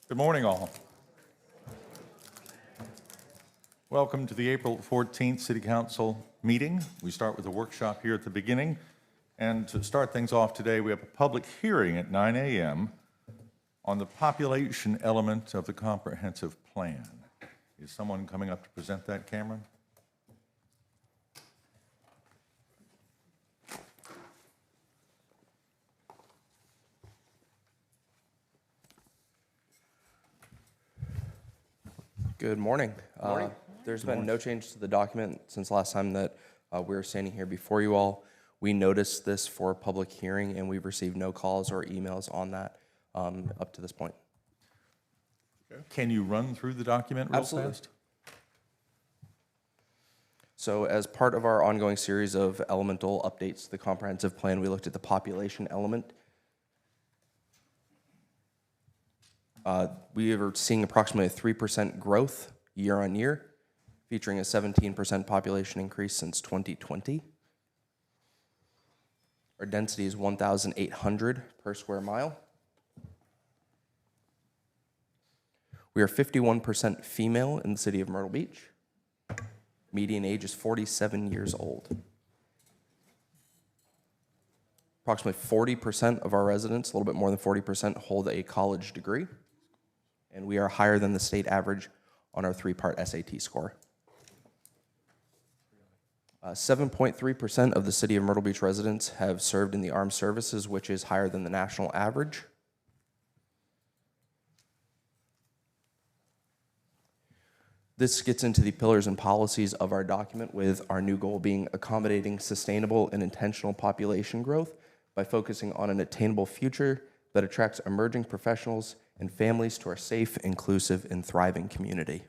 Good morning, all. Welcome to the April 14th City Council meeting. We start with a workshop here at the beginning. And to start things off today, we have a public hearing at 9 a.m. on the population element of the comprehensive plan. Is someone coming up to present that, Cameron? Good morning. There's been no change to the document since last time that we were standing here before you all. We noticed this for a public hearing, and we've received no calls or emails on that up to this point. Can you run through the document real Absolutely. fast? So as part of our ongoing series of elemental updates to the comprehensive plan, we looked at the population element. We are seeing approximately a 3% growth year on year, featuring a 17% population increase since 2020. Our density is 1,800 per square mile. We are 51% female in the city of Myrtle Beach. Median age is 47 years old. Approximately 40% of our residents, a little bit more than 40%, hold a college degree. And we are higher than the state average on our three-part SAT score. 7.3% of the city of Myrtle Beach residents have served in the armed services, which is higher than the national average. This gets into the pillars and policies of our document, with our new goal being accommodating sustainable and intentional population growth by focusing on an attainable future that attracts emerging professionals and families to our safe, inclusive, and thriving community.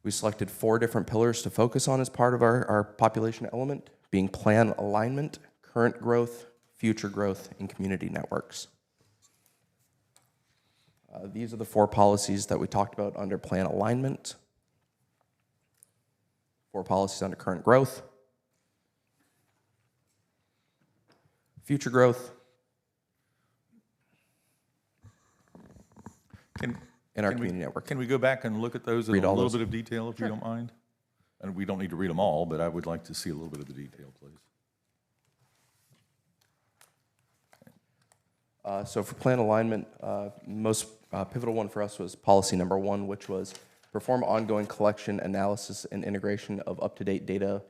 We selected 4 different pillars to focus on as part of our population element, being plan alignment, current growth, future growth, and community networks. These are the 4 policies that we talked about under plan alignment, 4 policies under current growth, future growth, in our community network. Can we go back and look at those in Read a all little those. bit of detail, if you don't mind? And we don't need to read them all, but I would like to see a little bit of the detail, please. So for plan alignment, most pivotal one for us was policy number 1, which was perform ongoing collection, analysis, and integration of up-to-date data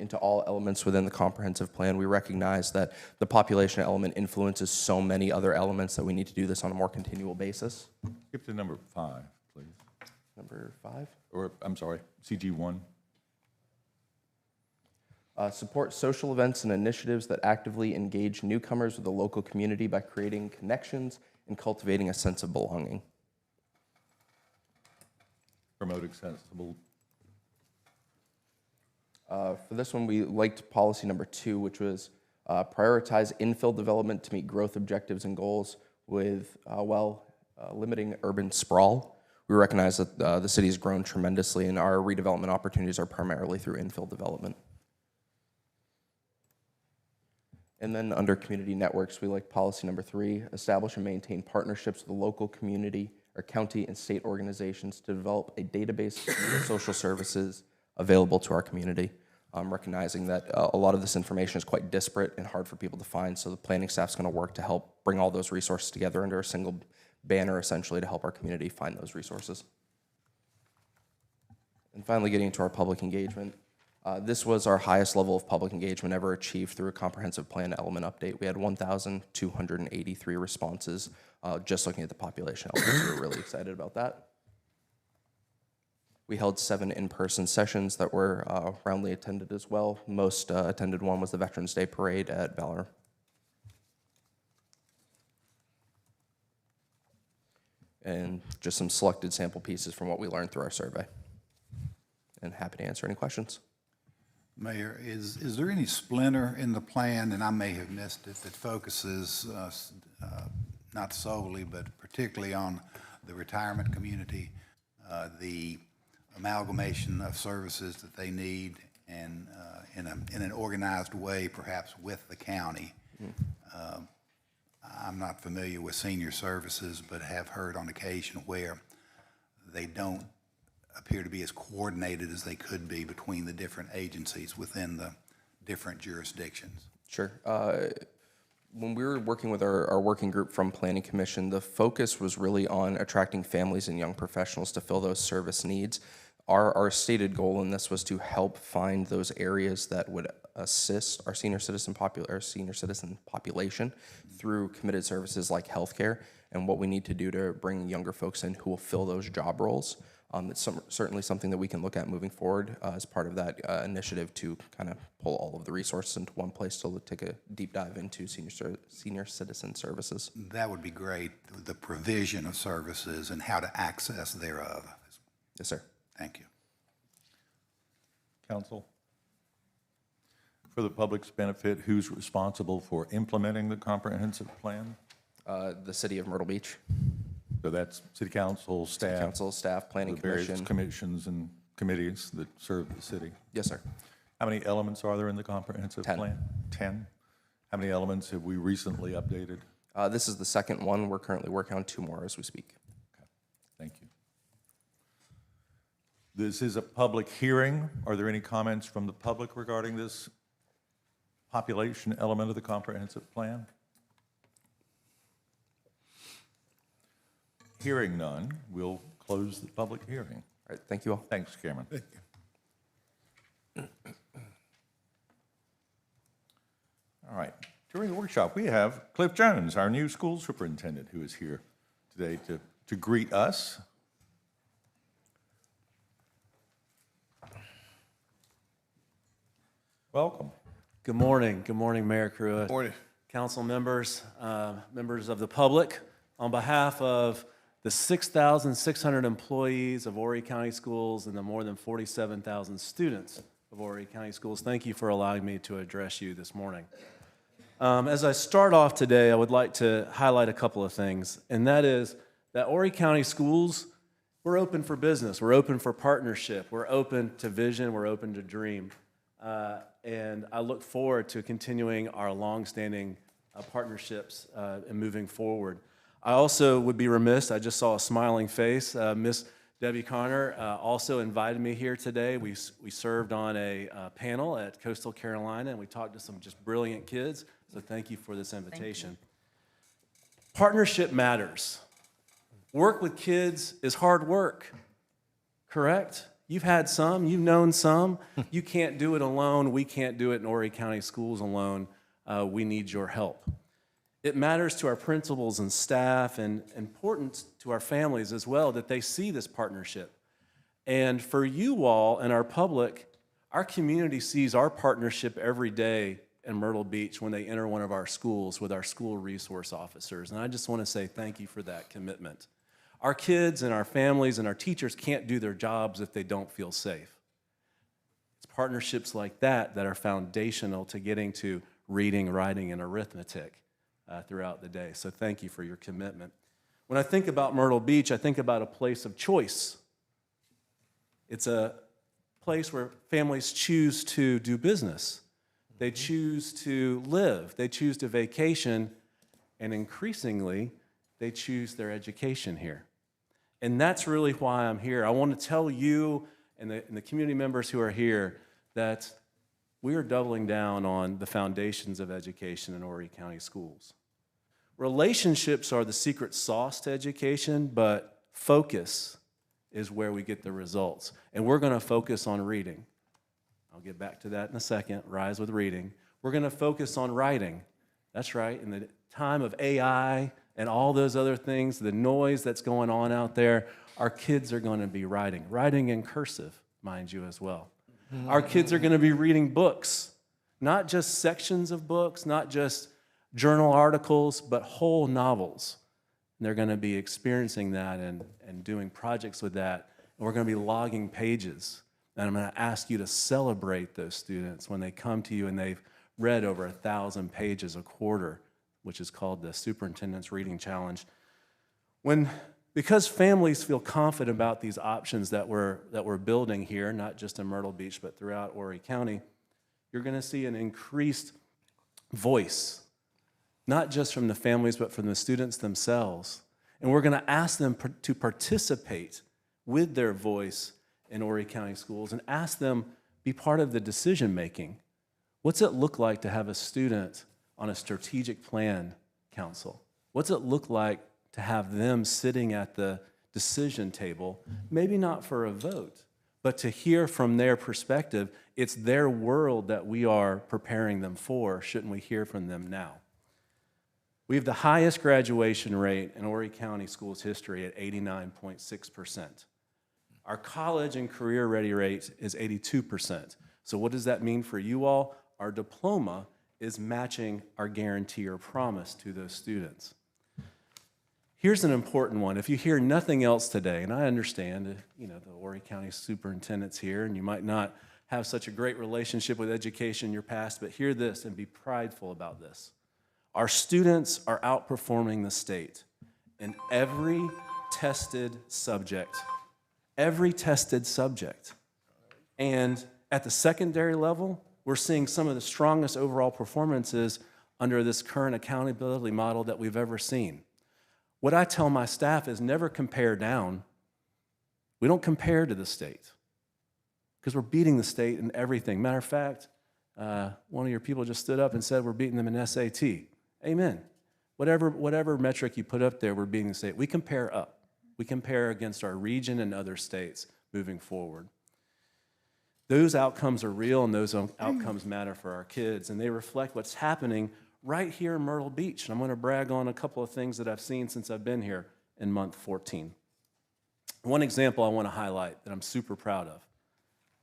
into all elements within the comprehensive plan. We recognize that the population element influences so many other elements that we need to do this on a more continual basis. Skip to number 5, please. Number 5. Or, I'm sorry, CG1. Support social events and initiatives that actively engage newcomers with the local community by creating connections and cultivating a sense of belonging. Promote accessible. For this one, we liked policy number 2, which was prioritize infill development to meet growth objectives and goals with, limiting urban sprawl. We recognize that the city has grown tremendously, and our redevelopment opportunities are primarily through infill development. And then under community networks, we like policy number 3, establish and maintain partnerships with the local community or county and state organizations to develop a database of social services available to our community. Recognizing that a lot of this information is quite disparate and hard for people to find, so the planning staff's going to work to help bring all those resources together under a single banner, essentially, to help our community find those resources. And finally, getting into our public engagement. This was our highest level of public engagement ever achieved through a comprehensive plan element update. We had 1,283 responses just looking at the population element, so we're really excited about that. We held 7 in-person sessions that were roundly attended as well. Most attended one was the Veterans Day Parade at Valor. And just some selected sample pieces from what we learned through our survey. And happy to answer any questions. Mayor, is there any splinter in the plan, and I may have missed it, that focuses not solely, but particularly on the retirement community, the amalgamation of services that they need, and in an organized way, perhaps with the county? I'm not familiar with senior services, but have heard on occasion where they don't appear to be as coordinated as they could be between the different agencies within the different jurisdictions. Sure. When we were working with our working group from Planning Commission, the focus was really on attracting families and young professionals to fill those service needs. Our stated goal in this was to help find those areas that would assist our senior citizen population through committed services like healthcare and what we need to do to bring younger folks in who will fill those job roles. It's certainly something that we can look at moving forward as part of that initiative to kind of pull all of the resources into one place to take a deep dive into senior citizen services. That would be great, the provision of services and how to access thereof. Yes, sir. Thank you. Council? For the public's benefit, who's responsible for implementing the comprehensive plan? The city of Myrtle Beach, So that's city council, staff, council, staff, planning the various commission. commissions and committees that serve the city. Yes, sir. How many elements are there in the comprehensive 10. plan? 10. How many elements have we recently updated? This is the second one. We're currently working on 2 more as we speak. Thank you. This is a public hearing. Are there any comments from the public regarding this population element of the comprehensive plan? Hearing none, we'll close the public hearing. All right, thank you all. Thanks, Cameron. All right. During the workshop, we have Cliff Jones, our new school superintendent, who is here today to greet us. Welcome. Good morning. Good morning, Mayor Crua. Morning. Council members, members of the public. On behalf of the 6,600 employees of Horry County Schools and the more than 47,000 students of Horry County Schools, thank you for allowing me to address you this morning. As I start off today, I would like to highlight a couple of things, and that is that Horry County Schools, we're open for business, we're open for partnership, we're open to vision, we're open to dream. And I look forward to continuing our longstanding partnerships and moving forward. I also would be remiss, I just saw a smiling face. Miss Debbie Connor also invited me here today. We served on a panel at Coastal Carolina, and we talked to some just brilliant kids. So thank you for this invitation. Partnership matters. Work with kids is hard work, correct? You've had some, you've known some. You can't do it alone. We can't do it in Horry County Schools alone. We need your help. It matters to our principals and staff and important to our families as well that they see this partnership. And for you all and our public, our community sees our partnership every day in Myrtle Beach when they enter one of our schools with our school resource officers. And I just want to say thank you for that commitment. Our kids and our families and our teachers can't do their jobs if they don't feel safe. It's partnerships like that that are foundational to getting to reading, writing, and arithmetic throughout the day. So thank you for your commitment. When I think about Myrtle Beach, I think about a place of choice. It's a place where families choose to do business. They choose to live. They choose to vacation. And increasingly, they choose their education here. And that's really why I'm here. I want to tell you and the community members who are here that we are doubling down on the foundations of education in Horry County Schools. Relationships are the secret sauce to education, but focus is where we get the results. And we're going to focus on reading. I'll get back to that in a second, rise with reading. We're going to focus on writing. That's right, in the time of AI and all those other things, the noise that's going on out there, our kids are going to be writing in cursive, mind you, as well. Our kids are going to be reading books, not just sections of books, not just journal articles, but whole novels. And they're going to be experiencing that and doing projects with that. And we're going to be logging pages. And I'm going to ask you to celebrate those students when they come to you and they've read over 1,000 pages a quarter, which is called the Superintendent's Reading Challenge. Because families feel confident about these options that we're building here, not just in Myrtle Beach, but throughout Horry County, you're going to see an increased voice not just from the families, but from the students themselves. And we're going to ask them to participate with their voice in Horry County Schools and ask them be part of the decision making. What's it look like to have a student on a strategic plan council? What's it look like to have them sitting at the decision table, maybe not for a vote, but to hear from their perspective? It's their world that we are preparing them for. Shouldn't we hear from them now? We have the highest graduation rate in Horry County Schools history at 89.6%. Our college and career ready rate is 82%. So what does that mean for you all? Our diploma is matching our guarantee or promise to those students. Here's an important one. If you hear nothing else today, and I understand, the Horry County superintendent's here, and you might not have such a great relationship with education in your past, but hear this and be prideful about this. Our students are outperforming the state in every tested subject. Every tested subject. And at the secondary level, we're seeing some of the strongest overall performances under this current accountability model that we've ever seen. What I tell my staff is never compare down. We don't compare to the state because we're beating the state in everything. Matter of fact, one of your people just stood up and said we're beating them in SAT. Amen. Whatever metric you put up there, we're beating the state. We compare up. We compare against our region and other states moving forward. Those outcomes are real, and those outcomes matter for our kids, and they reflect what's happening right here in Myrtle Beach. And I'm going to brag on a couple of things that I've seen since I've been here in month 14. One example I want to highlight that I'm super proud of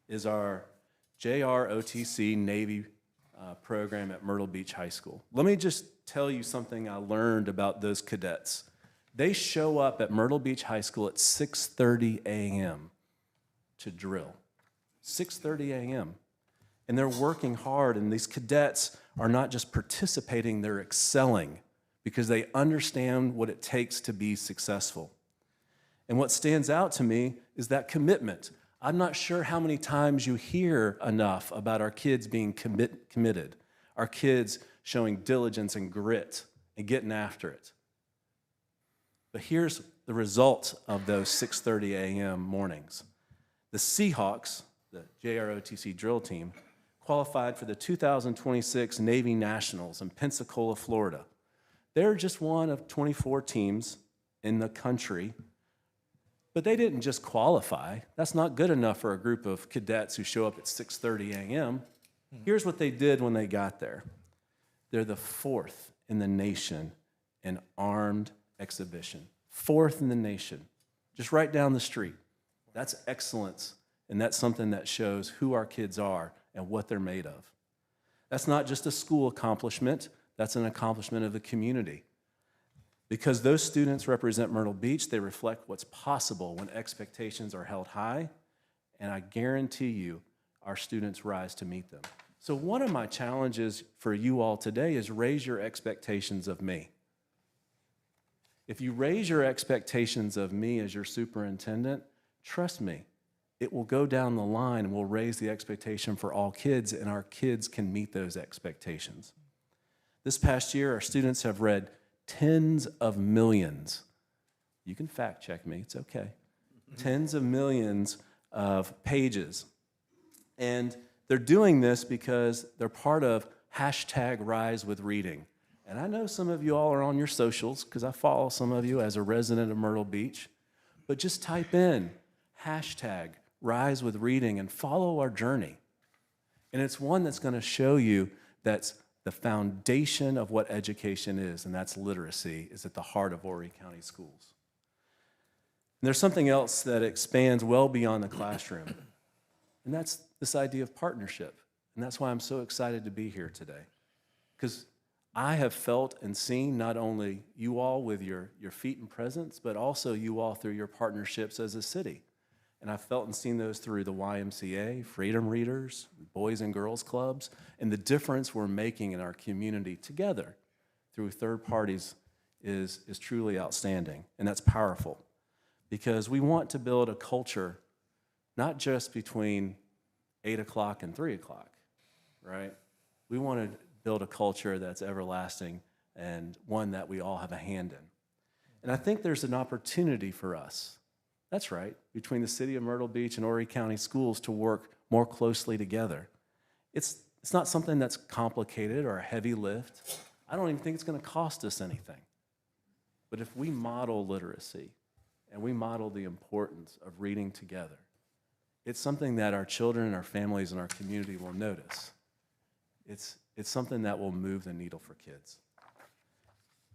is our JROTC Navy program at Myrtle Beach High School. Let me just tell you something I learned about those cadets. They show up at Myrtle Beach High School at 6:30 a.m. to drill. 6:30 a.m. And they're working hard, and these cadets are not just participating, they're excelling because they understand what it takes to be successful. And what stands out to me is that commitment. I'm not sure how many times you hear enough about our kids being committed, our kids showing diligence and grit and getting after it. But here's the result of those 6:30 a.m. mornings. The Seahawks, the JROTC drill team, qualified for the 2026 Navy Nationals in Pensacola, Florida. They're just one of 24 teams in the country, but they didn't just qualify. That's not good enough for a group of cadets who show up at 6:30 a.m. Here's what they did when they got there. They're the 4th in the nation in armed exhibition. 4th in the nation, just right down the street. That's excellence, and that's something that shows who our kids are and what they're made of. That's not just a school accomplishment, that's an accomplishment of the community. Because those students represent Myrtle Beach, they reflect what's possible when expectations are held high, and I guarantee you our students rise to meet them. So one of my challenges for you all today is raise your expectations of me. If you raise your expectations of me as your superintendent, trust me, it will go down the line and we'll raise the expectation for all kids, and our kids can meet those expectations. This past year, our students have read tens of millions. You can fact check me, it's okay. Tens of millions of pages. And they're doing this because they're part of #RiseWithReading. And I know some of you all are on your socials because I follow some of you as a resident of Myrtle Beach. But just type in #RiseWithReading and follow our journey. And it's one that's going to show you that's the foundation of what education is, and that's literacy, is at the heart of Horry County Schools. And there's something else that expands well beyond the classroom, and that's this idea of partnership. And that's why I'm so excited to be here today, because I have felt and seen not only you all with your feet and presence, but also you all through your partnerships as a city. And I've felt and seen those through the YMCA, Freedom Readers, Boys and Girls Clubs, and the difference we're making in our community together through third parties is truly outstanding, and that's powerful. Because we want to build a culture not just between 8 o'clock and 3 o'clock, right? We want to build a culture that's everlasting and one that we all have a hand in. And I think there's an opportunity for us, that's right, between the city of Myrtle Beach and Horry County Schools to work more closely together. It's not something that's complicated or a heavy lift. I don't even think it's going to cost us anything. But if we model literacy and we model the importance of reading together, it's something that our children and our families and our community will notice. It's something that will move the needle for kids.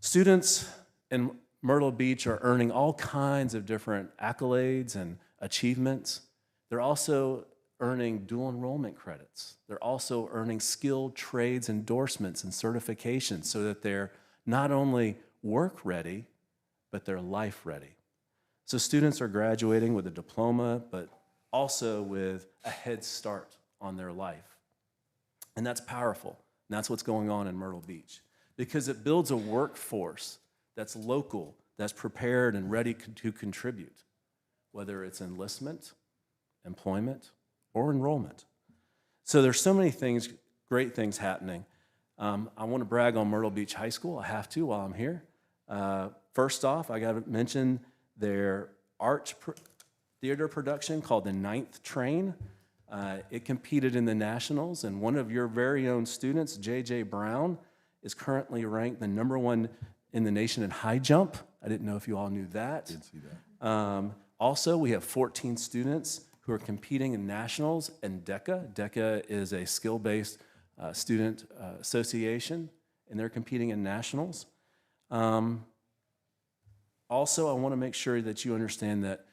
Students in Myrtle Beach are earning all kinds of different accolades and achievements. They're also earning dual enrollment credits. They're also earning skilled trades endorsements and certifications so that they're not only work ready, but they're life ready. So students are graduating with a diploma, but also with a head start on their life. And that's powerful. And that's what's going on in Myrtle Beach, because it builds a workforce that's local, that's prepared and ready to contribute, whether it's enlistment, employment, or enrollment. So there's so many things, great things happening. I want to brag on Myrtle Beach High School. I have to while I'm here. First off, I got to mention their theater production called The Ninth Train. It competed in the nationals, and one of your very own students, J.J. Brown, is currently ranked the #1 in the nation in high jump. I didn't know if you all knew that. Did see that. Also, we have 14 students who are competing in nationals and DECA. DECA is a skill-based student association, and they're competing in nationals. Also, I want to make sure that you understand that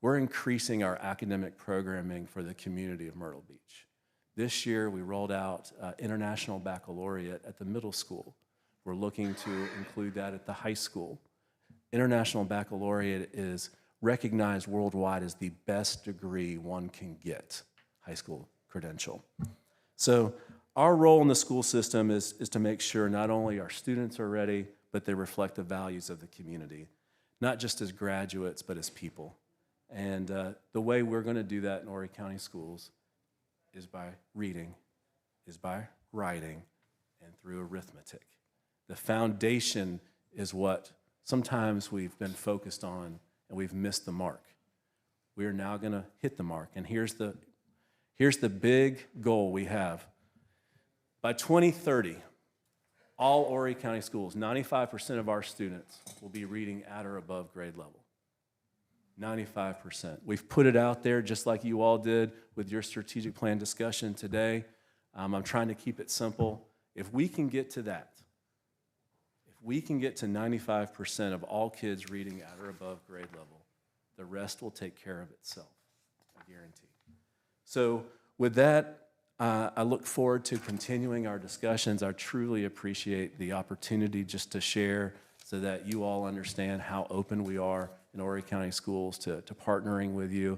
we're increasing our academic programming for the community of Myrtle Beach. This year, we rolled out International Baccalaureate at the middle school. We're looking to include that at the high school. International Baccalaureate is recognized worldwide as the best degree one can get, high school credential. So our role in the school system is to make sure not only our students are ready, but they reflect the values of the community, not just as graduates, but as people. And the way we're going to do that in Horry County Schools is by reading, is by writing, and through arithmetic. The foundation is what sometimes we've been focused on and we've missed the mark. We are now going to hit the mark. And here's the big goal we have. By 2030, all Horry County schools, 95% of our students will be reading at or above grade level. 95%. We've put it out there just like you all did with your strategic plan discussion today. I'm trying to keep it simple. If we can get to that, if we can get to 95% of all kids reading at or above grade level, the rest will take care of itself, I guarantee. So with that, I look forward to continuing our discussions. I truly appreciate the opportunity just to share so that you all understand how open we are in Horry County Schools to partnering with you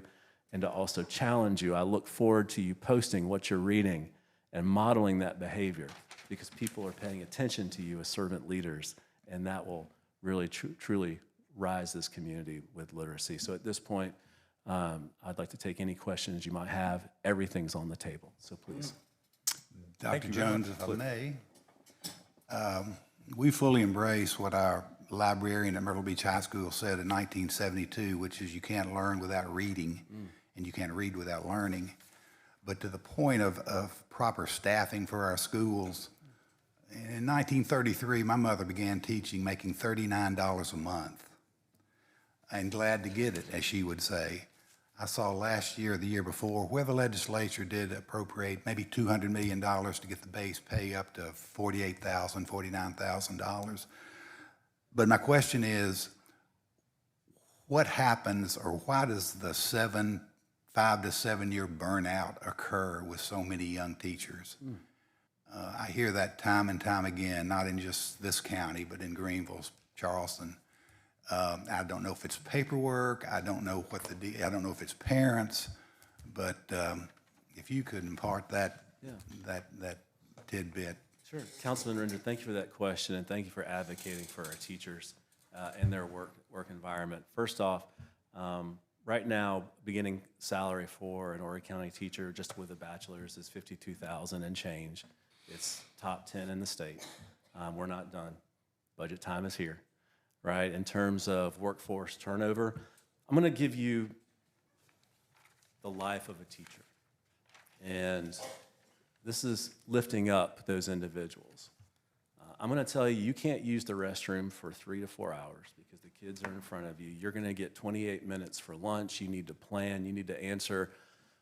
and to also challenge you. I look forward to you posting what you're reading and modeling that behavior, because people are paying attention to you as servant leaders, and that will really truly rise this community with literacy. So at this point, I'd like to take any questions you might have. Everything's on the table, so please. Dr. Jones, if I may, we fully embrace what our librarian at Myrtle Beach High School said in 1972, which is you can't learn without reading, and you can't read without learning. But to the point of proper staffing for our schools, in 1933, my mother began teaching, making $39 a month. And glad to get it, as she would say. I saw last year, the year before, where the legislature did appropriate maybe $200 million to get the base pay up to $48,000, $49,000. But my question is, what happens, or why does the 5 to 7 year burnout occur with so many young teachers? I hear that time and time again, not in just this county, but in Greenville, Charleston. I don't know if it's paperwork. I don't know I don't know if it's parents, but if you could impart that tidbit. Sure. Councilman Ringer, thank you for that question, and thank you for advocating for our teachers and their work environment. First off, right now, beginning salary for an Horry County teacher just with a bachelor's is $52,000 and change. It's top 10 in the state. We're not done. budget time is here, right? In terms of workforce turnover, I'm going to give you the life of a teacher. And this is lifting up those individuals. I'm going to tell you, you can't use the restroom for 3 to 4 hours because the kids are in front of you. You're going to get 28 minutes for lunch. You need to plan. You need to answer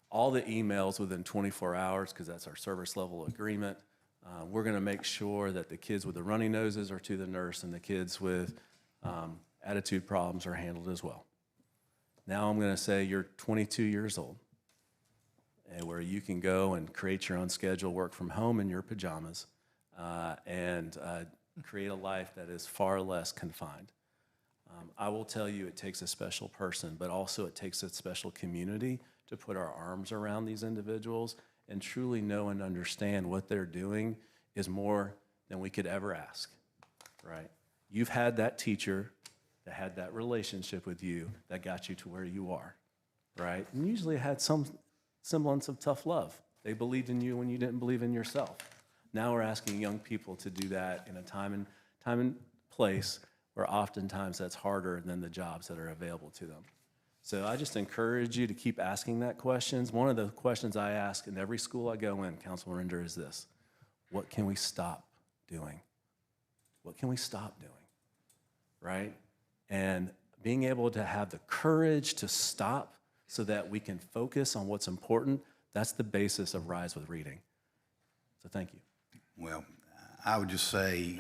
all the emails within 24 hours because that's our service level agreement. We're going to make sure that the kids with the runny noses are to the nurse and the kids with attitude problems are handled as well. Now I'm going to say you're 22 years old, and where you can go and create your own schedule, work from home in your pajamas, and create a life that is far less confined. I will tell you it takes a special person, but also it takes a special community to put our arms around these individuals and truly know and understand what they're doing is more than we could ever ask, right? You've had that teacher that had that relationship with you that got you to where you are, right? And usually it had some semblance of tough love. They believed in you when you didn't believe in yourself. Now we're asking young people to do that in a time and place where oftentimes that's harder than the jobs that are available to them. So I just encourage you to keep asking that questions. One of the questions I ask in every school I go in, Councilman Rinder, is this: what can we stop doing? What can we stop doing, right? And being able to have the courage to stop so that we can focus on what's important, that's the basis of Rise with Reading. So thank you. Well, I would just say,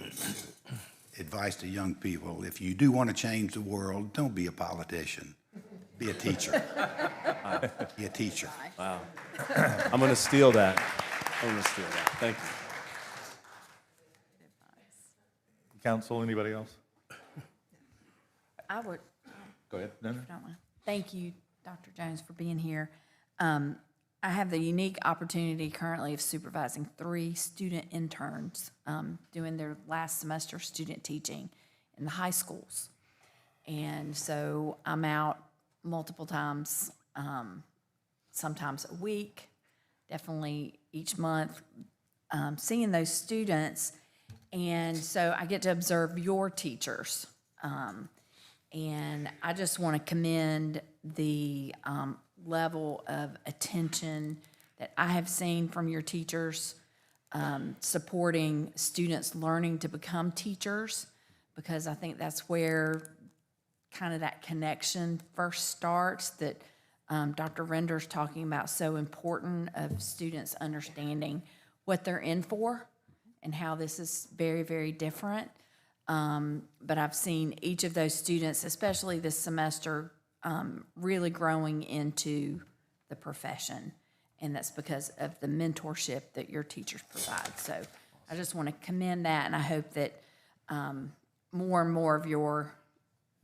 advice to young people, if you do want to change the world, don't be a politician. Be a teacher. Be a teacher. Wow. I'm going to steal that. I'm going to steal that. Thank you. Council, anybody else? I would, Go ahead. No, no. don't mind. Thank you, Dr. Jones, for being here. I have the unique opportunity currently of supervising 3 student interns doing their last semester of student teaching in the high schools. And so I'm out multiple times, sometimes a week, definitely each month, seeing those students. And so I get to observe your teachers. And I just want to commend the level of attention that I have seen from your teachers, supporting students learning to become teachers, because I think that's where kind of that connection first starts that Dr. Render's talking about, so important of students understanding what they're in for and how this is very, very different. But I've seen each of those students, especially this semester, really growing into the profession. And that's because of the mentorship that your teachers provide. So I just want to commend that, and I hope that more and more of your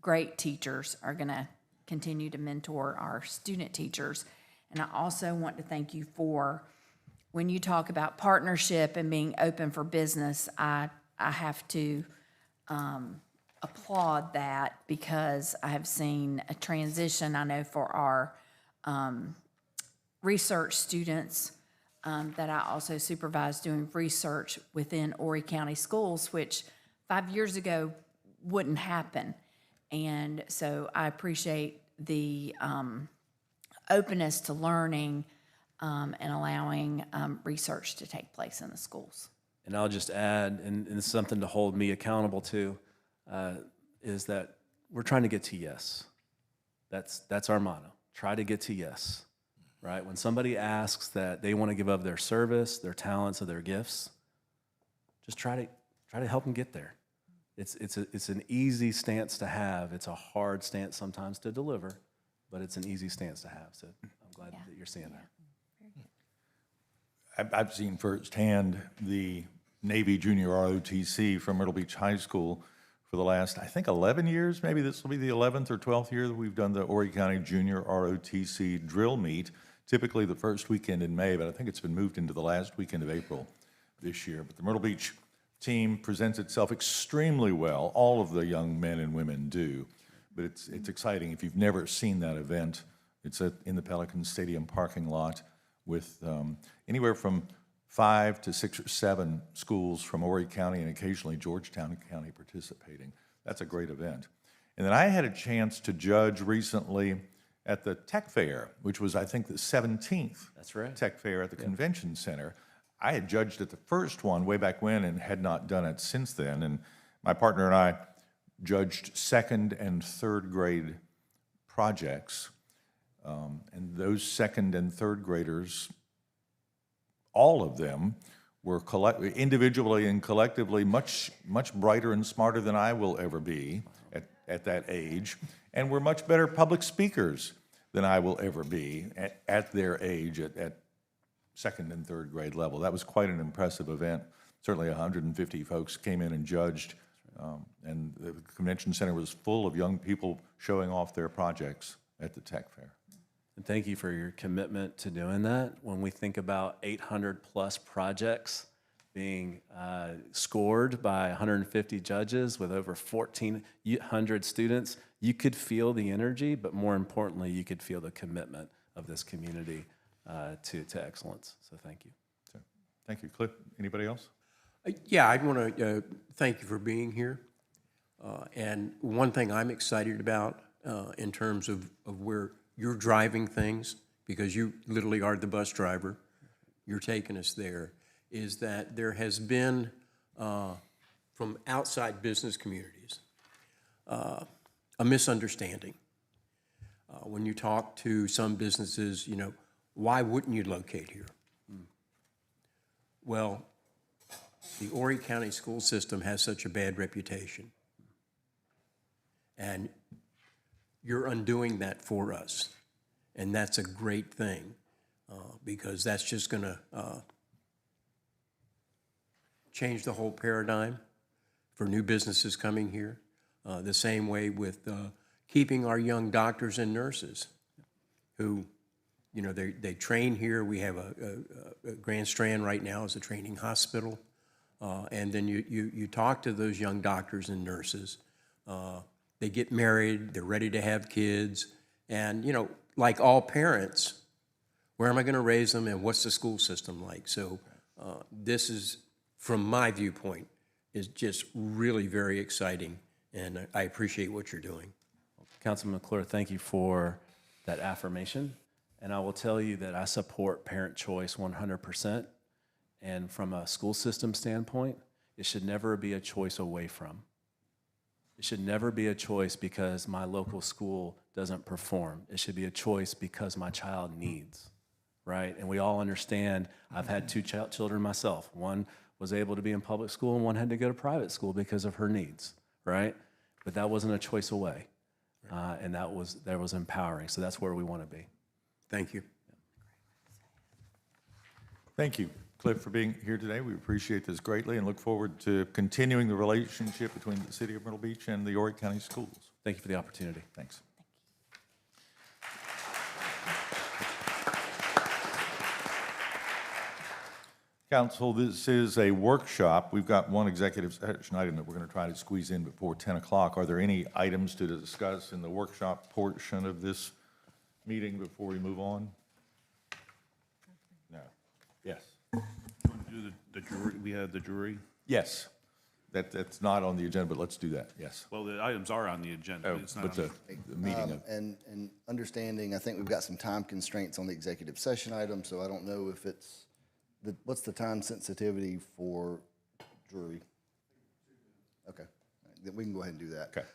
great teachers are going to continue to mentor our student teachers. And I also want to thank you for, when you talk about partnership and being open for business, I have to applaud that, because I have seen a transition, I know, for our research students that I also supervise doing research within Horry County Schools, which 5 years ago wouldn't happen. And so I appreciate the openness to learning and allowing research to take place in the schools. And I'll just add, and it's something to hold me accountable to, is that we're trying to get to yes. That's our motto. Try to get to yes, right? When somebody asks that they want to give up their service, their talents, or their gifts, just try to help them get there. It's an easy stance to have. It's a hard stance sometimes to deliver, but it's an easy stance to have. So I'm glad that you're seeing that. I've seen firsthand the Navy Junior ROTC from Myrtle Beach High School for the last, I think, 11 years. Maybe this will be the 11th or 12th year that we've done the Horry County Junior ROTC drill meet, typically the first weekend in May, but I think it's been moved into the last weekend of April this year. But the Myrtle Beach team presents itself extremely well. All of the young men and women do. But it's exciting. If you've never seen that event, it's in the Pelican Stadium parking lot with anywhere from 5 to 6 or 7 schools from Horry County and occasionally Georgetown County participating. That's a great event. And then I had a chance to judge recently at the Tech Fair, which was, I think, the 17th That's right. Tech Fair at the Convention Center. I had judged at the first one way back when and had not done it since then. And my partner and I judged second and third grade projects. And those second and third graders, all of them were individually and collectively much brighter and smarter than I will ever be at that age, and were much better public speakers than I will ever be at their age, at second and third grade level. That was quite an impressive event. Certainly 150 folks came in and judged, and the convention center was full of young people showing off their projects at the Tech Fair. And thank you for your commitment to doing that. When we think about 800-plus projects being scored by 150 judges with over 1,400 students, you could feel the energy, but more importantly, you could feel the commitment of this community to excellence. So thank you. So, thank you. Cliff, anybody else? Yeah, I want to thank you for being here. And one thing I'm excited about in terms of where you're driving things, because you literally are the bus driver, you're taking us there, is that there has been, from outside business communities, a misunderstanding. When you talk to some businesses, you know, why wouldn't you locate here? Well, the Horry County school system has such a bad reputation. And you're undoing that for us. And that's a great thing, because that's just going to change the whole paradigm for new businesses coming here. The same way with keeping our young doctors and nurses who, you know, they train here. We have a Grand Strand right now as a training hospital. And then you talk to those young doctors and nurses. They get married, they're ready to have kids. And, you know, like all parents, where am I going to raise them and what's the school system like? So this is, from my viewpoint, is just really very exciting. And I appreciate what you're doing. Councilman McClure, thank you for that affirmation. And I will tell you that I support parent choice 100%. And from a school system standpoint, it should never be a choice away from. It should never be a choice because my local school doesn't perform. It should be a choice because my child needs, right? And we all understand, I've had two children myself. One was able to be in public school and one had to go to private school because of her needs, right? But that wasn't a choice away. And that was empowering. So that's where we want to be. Thank you. Thank you, Cliff, for being here today. We appreciate this greatly and look forward to continuing the relationship between the City of Myrtle Beach and the Horry County Schools. Thank you for the opportunity. Thanks. Council, this is a workshop. We've got one executive session item that we're going to try to squeeze in before 10 o'clock. Are there any items to discuss in the workshop portion of this meeting before we move on? No. Yes. Do the jury, we had the jury. Yes. That's not on the agenda, but let's do that. Yes. Well, the items are on the agenda. Oh, It's not but on the meeting of, And understanding, I think we've got some time constraints on the executive session item, so I don't know if it's, what's the time sensitivity for jury? Okay, then we can go ahead and do that. Okay.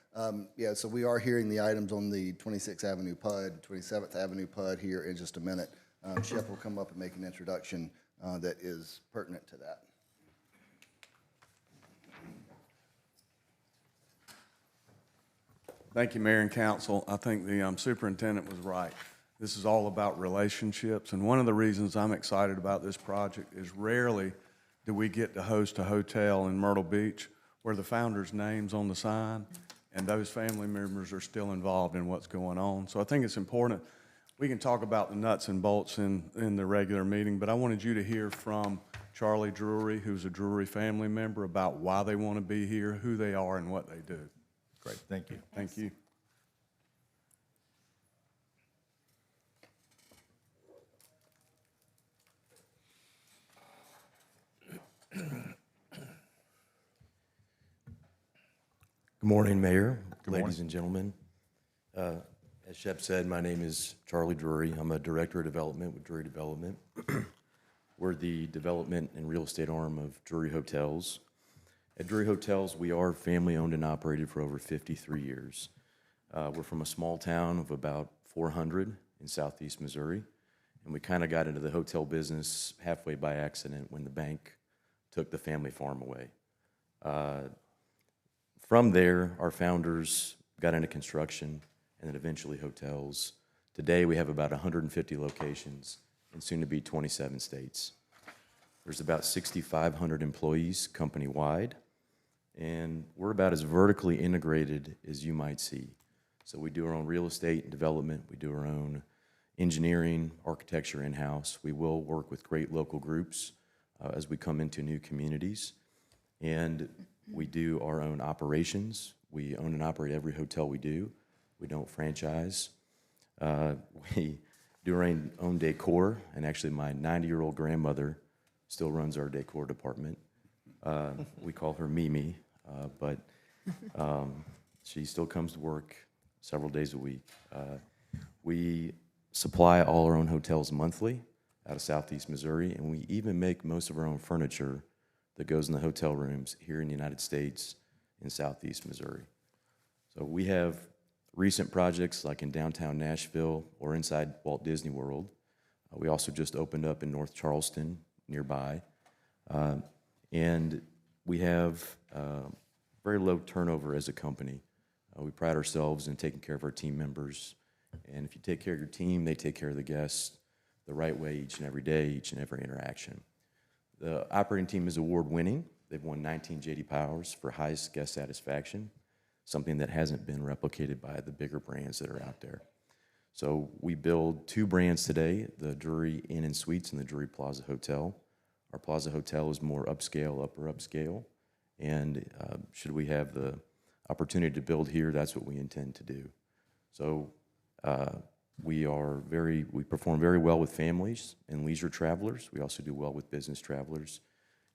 Yeah, so we are hearing the items on the 26th Avenue PUD, 27th Avenue PUD here in just a minute. Shep will come up and make an introduction that is pertinent to that. Thank you, Mayor and Council. I think the superintendent was right. This is all about relationships, and one of the reasons I'm excited about this project is rarely do we get to host a hotel in Myrtle Beach where the founder's name's on the sign and those family members are still involved in what's going on. So I think it's important. We can talk about the nuts and bolts in the regular meeting, but I wanted you to hear from Charlie Drury, who's a Drury family member, about why they want to be here, who they are, and what they do. great, thank you. Thank you. Good morning, Mayor, Good ladies morning. and gentlemen. As Shep said, my name is Charlie Drury. I'm a Director of Development with Drury Development. We're the development and real estate arm of Drury Hotels. At Drury Hotels, we are family-owned and operated for over 53 years. We're from a small town of about 400 in southeast Missouri, and we kind of got into the hotel business halfway by accident when the bank took the family farm away. From there, our founders got into construction and then eventually hotels. Today, we have about 150 locations in soon-to-be 27 states. There's about 6,500 employees company-wide, and we're about as vertically integrated as you might see. So we do our own real estate and development. We do our own engineering, architecture in-house. We will work with great local groups as we come into new communities. And we do our own operations. We own and operate every hotel we do. We don't franchise. We do our own decor, and actually my 90-year-old grandmother still runs our decor department. We call her Mimi, but she still comes to work several days a week. We supply all our own hotels monthly out of southeast Missouri, and we even make most of our own furniture that goes in the hotel rooms here in the United States in southeast Missouri. So we have recent projects like in downtown Nashville or inside Walt Disney World. We also just opened up in North Charleston nearby. And we have very low turnover as a company. We pride ourselves in taking care of our team members. And if you take care of your team, they take care of the guests the right way each and every day, each and every interaction. The operating team is award-winning. They've won 19 J.D. Powers for highest guest satisfaction, something that hasn't been replicated by the bigger brands that are out there. So we build two brands today, the Drury Inn and Suites and the Drury Plaza Hotel. Our Plaza Hotel is more upscale, upper upscale, and should we have the opportunity to build here, that's what we intend to do. So we perform very well with families and leisure travelers. We also do well with business travelers.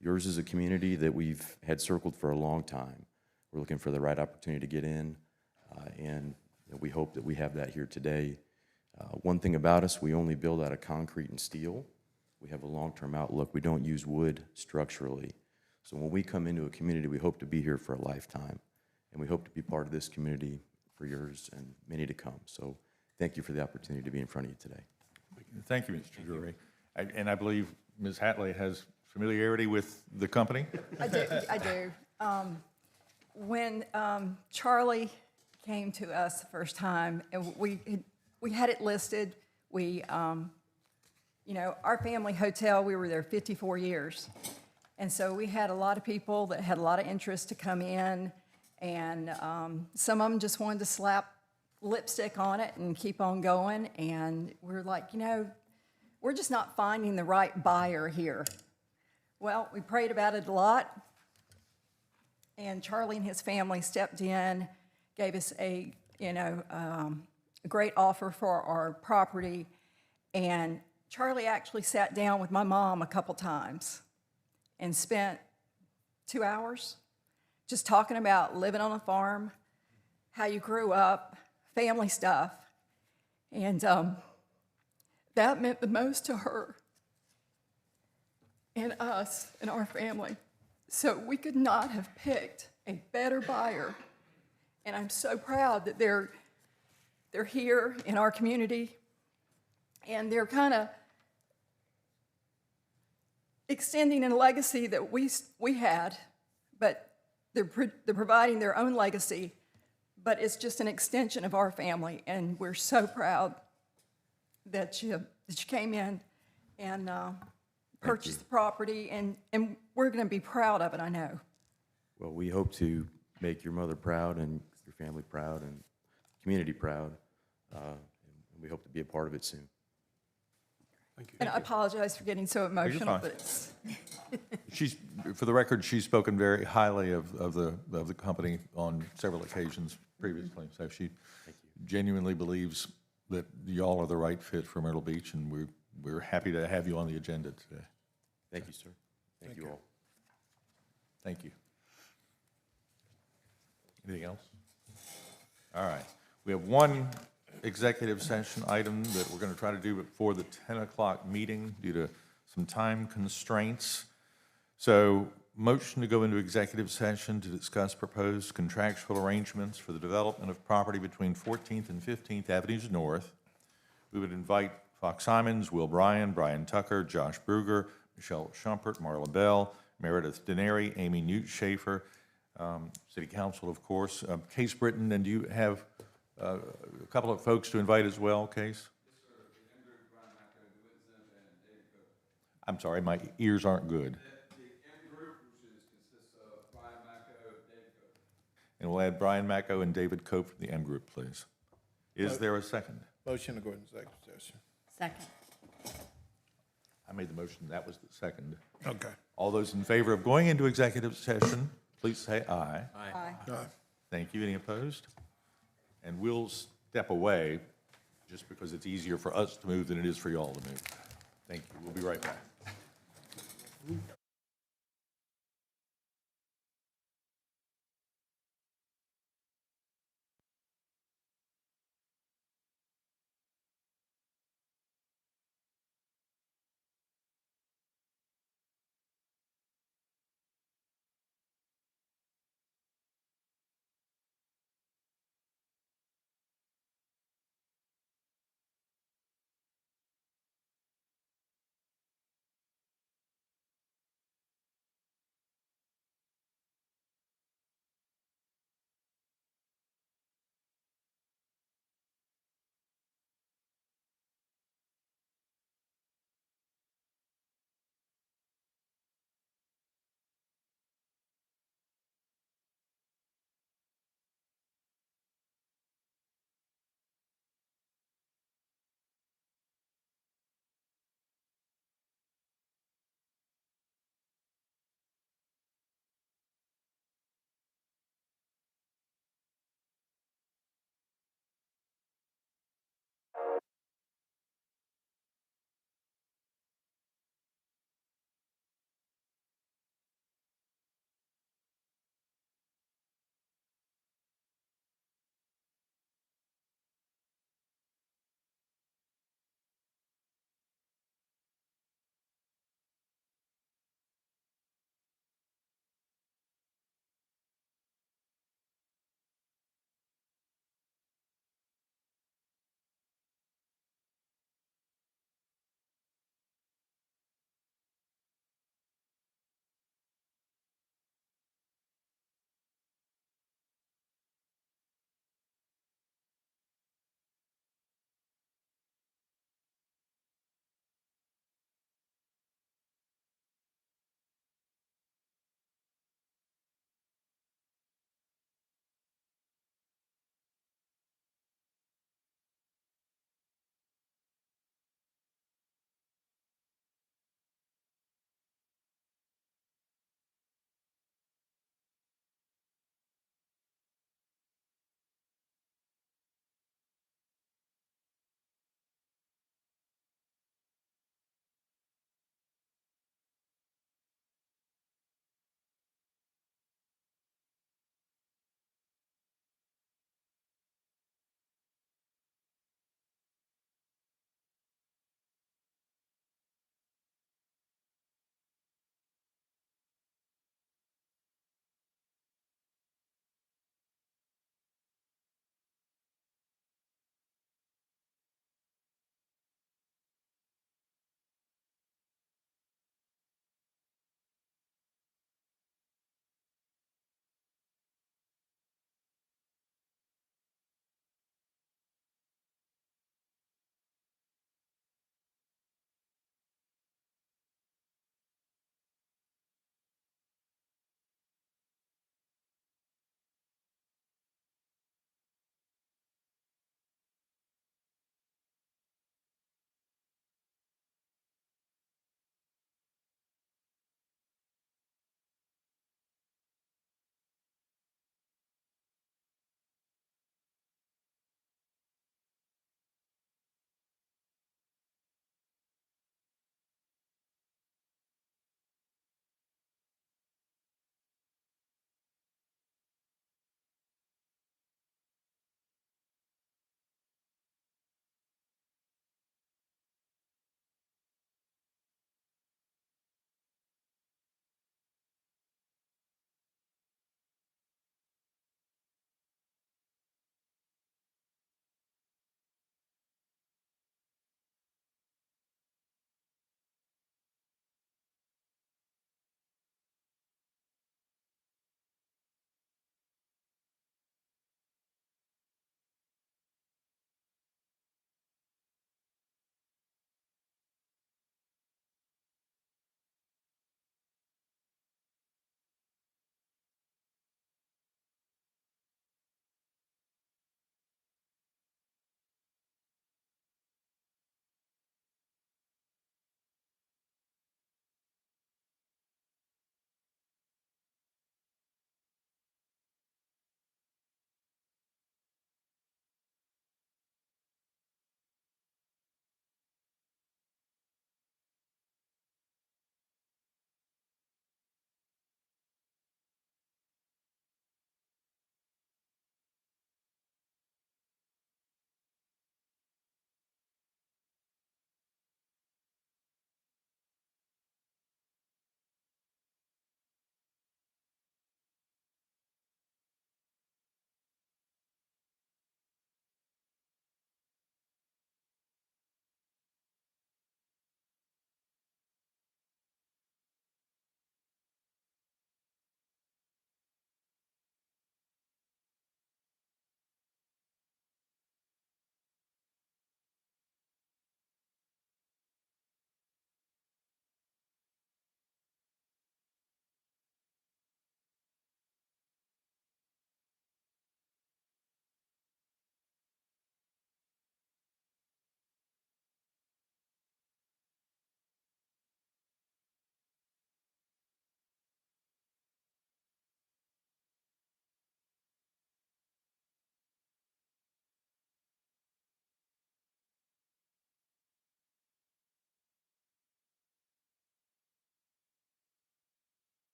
Yours is a community that we've had circled for a long time. We're looking for the right opportunity to get in, and we hope that we have that here today. One thing about us, we only build out of concrete and steel. We have a long-term outlook. We don't use wood structurally. So when we come into a community, we hope to be here for a lifetime, and we hope to be part of this community for yours and many to come. So thank you for the opportunity to be in front of you today. Thank you, Mr. Drury. And I believe Ms. Hatley has familiarity with the company? I do. When Charlie came to us the first time, and we had it listed, our family hotel, we were there 54 years. And so we had a lot of people that had a lot of interest to come in, and some of them just wanted to slap lipstick on it and keep on going. And we're like, we're just not finding the right buyer here. Well, we prayed about it a lot, and Charlie and his family stepped in, gave us a great offer for our property, and Charlie actually sat down with my mom a couple times and spent 2 hours just talking about living on a farm, how you grew up, family stuff, and that meant the most to her and us and our family. So we could not have picked a better buyer, and I'm so proud that they're here in our community, and they're kind of extending a legacy that we had, but they're providing their own legacy, but it's just an extension of our family, and we're so proud that you came in and purchased the property, and we're going to be proud of it, I know. Well, we hope to make your mother proud and your family proud and community proud. And we hope to be a part of it soon. Thank you. And I apologize for getting so emotional, fine. but it's, For the record, she's spoken very highly of the company on several occasions previously. So she genuinely believes that y'all are the right fit for Myrtle Beach, and we're happy to have you on the agenda today. Thank you, sir. Thank you all. Thank you. Anything else? All right. We have one executive session item that we're going to try to do before the 10 o'clock meeting due to some time constraints. So, motion to go into executive session to discuss proposed contractual arrangements for the development of property between 14th and 15th Avenues North. We would invite Fox Simons, Will Bryan, Brian Tucker, Josh Bruger, Michelle Schumpert, Marla Bell, Meredith Denary, Amy Newt Schaefer, City Council, of course, Case Britton, and do you have a couple of folks to invite as well, Case? I'm sorry, my ears aren't good. And we'll add Brian Macco and David Cope from the M Group, please. Is there a second? Motion to go into executive session. Second. I made the motion, that was the second. Okay. All those in favor of going into executive session, please say aye. Aye. Thank you. Any opposed? And we'll step away just because it's easier for us to move than it is for y'all to move. Thank you. We'll be right back.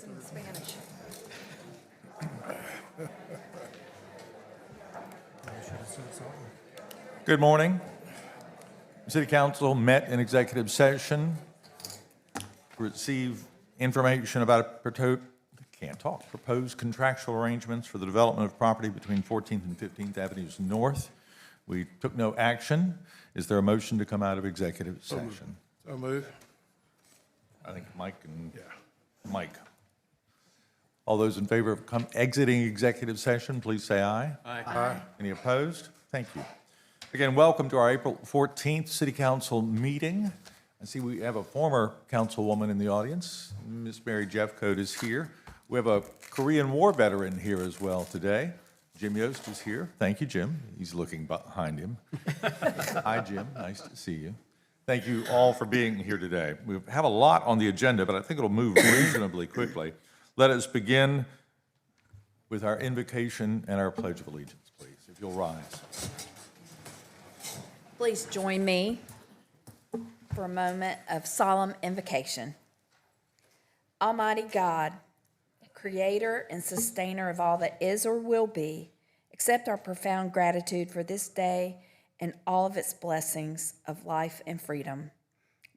in Spanish. Good morning. City Council met in executive session to receive information about proposed contractual arrangements for the development of property between 14th and 15th Avenues North. We took no action. Is there a motion to come out of executive session? So move. I think Mike and Mike. All those in favor of exiting executive session, please say aye. Aye. Any opposed? Thank you. Again, welcome to our April 14th City Council meeting. I see we have a former councilwoman in the audience. Miss Mary Jeffcoat is here. We have a Korean War veteran here as well today. Jim Yost is here. Thank you, Jim. He's looking behind him. Hi, Jim. Nice to see you. Thank you all for being here today. We have a lot on the agenda, but I think it'll move reasonably quickly. Let us begin with our invocation and our Pledge of Allegiance, please, if you'll rise. Please join me for a moment of solemn invocation. Almighty God, creator and sustainer of all that is or will be, accept our profound gratitude for this day and all of its blessings of life and freedom.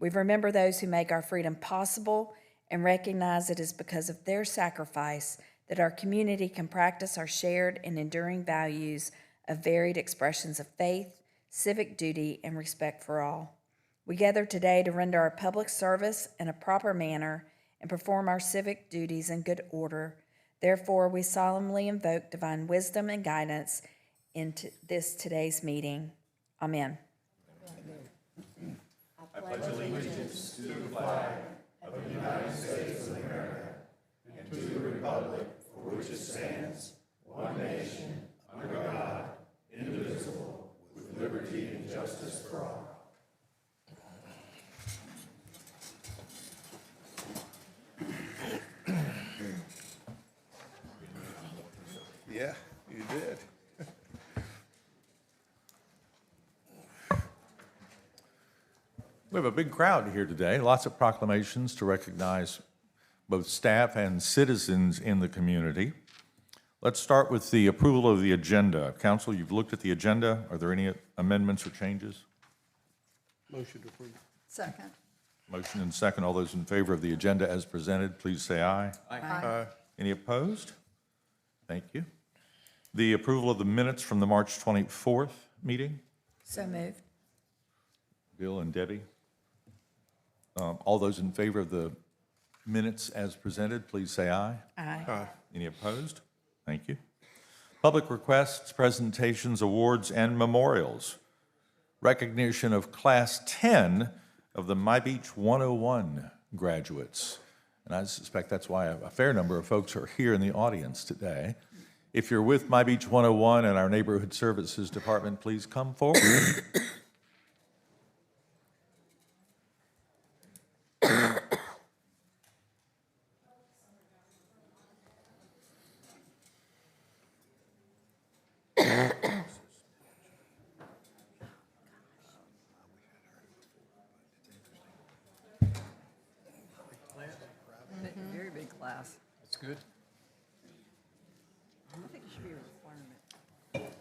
We remember those who make our freedom possible and recognize it is because of their sacrifice that our community can practice our shared and enduring values of varied expressions of faith, civic duty, and respect for all. We gather today to render our public service in a proper manner and perform our civic duties in good order. Therefore, we solemnly invoke divine wisdom and guidance into today's meeting. Amen. I pledge allegiance to the flag of the United States of America and to the republic for which it stands, one nation, under God, indivisible, with liberty and justice for all. Yeah, you did. We have a big crowd here today, lots of proclamations to recognize both staff and citizens in the community. Let's start with the approval of the agenda. Council, you've looked at the agenda. Are there any amendments or changes? Motion to approve. Second. Motion and second. All those in favor of the agenda as presented, please say aye. Aye. Any opposed? Thank you. The approval of the minutes from the March 24th meeting. So moved. Bill and Debbie. All those in favor of the minutes as presented, please say aye. Aye. Aye. Any opposed? Thank you. Public requests, presentations, awards, and memorials. Recognition of Class 10 of the My Beach 101 graduates. And I suspect that's why a fair number of folks are here in the audience today. If you're with My Beach 101 and our Neighborhood Services Department, please come forward. Very big class. That's good. I think it should be a requirement.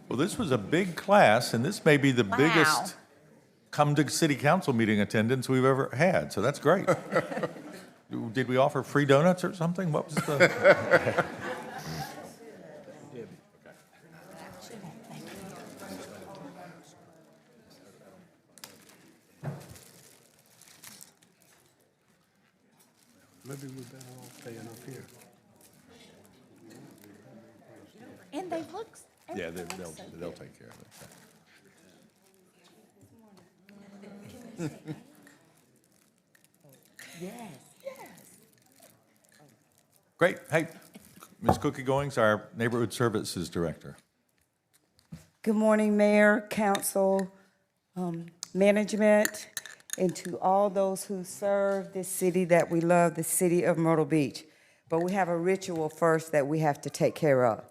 Well, this was a big class, and this may be the biggest come to city council meeting attendance we've ever had, so that's great. Did we offer free donuts or something? What was the? Maybe we better all stay up here. And they look. Yeah, they'll take care of it. Yes. Great. Hey, Ms. Cookie Goings, our Neighborhood Services Director. Good morning, Mayor, Council, Management, and to all those who serve this city that we love, the city of Myrtle Beach. But we have a ritual first that we have to take care of.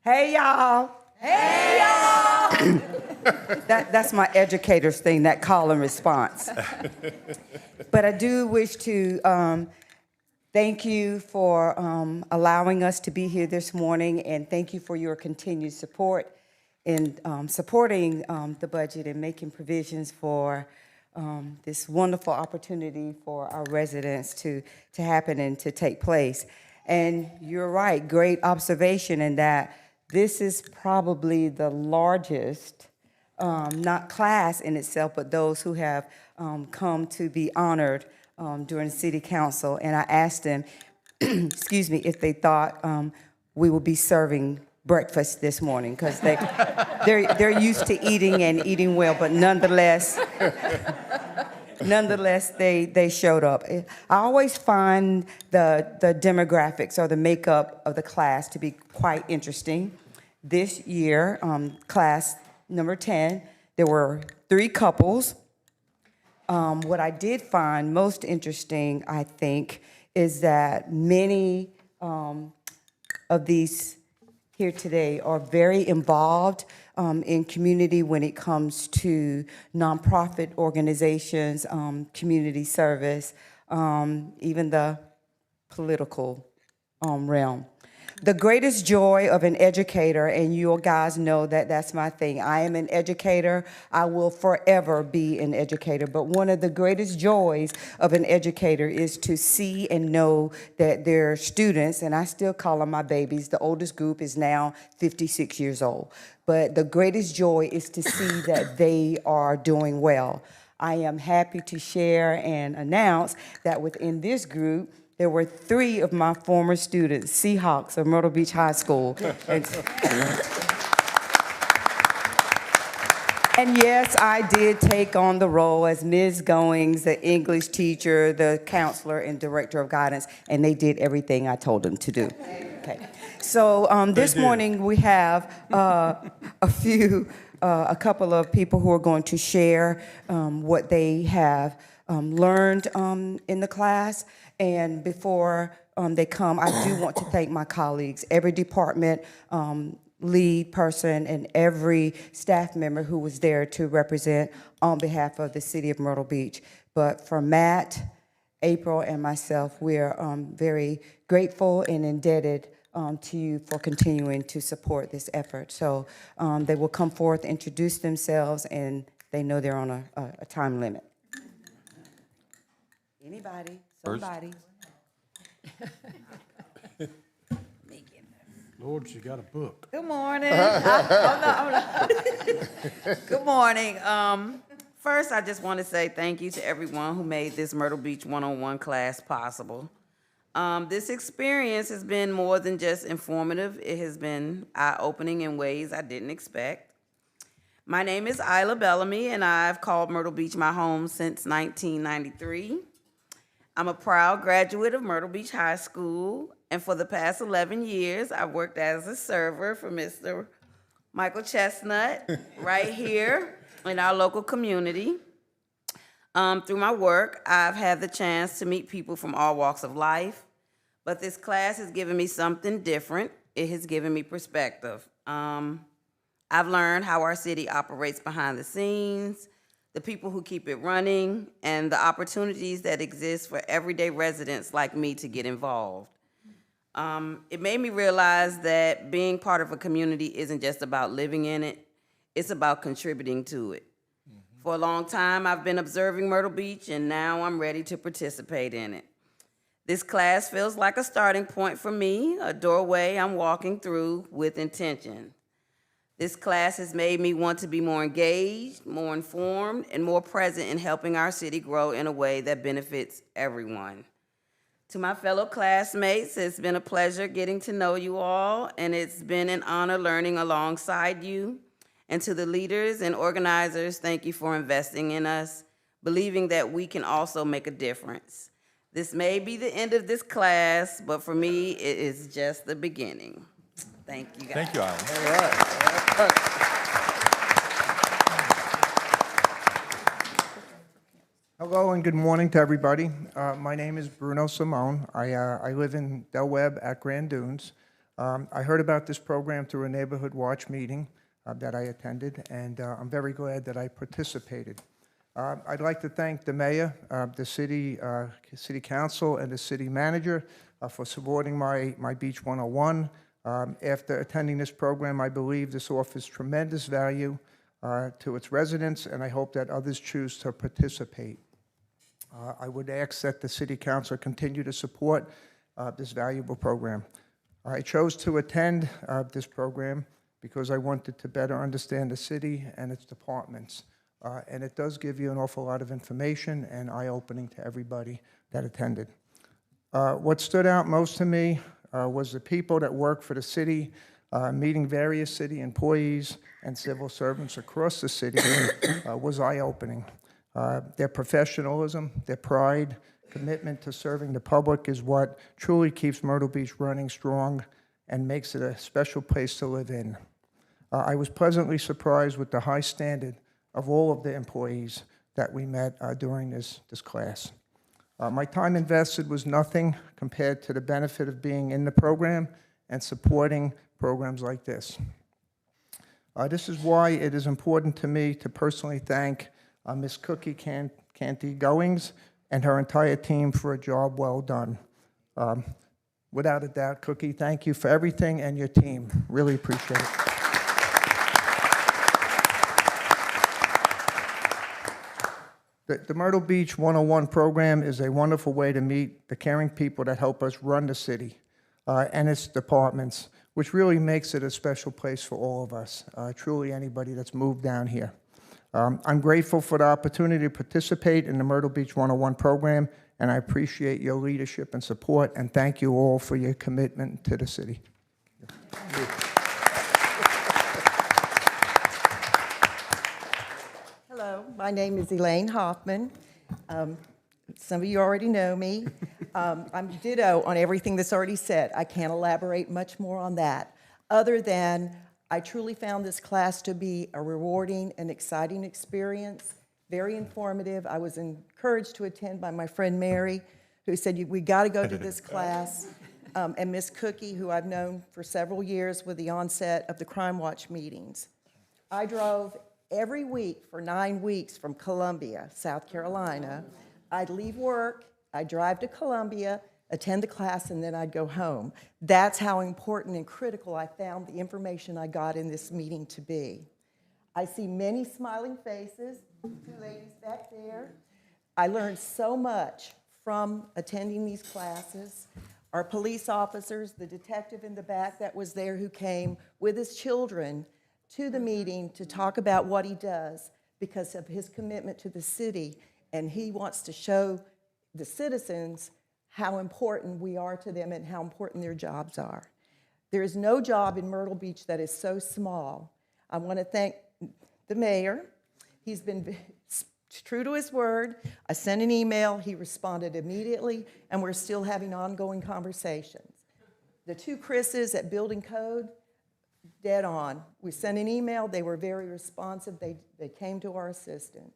Hey, y'all. Hey, y'all! That's my educator's thing, that call and response. But I do wish to thank you for allowing us to be here this morning, and thank you for your continued support in supporting the budget and making provisions for this wonderful opportunity for our residents to happen and to take place. And you're right, great observation in that this is probably the largest, not class in itself, but those who have come to be honored during city council. And I asked them, excuse me, if they thought we would be serving breakfast this morning, because they're used to eating and eating well, but nonetheless, they showed up. I always find the demographics or the makeup of the class to be quite interesting. This year, class number 10, there were 3 couples. What I did find most interesting, I think, is that many of these here today are very involved in community when it comes to nonprofit organizations, community service, even the political realm. The greatest joy of an educator, and you guys know that that's my thing. I am an educator. I will forever be an educator. But one of the greatest joys of an educator is to see and know that their students, and I still call them my babies, the oldest group is now 56 years old. But the greatest joy is to see that they are doing well. I am happy to share and announce that within this group, there were 3 of my former students, Seahawks of Myrtle Beach High School. And yes, I did take on the role as Ms. Goings, the English teacher, the counselor, and director of guidance, and they did everything I told them to do. Okay. So this morning we have a couple of people who are going to share what they have learned in the class. And before they come, I do want to thank my colleagues, every department lead person and every staff member who was there to represent on behalf of the city of Myrtle Beach. But for Matt, April, and myself, we are very grateful and indebted to you for continuing to support this effort. So they will come forth, introduce themselves, and they know they're on a time limit. Anybody? Somebody. Lord, you got a book. Good morning. Good morning. First, I just want to say thank you to everyone who made this Myrtle Beach one-on-one class possible. This experience has been more than just informative. It has been eye-opening in ways I didn't expect. My name is Isla Bellamy, and I've called Myrtle Beach my home since 1993. I'm a proud graduate of Myrtle Beach High School, and for the past 11 years, I've worked as a server for Mr. Michael Chestnut right here in our local community. Through my work, I've had the chance to meet people from all walks of life, but this class has given me something different. It has given me perspective. I've learned how our city operates behind the scenes, the people who keep it running, and the opportunities that exist for everyday residents like me to get involved. It made me realize that being part of a community isn't just about living in it, it's about contributing to it. For a long time, I've been observing Myrtle Beach, and now I'm ready to participate in it. This class feels like a starting point for me, a doorway I'm walking through with intention. This class has made me want to be more engaged, more informed, and more present in helping our city grow in a way that benefits everyone. To my fellow classmates, it's been a pleasure getting to know you all, and it's been an honor learning alongside you. And to the leaders and organizers, thank you for investing in us, believing that we can also make a difference. This may be the end of this class, but for me, it is just the beginning. Thank you, guys. Thank you, Isla. All right. Hello and good morning to everybody. My name is Bruno Simone. I live in Del Webb at Grand Dunes. I heard about this program through a neighborhood watch meeting that I attended, and I'm very glad that I participated. I'd like to thank the mayor, the city council, and the city manager for supporting my Beach 101. After attending this program, I believe this offers tremendous value to its residents, and I hope that others choose to participate. I would ask that the city council continue to support this valuable program. I chose to attend this program because I wanted to better understand the city and its departments. And it does give you an awful lot of information and eye-opening to everybody that attended. What stood out most to me was the people that work for the city, meeting various city employees and civil servants across the city was eye-opening. Their professionalism, their pride, commitment to serving the public is what truly keeps Myrtle Beach running strong and makes it a special place to live in. I was pleasantly surprised with the high standard of all of the employees that we met during this class. My time invested was nothing compared to the benefit of being in the program and supporting programs like this. This is why it is important to me to personally thank Ms. Cookie Canty Goings and her entire team for a job well done. Without a doubt, Cookie, thank you for everything, and your team. Really appreciate it. The Myrtle Beach 101 program is a wonderful way to meet the caring people that help us run the city and its departments, which really makes it a special place for all of us, truly anybody that's moved down here. I'm grateful for the opportunity to participate in the Myrtle Beach 101 program, and I appreciate your leadership and support, and thank you all for your commitment to the city. Hello, my name is Elaine Hoffman. Some of you already know me. I'm ditto on everything that's already said. I can't elaborate much more on that, other than I truly found this class to be a rewarding and exciting experience, very informative. I was encouraged to attend by my friend Mary, who said, we got to go to this class, and Miss Cookie, who I've known for several years with the onset of the Crime Watch meetings. I drove every week for 9 weeks from Columbia, South Carolina. I'd leave work, I'd drive to Columbia, attend the class, and then I'd go home. That's how important and critical I found the information I got in this meeting to be. I see many smiling faces, 2 ladies back there. I learned so much from attending these classes. Our police officers, the detective in the back that was there who came with his children to the meeting to talk about what he does because of his commitment to the city, and he wants to show the citizens how important we are to them and how important their jobs are. There is no job in Myrtle Beach that is so small. I want to thank the mayor. He's been true to his word. I sent an email, he responded immediately, and we're still having ongoing conversations. The 2 Chris's at Building Code, dead on. We sent an email, they were very responsive, they came to our assistance.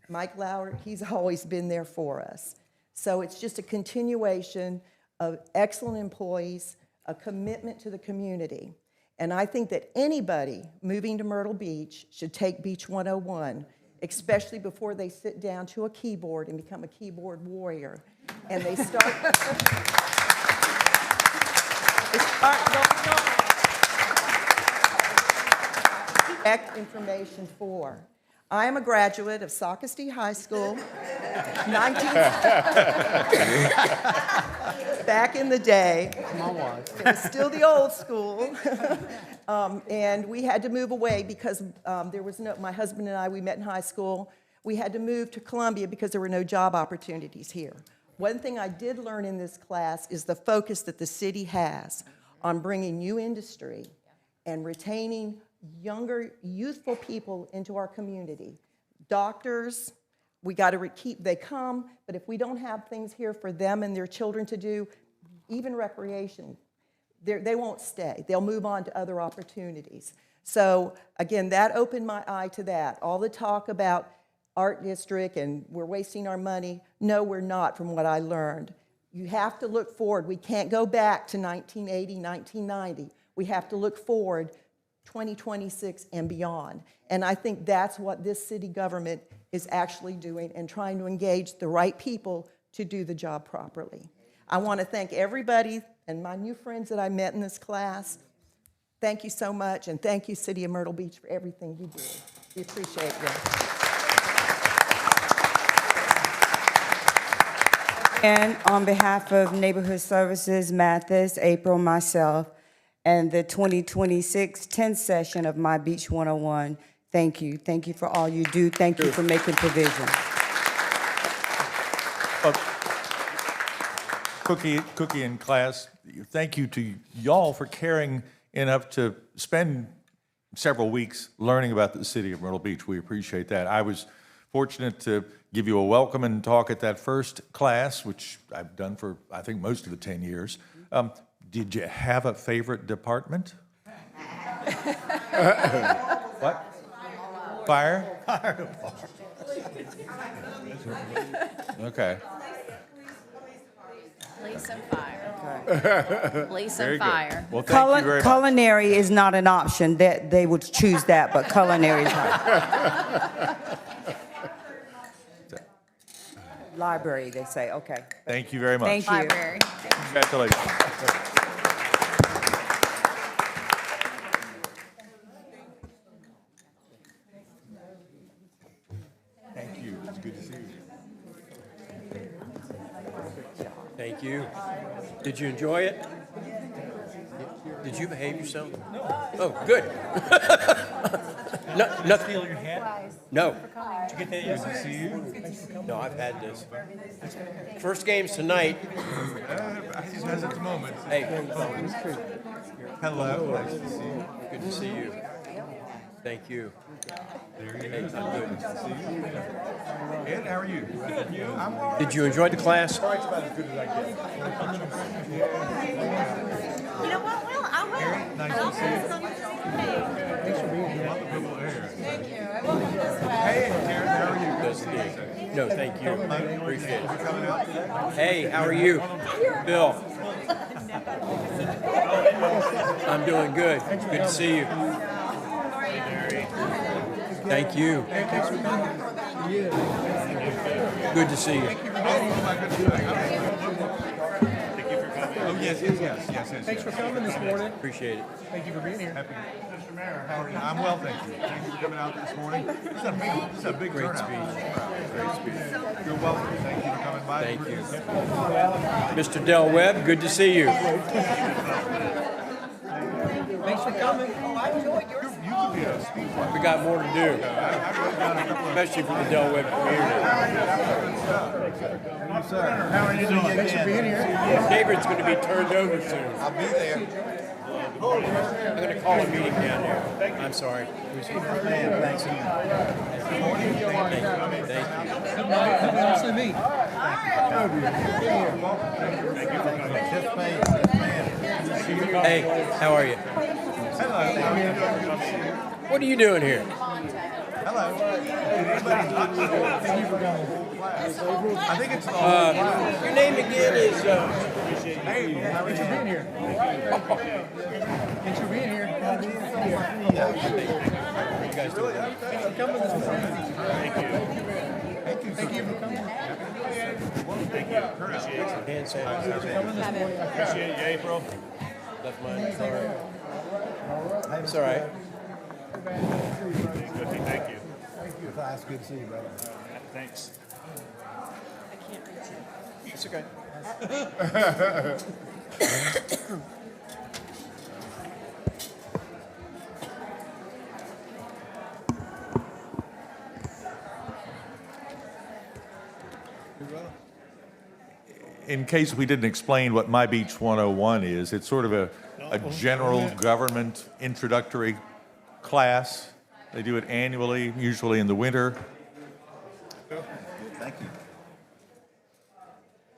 Mike Lauer, he's always been there for us. So it's just a continuation of excellent employees, a commitment to the community. And I think that anybody moving to Myrtle Beach should take Beach 101, especially before they sit down to a keyboard and become a keyboard warrior. And they start information for. I am a graduate of Socastee High School, back in the day. Come on, wife. It was still the old school. And we had to move away because there was no, my husband and I, we met in high school. We had to move to Columbia because there were no job opportunities here. One thing I did learn in this class is the focus that the city has on bringing new industry and retaining younger, youthful people into our community. Doctors, we got to keep, they come, but if we don't have things here for them and their children to do, even recreation, they won't stay. They'll move on to other opportunities. So again, that opened my eye to that. All the talk about art district and we're wasting our money. No, we're not, from what I learned. You have to look forward. We can't go back to 1980, 1990. We have to look forward 2026 and beyond. And I think that's what this city government is actually doing and trying to engage the right people to do the job properly. I want to thank everybody and my new friends that I met in this class. Thank you so much, and thank you, City of Myrtle Beach, for everything you do. We appreciate you. And on behalf of Neighborhood Services, Mathis, April, myself, and the 2026 10th session of My Beach 101, thank you. Thank you for all you do. Thank you for making provision. Cookie in class, thank you to y'all for caring enough to spend several weeks learning about the city of Myrtle Beach. We appreciate that. I was fortunate to give you a welcome and talk at that first class, which I've done for, I think, most of the 10 years. Did you have a favorite department? What? Fire? Fire department. Okay. Police and fire. Police Very and good. fire. Well, thank you very much. Culinary is not an option. They would choose that, but culinary is not. Library, they say, okay. Thank you very much. Thank you. Library. Congratulations. Thank you. It's good to see you. Thank you. Did you enjoy it? Did you behave yourself? No. Oh, good. No, nothing. Steal your hat? No. Did you get that? Good to see you. No, I've had this. First game's tonight. As at the moment. Hey, Hello. Nice to see you. good to see you. Thank you. Hey, I'm good. Ed, how are you? I'm all right. Did you enjoy the class? It's about as good as I get. You know what? Well, I will. Nice to see you. Thanks for being here. Wonderful hair. Thank you. I will go this way. Hey, Karen, how are you? Does indeed. No, thank you. Appreciate it. Coming out? Hey, how are you? Bill. I'm doing good. Good to see you. Thank you. Good to see you. Oh, yes. Thanks for coming this morning. Appreciate it. Thank you for being here. Mr. Mayor, how are you? I'm well, thank you. Thank you for coming out this morning. This is a big Great turnout. speech. Great speech. You're welcome. Thank you for coming by. Thank you. Mr. Del Webb, good to see you. Thanks for coming. Oh, I enjoyed yours. You could be a speaker. We got more to do, especially for the Del Webb community. How are you doing? Thanks for being here. David's going to be turned over soon. I'll be there. I'm going to call a meeting down there. I'm sorry. Thanks. Thank you. Nice to meet. Hey, how are you? What are you doing here? Hello. I think it's Your name again is. Thanks for being here. Thanks for being here. You guys doing good? Thanks for coming this morning. Thank you for coming. Hand sanitizer. Appreciate you, April. Left mine in the car. It's all right. Cookie, thank you. It's good to see you, brother. Thanks. It's okay. in case we didn't explain what My Beach 101 is, it's sort of a general government introductory class. They do it annually, usually in the winter. Thank you.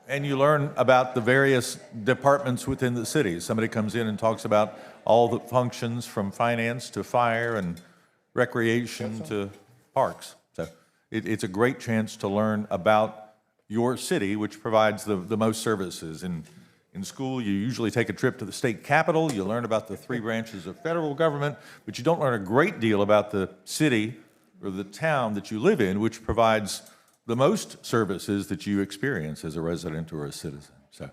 And you learn about the various departments within the city. Somebody comes in and talks about all the functions from finance to fire and recreation to parks. So it's a great chance to learn about your city, which provides the most services. In school, you usually take a trip to the state capitol, you learn about the 3 branches of federal government, but you don't learn a great deal about the city or the town that you live in, which provides the most services that you experience as a resident or a citizen. So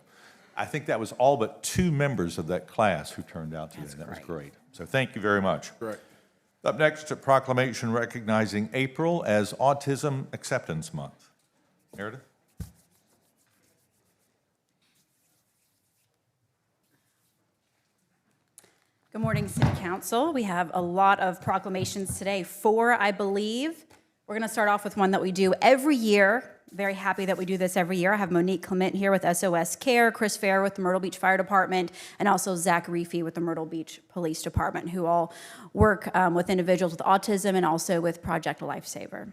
I think that was all but 2 members of that class who turned out today. That was great. So thank you very much. Great. Up next, a proclamation recognizing April as Autism Acceptance Month. Meredith? Good morning, City Council. We have a lot of proclamations today, 4, I believe. We're going to start off with one that we do every year. Very happy that we do this every year. I have Monique Clement here with SOS Care, Chris Fair with the Myrtle Beach Fire Department, and also Zach Reefy with the Myrtle Beach Police Department, who all work with individuals with autism and also with Project Lifesaver.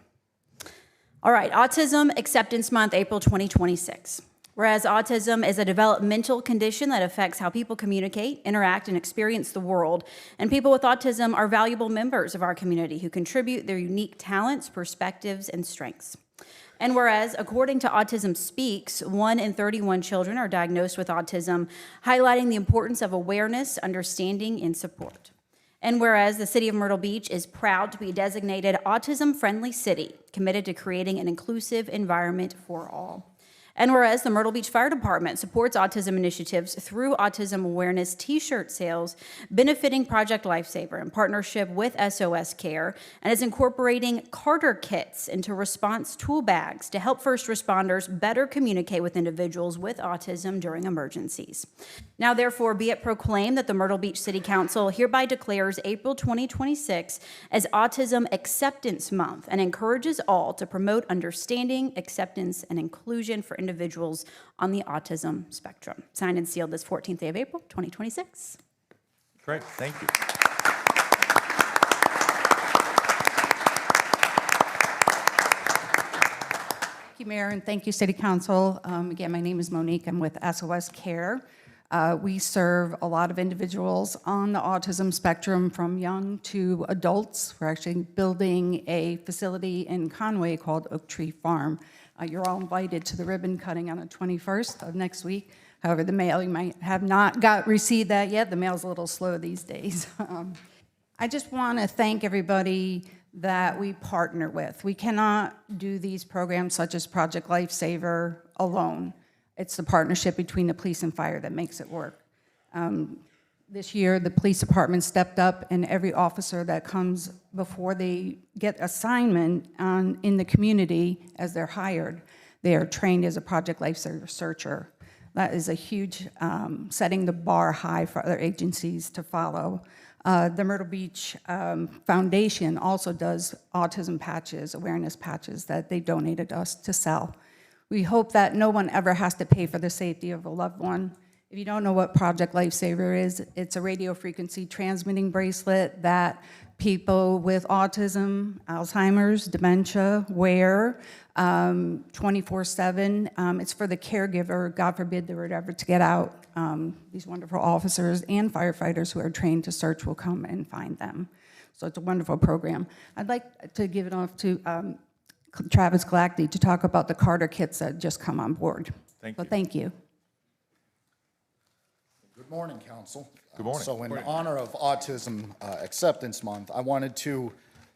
All right, Autism Acceptance Month, April 2026. Whereas autism is a developmental condition that affects how people communicate, interact, and experience the world, and people with autism are valuable members of our community who contribute their unique talents, perspectives, and strengths. And whereas, according to Autism Speaks, 1 in 31 children are diagnosed with autism, highlighting the importance of awareness, understanding, and support. And whereas the City of Myrtle Beach is proud to be a designated autism-friendly city, committed to creating an inclusive environment for all. And whereas the Myrtle Beach Fire Department supports autism initiatives through autism awareness t-shirt sales, benefiting Project Lifesaver in partnership with SOS Care, and is incorporating Carter kits into response tool bags to help first responders better communicate with individuals with autism during emergencies. Now, therefore, be it proclaimed that the Myrtle Beach City Council hereby declares April 2026 as Autism Acceptance Month and encourages all to promote understanding, acceptance, and inclusion for individuals on the autism spectrum. Signed and sealed this 14th day of April, 2026. Great, thank you. Thank you, Mayor, and thank you, City Council. Again, my name is Monique. I'm with SOS Care. We serve a lot of individuals on the autism spectrum from young to adults. We're actually building a facility in Conway called Oak Tree Farm. You're all invited to the ribbon cutting on the 21st of next week. However, the mail, you might have not received that yet. The mail's a little slow these days. I just want to thank everybody that we partner with. We cannot do these programs such as Project Lifesaver alone. It's the partnership between the police and fire that makes it work. This year, the police department stepped up, and every officer that comes before they get assignment in the community as they're hired, they are trained as a Project Lifesaver searcher. That is a huge, setting the bar high for other agencies to follow. The Myrtle Beach Foundation also does autism patches, awareness patches that they donated us to sell. We hope that no one ever has to pay for the safety of a loved one. If you don't know what Project Lifesaver is, it's a radio frequency transmitting bracelet that people with autism, Alzheimer's, dementia wear 24/7. It's for the caregiver, God forbid they were ever to get out. These wonderful officers and firefighters who are trained to search will come and find them. So it's a wonderful program. I'd like to give it off to Travis Galacti to talk about the Carter kits that just come on board. Thank you. Thank you. Good morning, Council. Good morning. So in honor of Autism Acceptance Month, I wanted to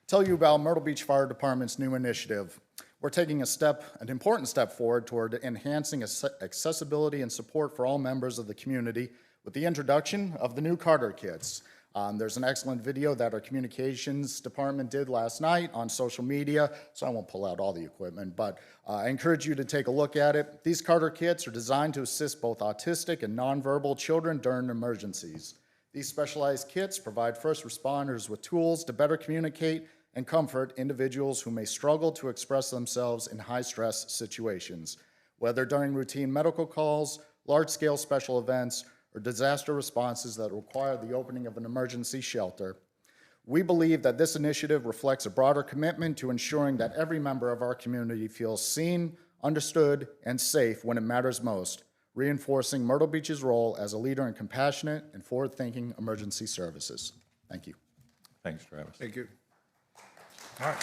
tell you about Myrtle Beach Fire Department's new initiative. We're taking an important step forward toward enhancing accessibility and support for all members of the community with the introduction of the new Carter kits. There's an excellent video that our communications department did last night on social media, so I won't pull out all the equipment, but I encourage you to take a look at it. These Carter kits are designed to assist both autistic and nonverbal children during emergencies. These specialized kits provide first responders with tools to better communicate and comfort individuals who may struggle to express themselves in high-stress situations, whether during routine medical calls, large-scale special events, or disaster responses that require the opening of an emergency shelter. We believe that this initiative reflects a broader commitment to ensuring that every member of our community feels seen, understood, and safe when it matters most, reinforcing Myrtle Beach's role as a leader in compassionate and forward-thinking emergency services. Thank you. Thanks, Travis. Thank you. All right.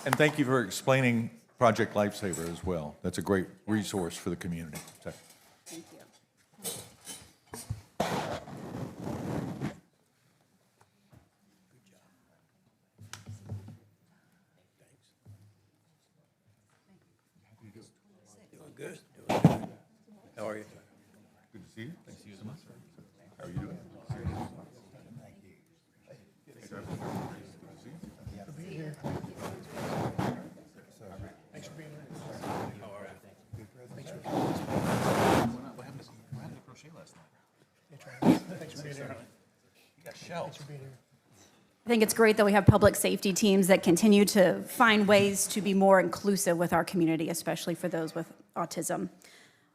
And thank you for explaining Project Lifesaver as well. That's a great resource for the community. So, Thank you. Doing good, doing good. How are you? Good to see you. Thank you so much. How are you doing? Thanks for being here. How are you? Thanks for What happened to crochet last night? Thanks for being here. You got shells. Thanks for being here. I think it's great that we have public safety teams that continue to find ways to be more inclusive with our community, especially for those with autism.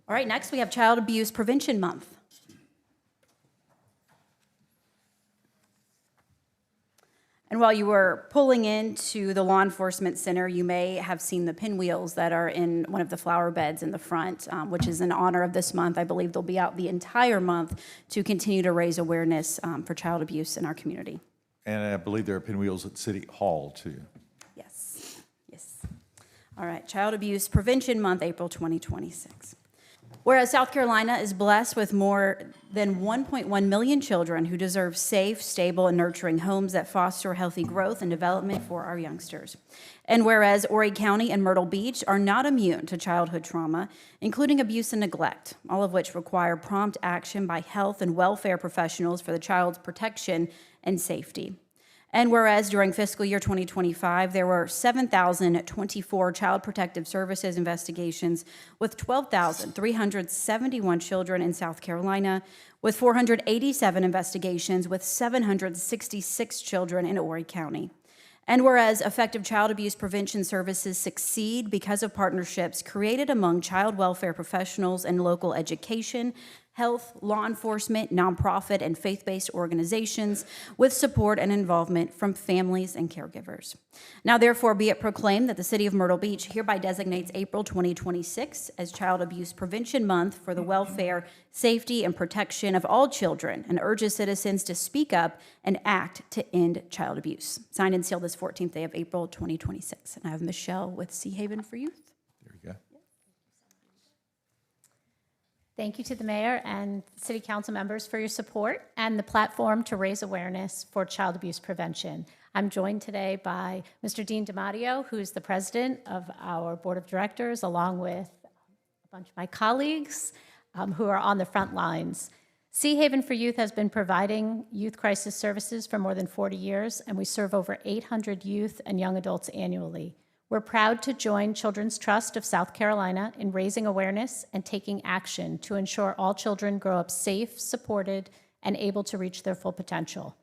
All right, next we have Child Abuse Prevention Month. And while you were pulling into the law enforcement center, you may have seen the pinwheels that are in one of the flower beds in the front, which is in honor of this month. I believe they'll be out the entire month to continue to raise awareness for child abuse in our community. And I believe there are pinwheels at City Hall, too. Yes, yes. All right, Child Abuse Prevention Month, April 2026. Whereas South Carolina is blessed with more than 1.1 million children who deserve safe, stable, and nurturing homes that foster healthy growth and development for our youngsters. And whereas Horry County and Myrtle Beach are not immune to childhood trauma, including abuse and neglect, all of which require prompt action by health and welfare professionals for the child's protection and safety. And whereas during fiscal year 2025, there were 7,024 Child Protective Services investigations with 12,371 children in South Carolina, with 487 investigations with 766 children in Horry County. And whereas effective child abuse prevention services succeed because of partnerships created among child welfare professionals and local education, health, law enforcement, nonprofit, and faith-based organizations with support and involvement from families and caregivers. Now, therefore, be it proclaimed that the City of Myrtle Beach hereby designates April 2026 as Child Abuse Prevention Month for the welfare, safety, and protection of all children, and urges citizens to speak up and act to end child abuse. Signed and sealed this 14th day of April 2026. And I have Michelle with Sea Haven for Youth. There you go. Thank you to the mayor and city council members for your support and the platform to raise awareness for child abuse prevention. I'm joined today by Mr. Dean DiMatteo, who's the president of our board of directors, along with a bunch of my colleagues who are on the front lines. Sea Haven for Youth has been providing youth crisis services for more than 40 years, and we serve over 800 youth and young adults annually. We're proud to join Children's Trust of South Carolina in raising awareness and taking action to ensure all children grow up safe, supported, and able to reach their full potential.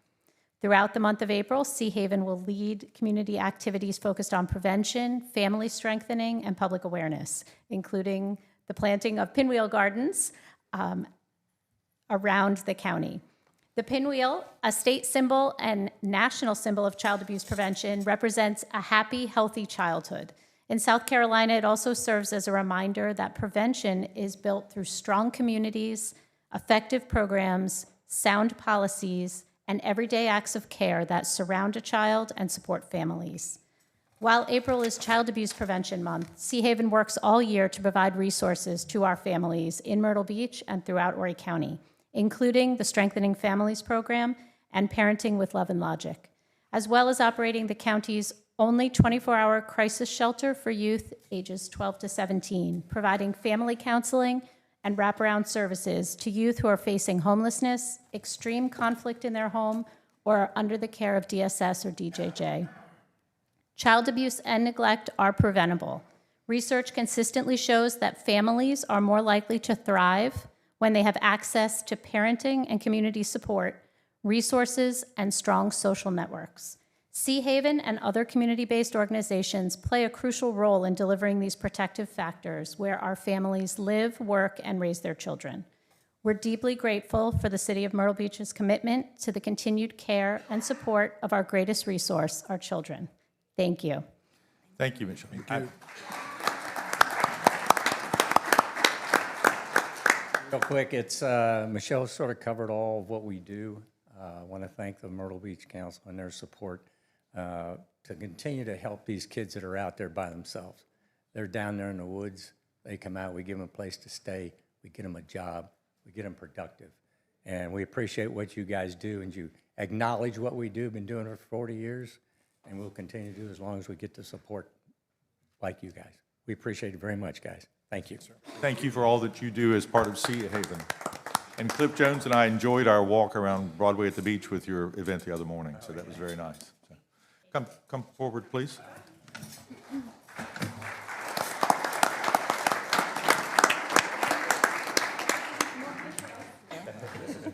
Throughout the month of April, Sea Haven will lead community activities focused on prevention, family strengthening, and public awareness, including the planting of pinwheel gardens around the county. The pinwheel, a state symbol and national symbol of child abuse prevention, represents a happy, healthy childhood. In South Carolina, it also serves as a reminder that prevention is built through strong communities, effective programs, sound policies, and everyday acts of care that surround a child and support families. While April is Child Abuse Prevention Month, Sea Haven works all year to provide resources to our families in Myrtle Beach and throughout Horry County, including the Strengthening Families Program and Parenting with Love and Logic, as well as operating the county's only 24-hour crisis shelter for youth ages 12 to 17, providing family counseling and wraparound services to youth who are facing homelessness, extreme conflict in their home, or are under the care of DSS or DJJ. Child abuse and neglect are preventable. Research consistently shows that families are more likely to thrive when they have access to parenting and community support, resources, and strong social networks. Sea Haven and other community-based organizations play a crucial role in delivering these protective factors where our families live, work, and raise their children. We're deeply grateful for the City of Myrtle Beach's commitment to the continued care and support of our greatest resource, our children. Thank you. Thank you, Michelle. Thank you. Real quick, it's Michelle sort of covered all of what we do. I want to thank the Myrtle Beach Council and their support to to continue to help these kids that are out there by themselves. They're down there in the woods. They come out, we give them a place to stay, we get them a job, we get them productive. And we appreciate what you guys do, and you acknowledge what we do. Been doing it for 40 years, and we'll continue to do as long as we get the support like you guys. We appreciate it very much, guys. Thank you. Thank you for all that you do as part of Sea Haven. And Cliff Jones and I enjoyed our walk around Broadway at the beach with your event the other morning, so that was very nice. So, come forward, please.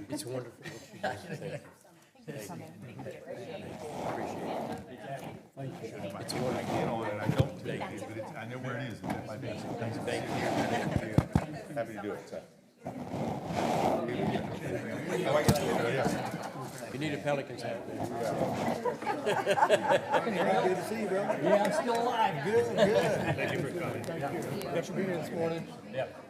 It's wonderful what you guys do. Thank you. It's what I get on it. I don't take it, but I know where it is. It's at my desk. Thank you. Happy to do it. So. You need a Pelicans hat. Good to see you, bro. Yeah, I'm still alive. Good. Thank you for coming. Thanks for being here this morning. Yep.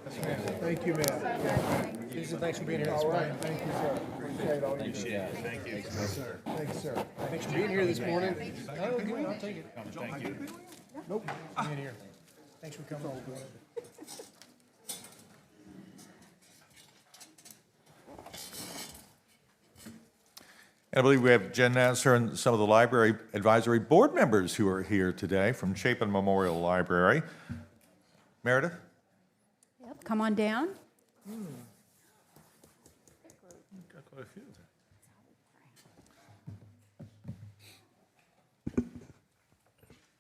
Thank you, man. Susan, thanks for being here this morning. Thank you, sir. Appreciate all you do. Thank you. Sir. Thank you, sir. Thanks for being here this morning. Oh, good. I'll take it. Thank you. Nope. Being here. Thanks for coming. And I believe we have Jen Nasser and some of the library advisory board members who are here today from Chapin Memorial Library. Meredith? Yep, come on down. Got quite a few.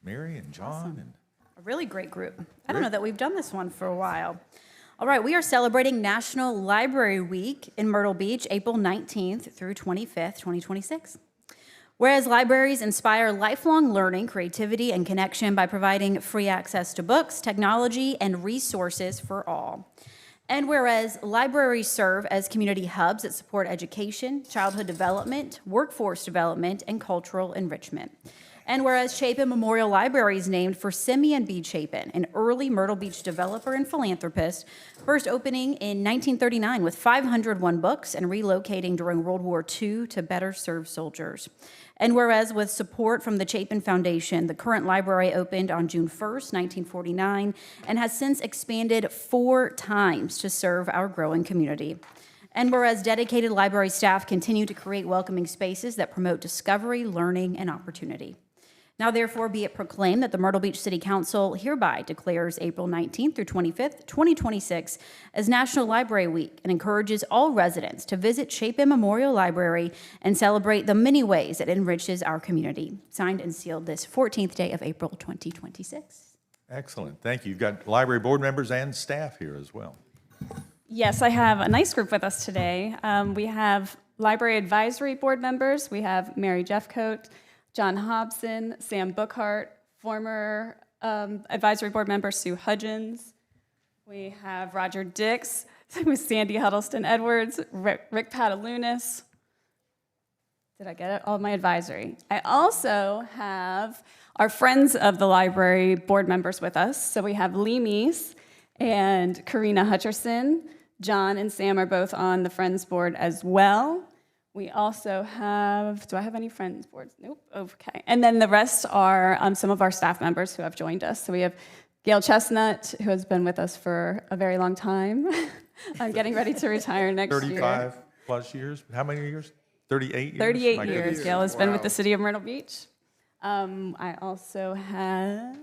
Mary and John and A really great group. I don't know that we've done this one for a while. All right, we are celebrating National Library Week in Myrtle Beach, April 19th through 25th, 2026. Whereas libraries inspire lifelong learning, creativity, and connection by providing free access to books, technology, and resources for all. And whereas libraries serve as community hubs that support education, childhood development, workforce development, and cultural enrichment. And whereas Chapin Memorial Library is named for Simeon B. Chapin, an early Myrtle Beach developer and philanthropist, first opening in 1939 with 501 books and relocating during World War II to better serve soldiers. And whereas with support from the Chapin Foundation, the current library opened on June 1st, 1949, and has since expanded 4 times to serve our growing community. And whereas dedicated library staff continue to create welcoming spaces that promote discovery, learning, and opportunity. Now, therefore, be it proclaimed that the Myrtle Beach City Council hereby declares April 19th through 25th, 2026 as National Library Week and encourages all residents to visit Chapin Memorial Library and celebrate the many ways it enriches our community. Signed and sealed this 14th day of April, 2026. excellent. Thank you. You've got library board members and staff here as well. Yes, I have a nice group with us today. We have library advisory board members. We have Mary Jeffcoat, John Hobson, Sam Bookhart, former advisory board member Sue Hudgens. We have Roger Dix, Sandy Huddleston Edwards, Rick Patalunas. Did I get it? All my advisory. I also have our Friends of the Library board members with us. So we have Lee Meese and Karina Hutcherson. John and Sam are both on the Friends board as well. We also have, do I have any Friends boards? Nope, okay. And then the rest are some of our staff members who have joined us. So we have Gail Chestnut, who has been with us for a very long time. I'm getting ready to retire next 35 year. 35 plus years? How many years? 38 years? 38 My years. goodness. Gail has been with Wow. the city of Myrtle Beach. I also have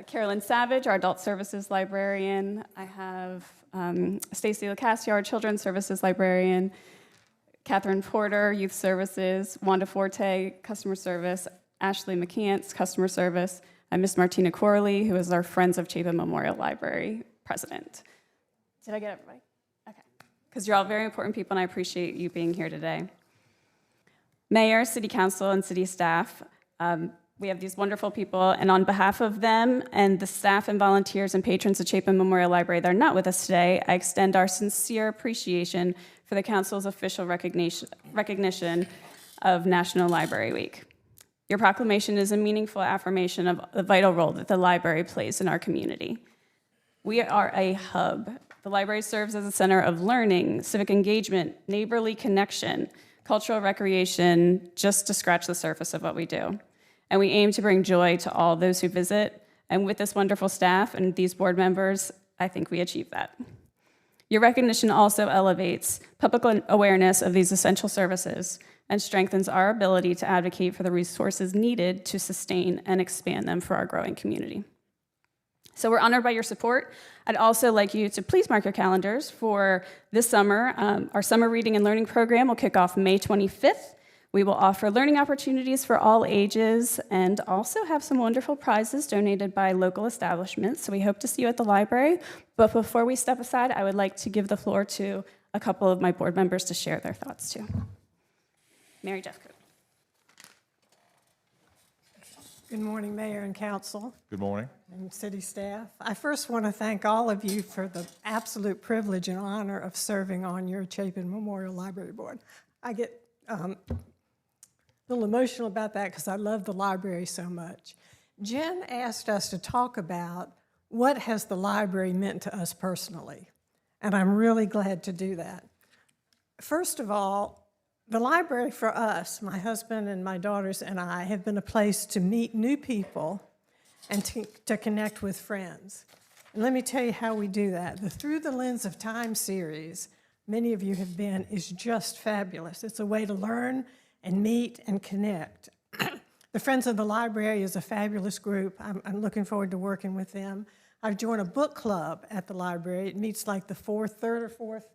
Carolyn Savage, our adult services librarian. I have Stacy Lacasio, our children's services librarian. Catherine Porter, youth services. Wanda Forte, customer service. Ashley McCants, customer service. And Miss Martina Corley, who is our Friends of Chapin Memorial Library president. Did I get everybody? Okay. Because you're all very important people, and I appreciate you being here today. Mayor, City Council, and city staff, we have these wonderful people, and on behalf of them and the staff and volunteers and patrons of Chapin Memorial Library that are not with us today, I extend our sincere appreciation for the Council's official recognition of National Library Week. Your proclamation is a meaningful affirmation of the vital role that the library plays in our community. We are a hub. The library serves as a center of learning, civic engagement, neighborly connection, cultural recreation, just to scratch the surface of what we do. and we aim to bring joy to all those who visit. And with this wonderful staff and these board members, I think we achieve that. Your recognition also elevates public awareness of these essential services and strengthens our ability to advocate for the resources needed to sustain and expand them for our growing community. So we're honored by your support. I'd also like you to please mark your calendars for this summer. Our summer reading and learning program will kick off May 25th. We will offer learning opportunities for all ages and also have some wonderful prizes donated by local establishments. So we hope to see you at the library. But before we step aside, I would like to give the floor to a couple of my board members to share their thoughts too. Mary Jeffcoat. Good morning, Mayor and Council. Good morning. And city staff. I first want to thank all of you for the absolute privilege and honor of serving on your Chapin Memorial Library Board. I get a little emotional about that because I love the library so much. Jen asked us to talk about what has the library meant to us personally, and I'm really glad to do that. First of all, the library for us, my husband and my daughters and I, have been a place to meet new people and to connect with friends. And let me tell you how we do that. The Through the Lens of Time series, many of you have been, is just fabulous. It's a way to learn and meet and connect. The Friends of the Library is a fabulous group. I'm looking forward to working with them. I've joined a book club at the library. It meets like the third or fourth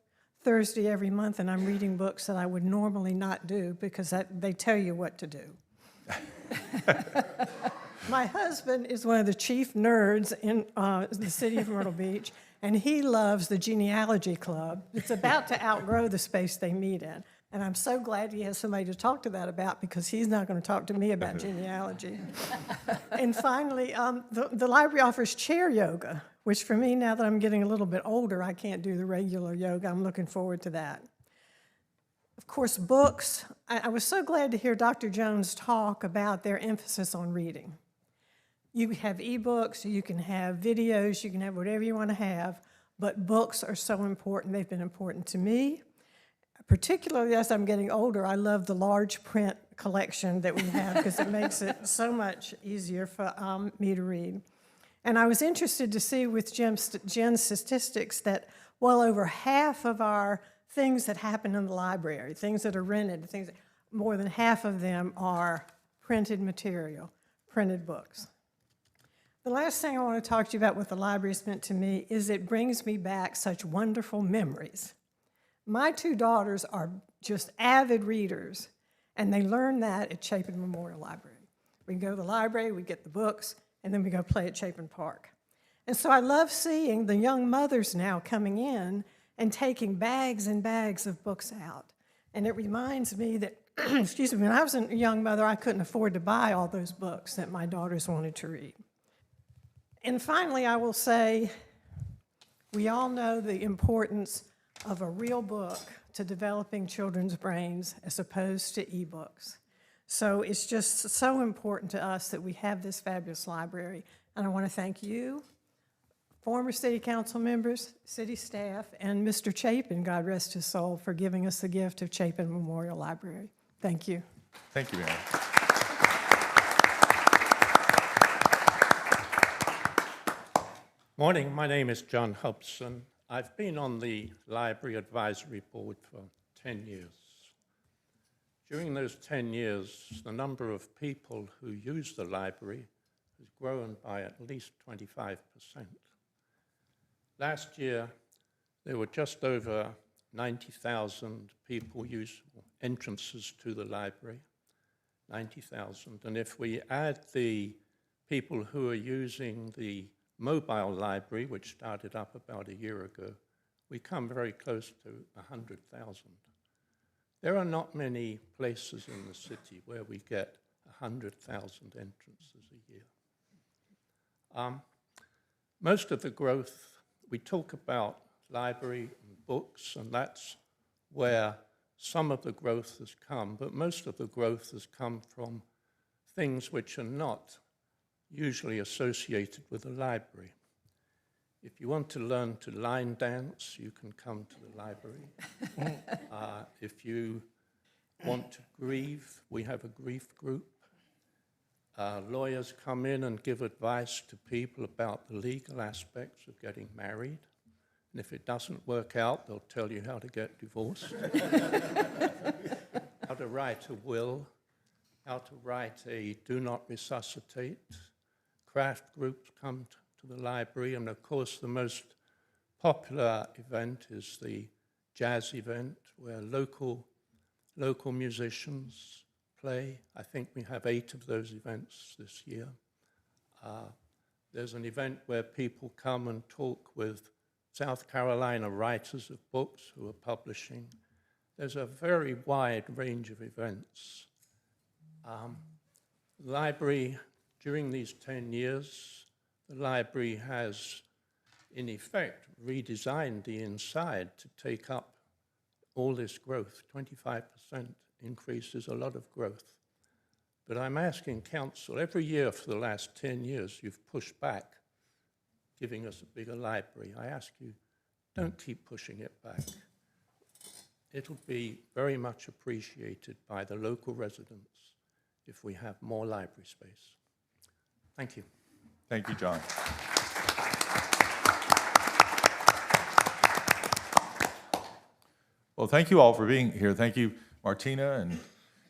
Thursday every month, and I'm reading books that I would normally not do because they tell you what to do. My husband is one of the chief nerds in the city of Myrtle Beach, and he loves the Genealogy Club. It's about to outgrow the space they meet in. And I'm so glad he has somebody to talk to that about because he's not going to talk to me about genealogy. And finally, the library offers chair yoga, which for me, now that I'm getting a little bit older, I can't do the regular yoga. I'm looking forward to that. Of course, books. I was so glad to hear Dr. Jones talk about their emphasis on reading. You have ebooks, you can have videos, you can have whatever you want to have, but books are so important. They've been important to me. Particularly as I'm getting older, I love the large print collection that we have because it makes it so much easier for me to read. And I was interested to see with Jen's statistics that well over half of our things that happen in the library, things that are rented, more than half of them are printed material, printed books. The last thing I want to talk to you about what the library's meant to me is it brings me back such wonderful memories. My two daughters are just avid readers, and they learn that at Chapin Memorial Library. We can go to the library, we get the books, and then we go play at Chapin Park. And so I love seeing the young mothers now coming in and taking bags and bags of books out. And it reminds me that, excuse me, when I was a young mother, I couldn't afford to buy all those books that my daughters wanted to read. And finally, I will say, we all know the importance of a real book to developing children's brains as opposed to ebooks. So it's just so important to us that we have this fabulous library. And I want to thank you, former city council members, city staff, and Mr. Chapin, God rest his soul, for giving us the gift of Chapin Memorial Library. Thank you. Thank you, Mary. Morning, my name is John Hobson. I've been on the Library Advisory Board for 10 years. During those 10 years, the number of people who use the library has grown by at least 25%. Last year, there were just over 90,000 people entrances to the library, 90,000. And if we add the people who are using the mobile library, which started up about a year ago, we come very close to 100,000. There are not many places in the city where we get 100,000 entrances a year. Most of the growth, we talk about library and books, and that's where some of the growth has come, but most of the growth has come from things which are not usually associated with a library. If you want to learn to line dance, you can come to the library. If you want to grieve, we have a grief group. Lawyers come in and give advice to people about the legal aspects of getting married. And if it doesn't work out, they'll tell you how to get divorced, how to write a will, how to write a do not resuscitate. Craft groups come to the library, and of course the most popular event is the jazz event, where local musicians play. I think we have 8 of those events this year. There's an event where people come and talk with South Carolina writers of books who are publishing. There's a very wide range of events. Library, during these 10 years, the library has, in effect, redesigned the inside to take up all this growth. 25% increase is a lot of growth. But I'm asking council, every year for the last 10 years, you've pushed back, giving us a bigger library. I ask you, don't keep pushing it back. It'll be very much appreciated by the local residents if we have more library space. Thank you. Thank you, John. Well, thank you all for being here. Thank you, Martina and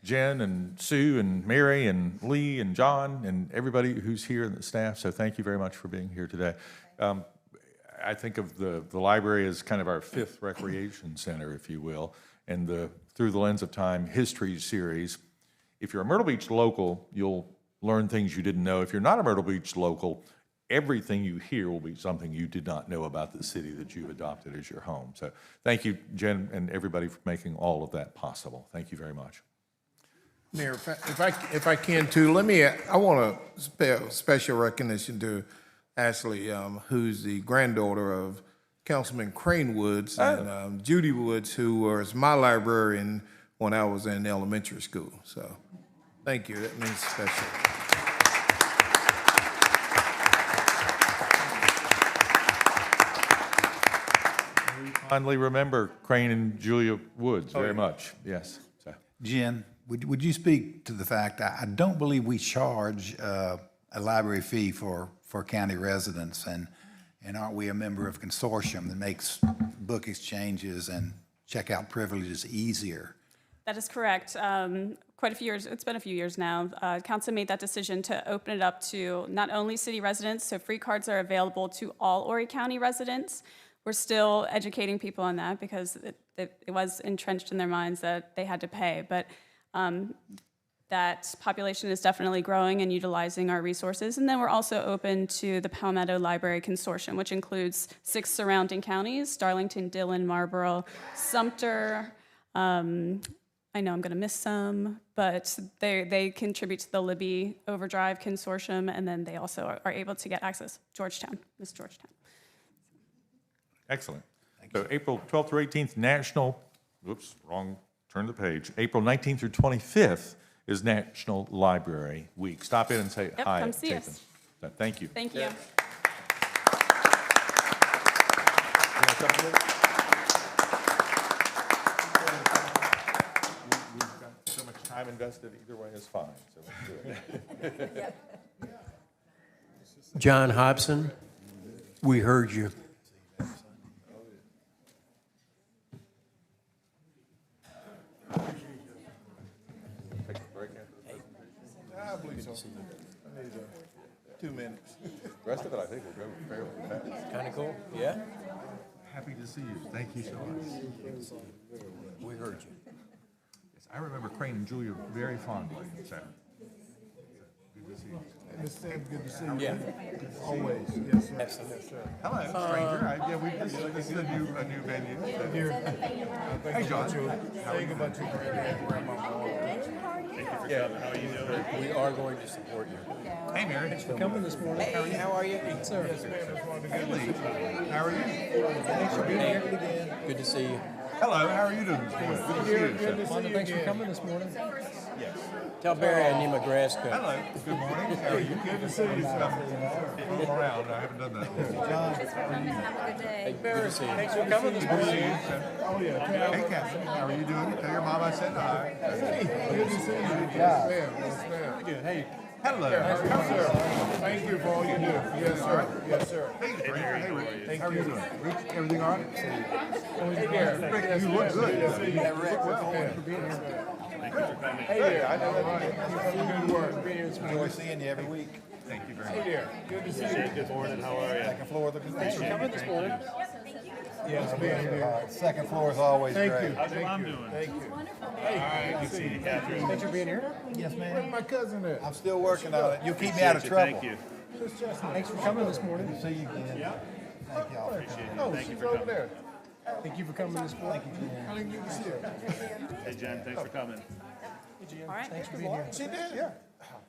Jen and Sue and Mary and Lee and John and everybody who's here and the staff. So thank you very much for being here today. I think of the library as kind of our 5th recreation center, if you will, and the Through the Lens of Time History series. If you're a Myrtle Beach local, you'll learn things you didn't know. If you're not a Myrtle Beach local, everything you hear will be something you did not know about the city that you've adopted as your home. So thank you, Jen, and everybody for making all of that possible. Thank you very much. Mayor, if I can too, I want to special recognition to Ashley, who's the granddaughter of Councilman Crane Woods and Judy Woods, who was my librarian when I was in elementary school. So thank you, that means special. Fondly remember Crane and Julia Woods very much. Yes. So. Jen, would you speak to the fact, I don't believe we charge a library fee for county residents, and aren't we a member of a consortium that makes book exchanges and checkout privileges easier? That is correct. Quite a few years, it's been a few years now, council made that decision to open it up to not only city residents, so free cards are available to all Horry County residents. We're still educating people on that because it was entrenched in their minds that they had to pay. But that population is definitely growing and utilizing our resources. And then we're also open to the Palmetto Library Consortium, which includes 6 surrounding counties: Darlington, Dillon, Marlboro, Sumter. I know I'm going to miss some, but they contribute to the Libby Overdrive Consortium, and then they also are able to get access. Georgetown, Miss Georgetown. Excellent. So April 12th through 18th, National, turn the page. April 19th through 25th is National Library Week. Stop in and say hi. Come see us. So, thank you. Thank you. We've got so much time invested, either way is fine. So let's do it. John Hobson, we heard you. I believe so. I need 2 minutes. The rest of it, I think, will go fairly fast. Kind of cool, yeah? Happy to see you. Thank you so much. We heard you. Yes, I remember Crane and Julia very fondly. So. Good to see you. Ms. Sam, good to see you. Yeah. Always, yes, sir. Yes, sir. Hello, stranger. This is a new venue. Hey, John. Think about your granddad and grandmama. Yeah, how are you doing? We are going to support you. Hey, Mary. Thanks for coming this morning. Hey, how are you? Sir. Yes, ma'am. Just wanted to Hey, get Lee. How are you? Thanks for being here again. Good to see you. Hello, how are you doing this morning? Good to see you. Good to see you Thanks for again. coming this morning. Yes. Tell Barry I need my grass cut. Hello. Good morning. How are you? Good to see you, sir. Move around. I haven't done that before. Hey, good to see you. Thanks for coming this morning. Oh, yeah. Hey, Captain. How are you doing? Tell your mom I said hi. Hey, good to see you. Yes, ma'am. Yes, ma'am. Good. Hey, Hello. Thank you for all you do. Yes, sir. Yes, sir. Hey, Thank you. How are you doing? Everything all right? Hey there. You look good. You look well. Thank you for coming. Hey there. I know. Keep up the good work. Enjoy seeing you every week. Thank you very much. Hey there. Good to see you. Good morning. How are you? Second floor. Thanks for coming this morning. Yes, being here. Second floor is always great. Thank you. How's your mom doing? Thank you. Hey, good to see you, Catherine. Thanks for being here. Yes, ma'am. Where's my cousin at? I'm still working on it. You'll keep me out of trouble. Thank you. Thanks for coming this morning. See you again. Yeah. Thank y'all. Appreciate it. Oh, she's over there. Thank you for coming this morning. Thank you, Jen. I didn't get to see her. Hey, Jen, thanks for coming. Hey, Jen. All right. Thanks for being here. She did? Yeah.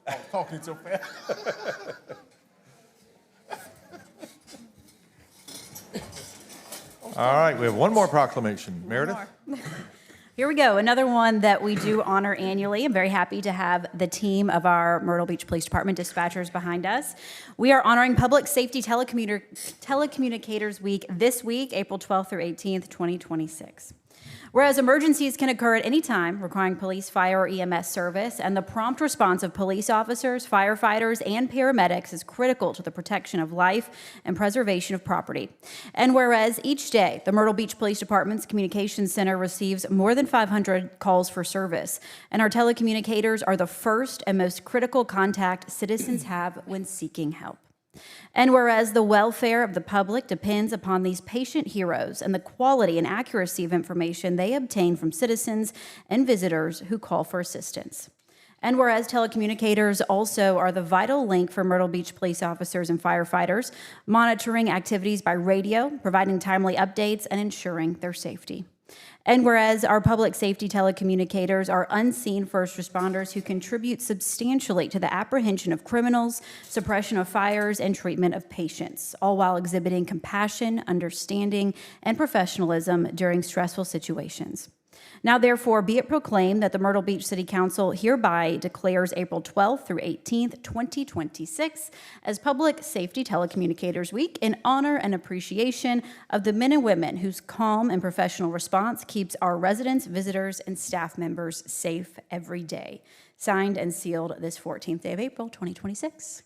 I was talking so fast. All right, we have one more proclamation. Meredith? Here we go. Another one that we do honor annually. I'm very happy to have the team of our Myrtle Beach Police Department dispatchers behind us. We are honoring Public Safety Telecommunicators Week this week, April 12th through 18th, 2026. Whereas emergencies can occur at any time, requiring police, fire, or EMS service, and the prompt response of police officers, firefighters, and paramedics is critical to the protection of life and preservation of property. And whereas each day, the Myrtle Beach Police Department's Communications Center receives more than 500 calls for service, and our telecommunicators are the first and most critical contact citizens have when seeking help. And whereas the welfare of the public depends upon these patient heroes and the quality and accuracy of information they obtain from citizens and visitors who call for assistance. And whereas telecommunicators also are the vital link for Myrtle Beach police officers and firefighters, monitoring activities by radio, providing timely updates, and ensuring their safety. And whereas our public safety telecommunicators are unseen first responders who contribute substantially to the apprehension of criminals, suppression of fires, and treatment of patients, all while exhibiting compassion, understanding, and professionalism during stressful situations. Now, therefore, be it proclaimed that the Myrtle Beach City Council hereby declares April 12th through 18th, 2026 as Public Safety Telecommunicators Week in honor and appreciation of the men and women whose calm and professional response keeps our residents, visitors, and staff members safe every day. Signed and sealed this 14th day of April, 2026.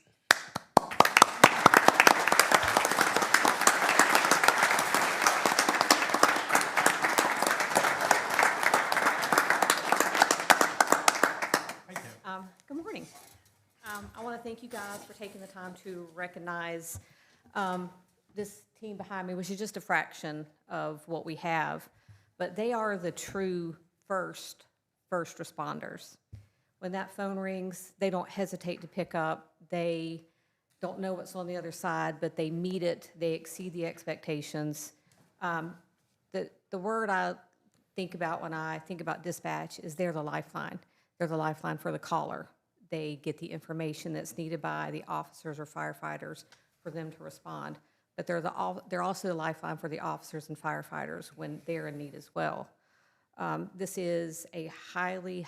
Good morning. I want to thank you guys for taking the time to recognize this team behind me, which is just a fraction of what we have, but they are the true first responders. When that phone rings, they don't hesitate to pick up. They don't know what's on the other side, but they meet it. They exceed the expectations. The word I think about when I think about dispatch is they're the lifeline. They're the lifeline for the caller. They get the information that's needed by the officers or firefighters for them to respond. But they're also the lifeline for the officers and firefighters when they're in need as well. This is a highly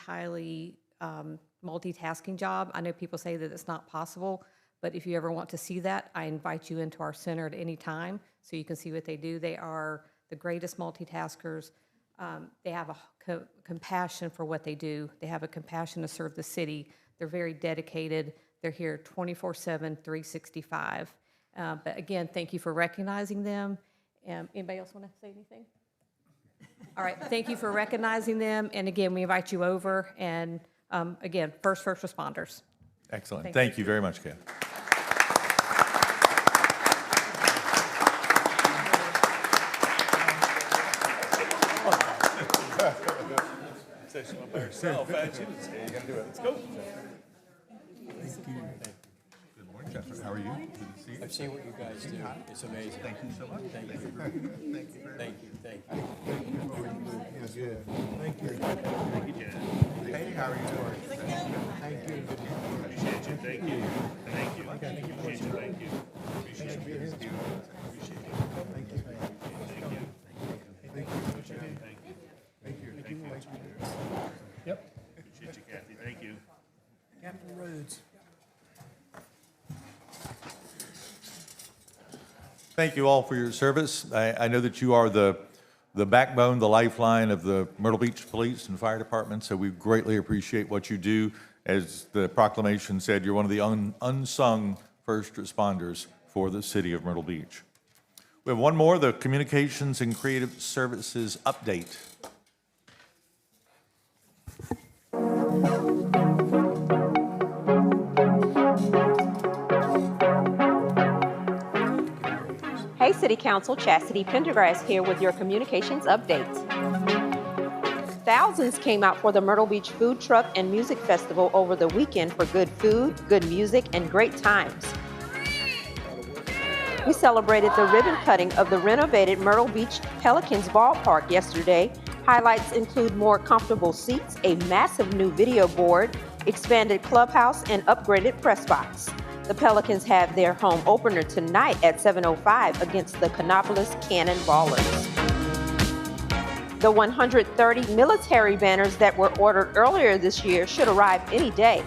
multitasking job. I know people say that it's not possible, but if you ever want to see that, I invite you into our center at any time so you can see what they do. They are the greatest multitaskers. They have a compassion for what they do. They have a compassion to serve the city. They're very dedicated. They're here 24/7, 365. But again, thank you for recognizing them. Anybody else want to say anything? All right, thank you for recognizing them. And again, we invite you over. And again, first responders. Excellent. Thank you very much, Ken. She went by herself. She was you gotta do it. Let's go. Thank you. Good morning, Jeffrey. How are you? Good to see you. I've seen what you guys do. It's amazing. Thank you so much. Thank you. Thank you. Thank you. Thank you. Yes, yeah. Thank you. Thank you, Jen. Hey, how are you doing? Thank you. Appreciate you. Thank you. Thank you. Appreciate you. Thank you. Appreciate you. Appreciate you. Thank you. Thank you. Thank you. Thank you. Thank you. Yep. Appreciate you, Kathy. Thank you. Captain Rhodes. Thank you all for your service. I know that you are the backbone, the lifeline of the Myrtle Beach Police and Fire Department, so we greatly appreciate what you do As the proclamation said, you're one of the unsung first responders for the city of Myrtle Beach. We have one more, the Communications and Creative Services update. Hey City Council, Chastity Pendergrass here with your communications update. Thousands came out for the Myrtle Beach Food Truck and Music Festival over the weekend for good food, good music, and great times. We celebrated the ribbon cutting of the renovated Myrtle Beach Pelicans ballpark yesterday. Highlights include more comfortable seats, a massive new video board, expanded clubhouse, and upgraded press box. The Pelicans have their home opener tonight at 7:05 against the Canopolis Cannonballers. The 130 military banners that were ordered earlier this year should arrive any day.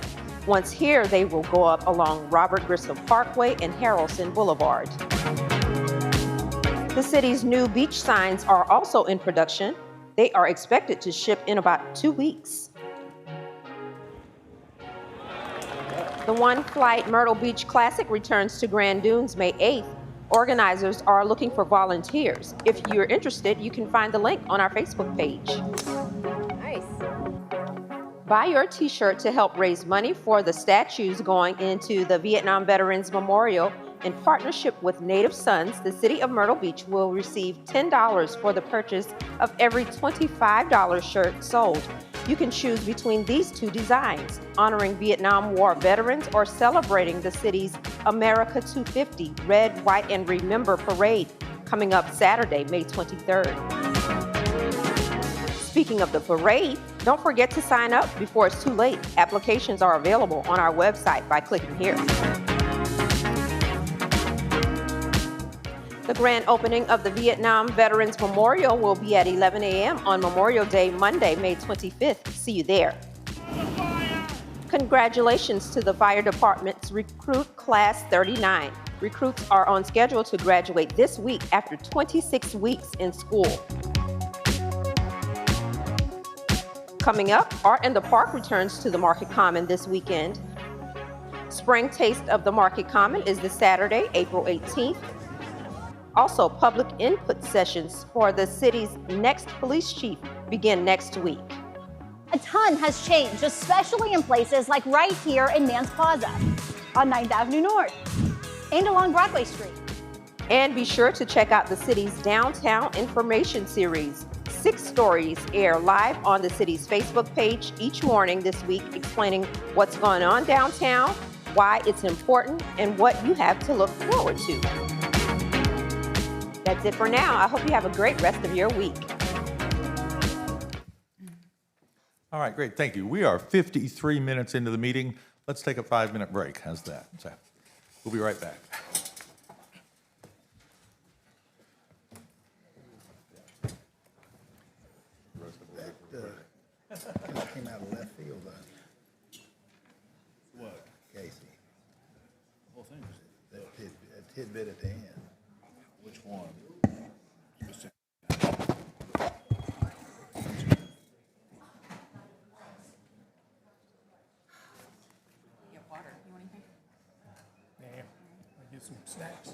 Once here, they will go up along Robert Grissom Parkway and Harrelson Boulevard. The city's new beach signs are also in production. They are expected to ship in about 2 weeks. The One Flight Myrtle Beach Classic returns to Grand Dunes May 8th. Organizers are looking for volunteers. If you're interested, you can find the link on our Facebook page. Nice. Buy your t-shirt to help raise money for the statues going into the Vietnam Veterans Memorial. In partnership with Native Sons, the city of Myrtle Beach will receive $10 for the purchase of every $25 shirt sold. You can choose between these two designs, honoring Vietnam War veterans or celebrating the city's America 250 Red, White, and Remember Parade coming up Saturday, May 23rd. Speaking of the parade, don't forget to sign up before it's too late. Applications are available on our website by clicking here. The grand opening of the Vietnam Veterans Memorial will be at 11 a.m. on Memorial Day, Monday, May 25th. See you there. Congratulations to the fire department's recruit class 39. Recruits are on schedule to graduate this week after 26 weeks in school. Coming up, Art in the Park returns to the Market Common this weekend. Spring Taste of the Market Common is this Saturday, April 18th. Also, public input sessions for the city's next police chief begin next week. A ton has changed, especially in places like right here in Nance Plaza, on 9th Avenue North, and along Broadway Street. And be sure to check out the city's Downtown Information Series. 6 stories air live on the city's Facebook page each morning this week, explaining what's going on downtown, why it's important, and what you have to look forward to. That's it for now. I hope you have a great rest of your week. All right, great, thank you. We are 53 minutes into the meeting. Let's take a 5-minute break. How's that? We'll be right back. That came out of left field, though. What? Casey. The whole thing. That tidbit at the end. Which one? Get some snacks.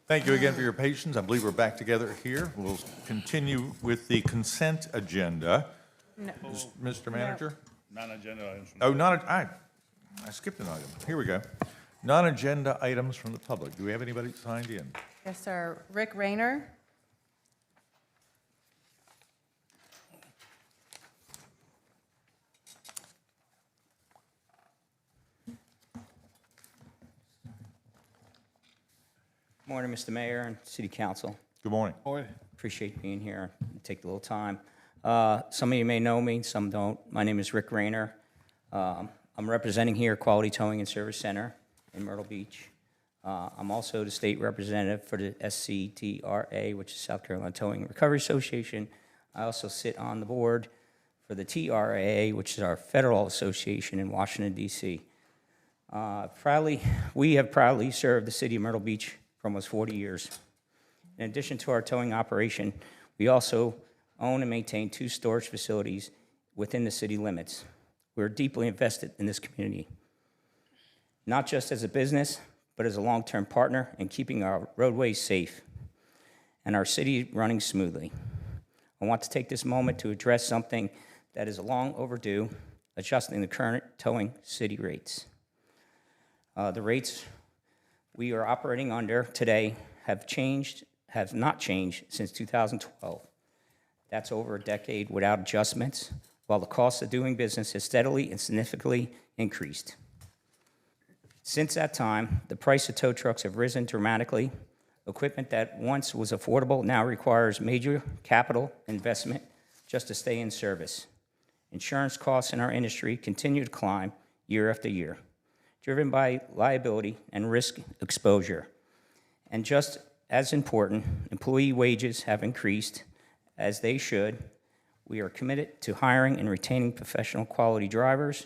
Thank you again for your patience. I believe we're back together here. We'll continue with the consent agenda. No. Mr. Manager? Non-agenda items. Oh, I skipped an item. Here we go. Non-agenda items from the public. Do we have anybody signed in? Yes, sir. Rick Rayner. Morning, Mr. Mayor and City Council. Good morning. Appreciate being here and take a little time. Some of you may know me, some don't. My name is Rick Rayner. I'm representing here Quality Towing and Service Center in Myrtle Beach. I'm also the state representative for the SCTRA, which is South Carolina Towing and Recovery Association. I also sit on the board for the TRAA, which is our federal association in Washington, D.C. We have proudly served the city of Myrtle Beach for almost 40 years. In addition to our towing operation, we also own and maintain 2 storage facilities within the city limits. We're deeply invested in this community, not just as a business, but as a long-term partner in keeping our roadways safe and our city running smoothly. I want to take this moment to address something that is long overdue, adjusting the current towing city rates. The rates we are operating under today have not changed since 2012. That's over a decade without adjustments, while the cost of doing business has steadily and significantly increased. Since that time, the price of tow trucks have risen dramatically. Equipment that once was affordable now requires major capital investment just to stay in service. Insurance costs in our industry continue to climb year after year, driven by liability and risk exposure. And just as important, employee wages have increased, as they should. We are committed to hiring and retaining professional quality drivers,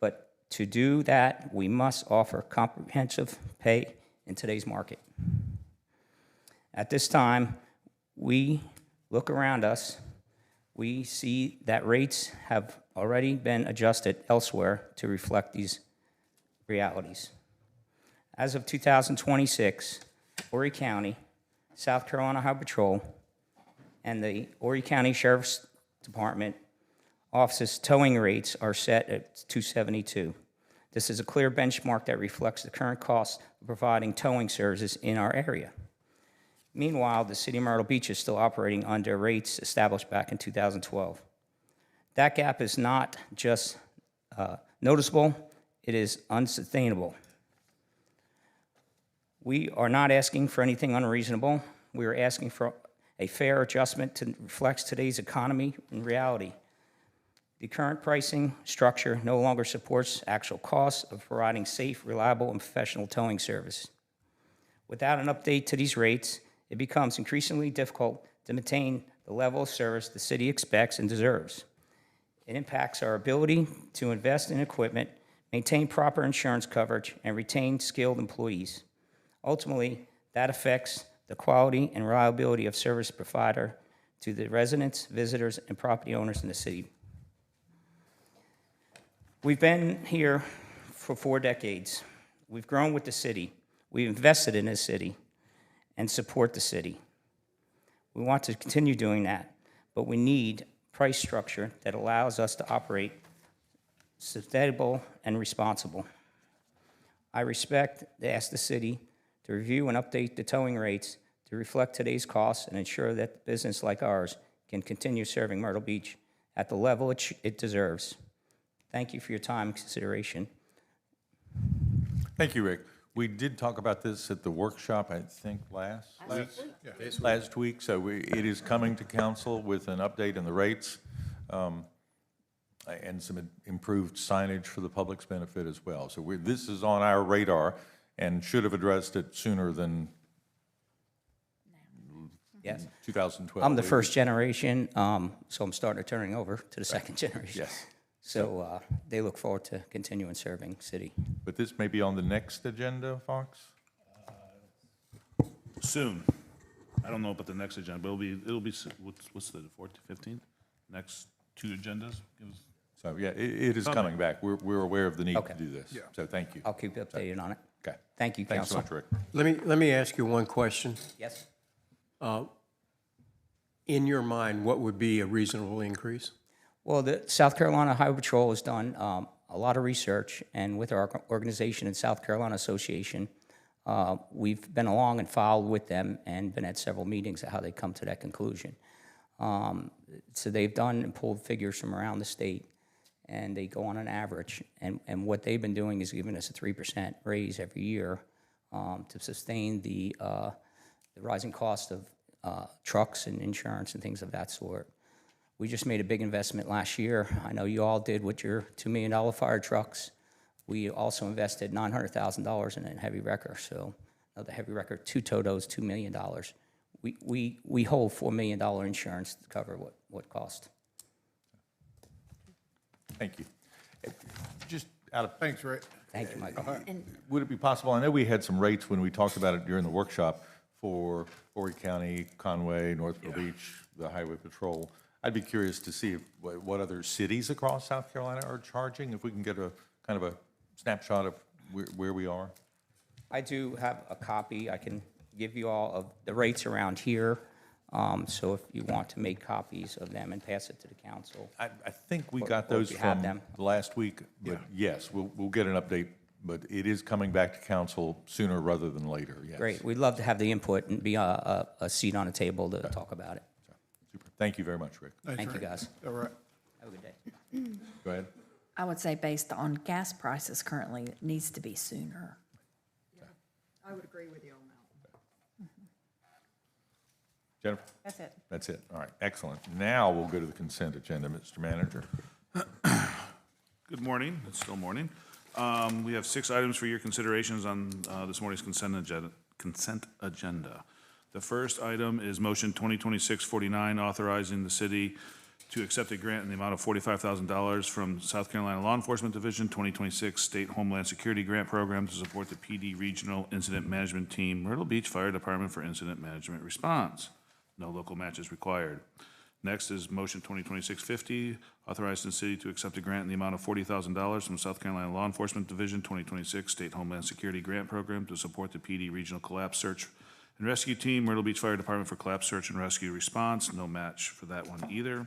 but to do that, we must offer comprehensive pay in today's market. At this time, we look around us, we see that rates have already been adjusted elsewhere to reflect these realities. As of 2026, Horry County, South Carolina Highway Patrol, and the Horry County Sheriff's Department office's towing rates are set at $272. This is a clear benchmark that reflects the current cost of providing towing services in our area. Meanwhile, the city of Myrtle Beach is still operating under rates established back in 2012. That gap is not just noticeable, it is unsustainable. We are not asking for anything unreasonable. We are asking for a fair adjustment to reflect today's economy and reality. The current pricing structure no longer supports actual costs of providing safe, reliable, and professional towing service. Without an update to these rates, it becomes increasingly difficult to maintain the level of service the city expects and deserves. It impacts our ability to invest in equipment, maintain proper insurance coverage, and retain skilled employees. Ultimately, that affects the quality and reliability of service provider to the residents, visitors, and property owners in the city. We've been here for 4 decades. We've grown with the city. We've invested in this city and support the city. We want to continue doing that, but we need price structure that allows us to operate sustainable and responsible. I ask the city to review and update the towing rates to reflect today's costs and ensure that a business like ours can continue serving Myrtle Beach at the level it deserves. Thank you for your time and consideration. Thank you, Rick. We did talk about this at the workshop, I think, last week. Last week, so it is coming to council with an update on the rates and some improved signage for the public's benefit as well. So this is on our radar and should have addressed it sooner than Yes. 2012. I'm the first generation, so I'm starting to turn over to the second generation. Yes. So they look forward to continuing serving city. But this may be on the next agenda, Fox? Soon. I don't know about the next agenda, but it'll be what's the 14th, 15th? Next 2 agendas? So, yeah, it is coming back. We're aware of the need to do this. Yeah. So thank you. I'll keep you updated on it. Okay. Thank you, Thanks so Council. much, Rick. Let me ask you one question. Yes. In your mind, what would be a reasonable increase? Well, the South Carolina Highway Patrol has done a lot of research, and with our organization in South Carolina Association, we've been along and followed with them and been at several meetings at how they come to that conclusion. So they've done and pulled figures from around the state, and they go on an average. And what they've been doing is giving us a 3% raise every year to sustain the rising cost of trucks and insurance and things of that sort. We just made a big investment last year. I know you all did with your $2 million fire trucks. We also invested $900,000 in a heavy wrecker. So the heavy wrecker, 2 Totos, $2 million. We hold $4 million insurance to cover what cost. Thank you. Just out of. Thanks, Rick. Thank you, Michael. Would it be possible, I know we had some rates when we talked about it during the workshop for Horry County, Conway, North Myrtle Beach, the Highway Patrol. I'd be curious to see what other cities across South Carolina are charging, if we can get a kind of a snapshot of where we are. I do have a copy. I can give you all of the rates around here. So if you want to make copies of them and pass it to the council. I think we got or those if you have from them. last week, but yes, we'll get an update, but it is coming back to council sooner rather than later, yes. Great. We'd love to have the input and be a seat on the table to talk about it. Super. Thank you very much, Rick. Thank you, guys. All right. Have a good day. Go ahead. I would say based on gas prices currently, it needs to be sooner. I would agree with you on that. Jennifer? That's it. That's it. All right, excellent. Now we'll go to the consent agenda, Mr. Manager. Good morning. It's still morning. We have 6 items for your considerations on this morning's consent agenda. The first item is motion 2026-49, authorizing the city to accept a grant in the amount of $45,000 from South Carolina Law Enforcement Division 2026 State Homeland Security Grant Program to support the PD Regional Incident Management Team, Myrtle Beach Fire Department for Incident Management Response. No local match is required. Next is motion 2026-50, authorizing the city to accept a grant in the amount of $40,000 from South Carolina Law Enforcement Division 2026 State Homeland Security Grant Program to support the PD Regional Collapse Search and Rescue Team, Myrtle Beach Fire Department for Collapse Search and Rescue Response. No match for that one either.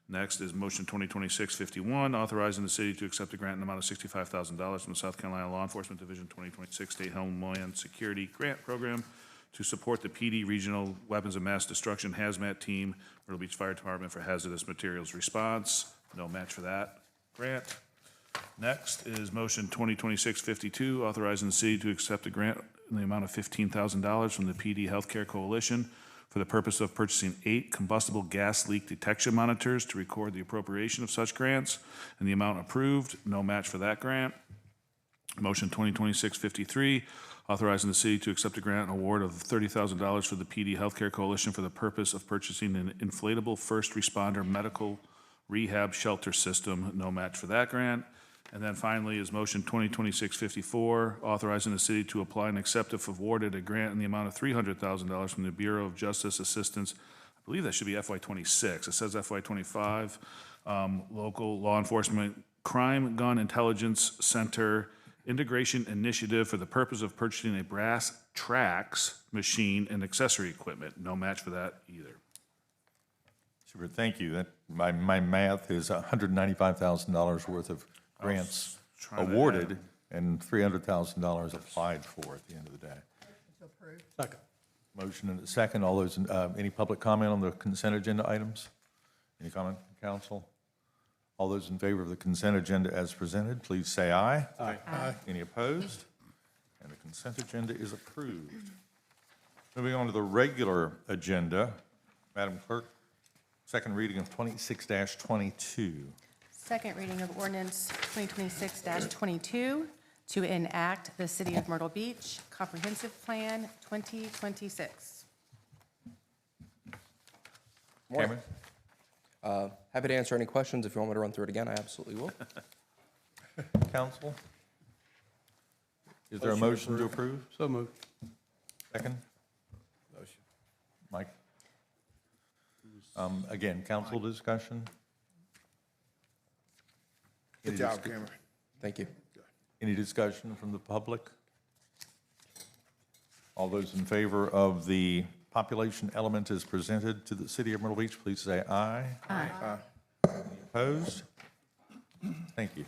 Next is motion 2026-51, authorizing the city to accept a grant in the amount of $65,000 from the South Carolina Law Enforcement Division 2026 State Homeland Security Grant Program to support the PD Regional Weapons of Mass Destruction Hazmat Team, Myrtle Beach Fire Department for Hazardous Materials Response. No match for that grant. Next is motion 2026-52, authorizing the city to accept a grant in the amount of $15,000 from the PD Healthcare Coalition for the purpose of purchasing 8 combustible gas leak detection monitors to record the appropriation of such grants, and the amount approved. No match for that grant. Motion 2026-53, authorizing the city to accept a grant and award of $30,000 for the PD Healthcare Coalition for the purpose of purchasing an inflatable first responder medical rehab shelter system. No match for that grant. And then finally is motion 2026-54, authorizing the city to apply and accept if awarded a grant in the amount of $300,000 from the Bureau of Justice Assistance. I believe that should be FY26. It says FY25. Local Law Enforcement Crime Gun Intelligence Center Integration Initiative for the purpose of purchasing a brass tracks machine and accessory equipment. No match for that either. Super, thank you. That, my math is $195,000 worth of grants awarded and $300,000 applied for at the end of the day. Second. Motion and a second. All those, any public comment on the consent agenda items? Any comment from council? All those in favor of the consent agenda as presented, please say aye. Aye. Aye. Any opposed? And the consent agenda is approved. Moving on to the regular agenda, Madam Clerk, second reading of 26-22. Second reading of ordinance 2026-22 to enact the City of Myrtle Beach Comprehensive Plan 2026. Cameron? Happy to answer any questions. If you want me to run through it again, I absolutely will. Council? Is there a motion to approve? So moved. Second? Motion. Mike? Again, council discussion? Good job, Cameron. Thank you. Any discussion from the public? All those in favor of the population element as presented to the City of Myrtle Beach, please say aye. Aye. Any opposed? Thank you.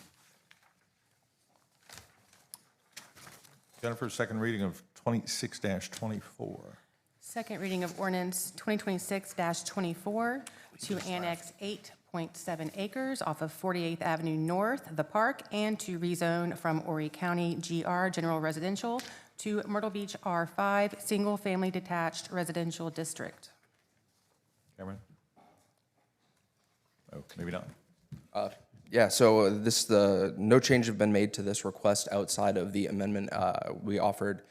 Jennifer, second reading of 26-24. Second reading of ordinance 2026-24 to annex 8.7 acres off of 48th Avenue North, the park, and to rezone from Horry County GR General Residential to Myrtle Beach R5 Single Family Detached Residential District. Cameron? Oh, maybe not. Yeah, so no change have been made to this request outside of the amendment we offered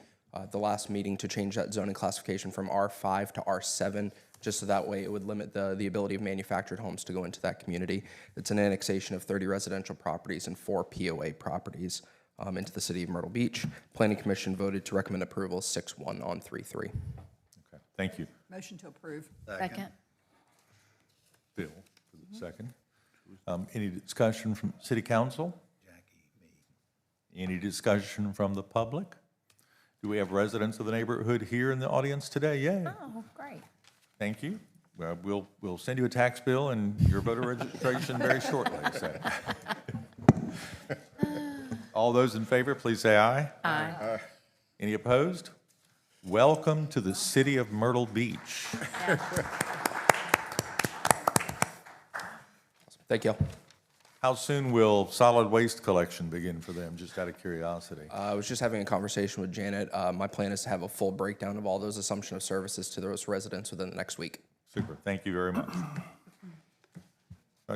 the last meeting to change that zoning classification from R5 to R7, just so that way it would limit the ability of manufactured homes to go into that community. It's an annexation of 30 residential properties and 4 POA properties into the City of Myrtle Beach. Planning Commission voted to recommend approval 6-1 on 3-3. Okay, thank you. Motion to approve. Second. Bill, for the second. Any discussion from City Council? Any discussion from the public? Do we have residents of the neighborhood here in the audience today? Yay. Oh, great. Thank you. Well, we'll send you a tax bill and your voter registration very shortly. So. All those in favor, please say aye. Aye. Any opposed? Welcome to the City of Myrtle Beach. Thank you. How soon will solid waste collection begin for them, just out of curiosity? I was just having a conversation with Janet. My plan is to have a full breakdown of all those assumption of services to those residents within the next week. Super, thank you very much.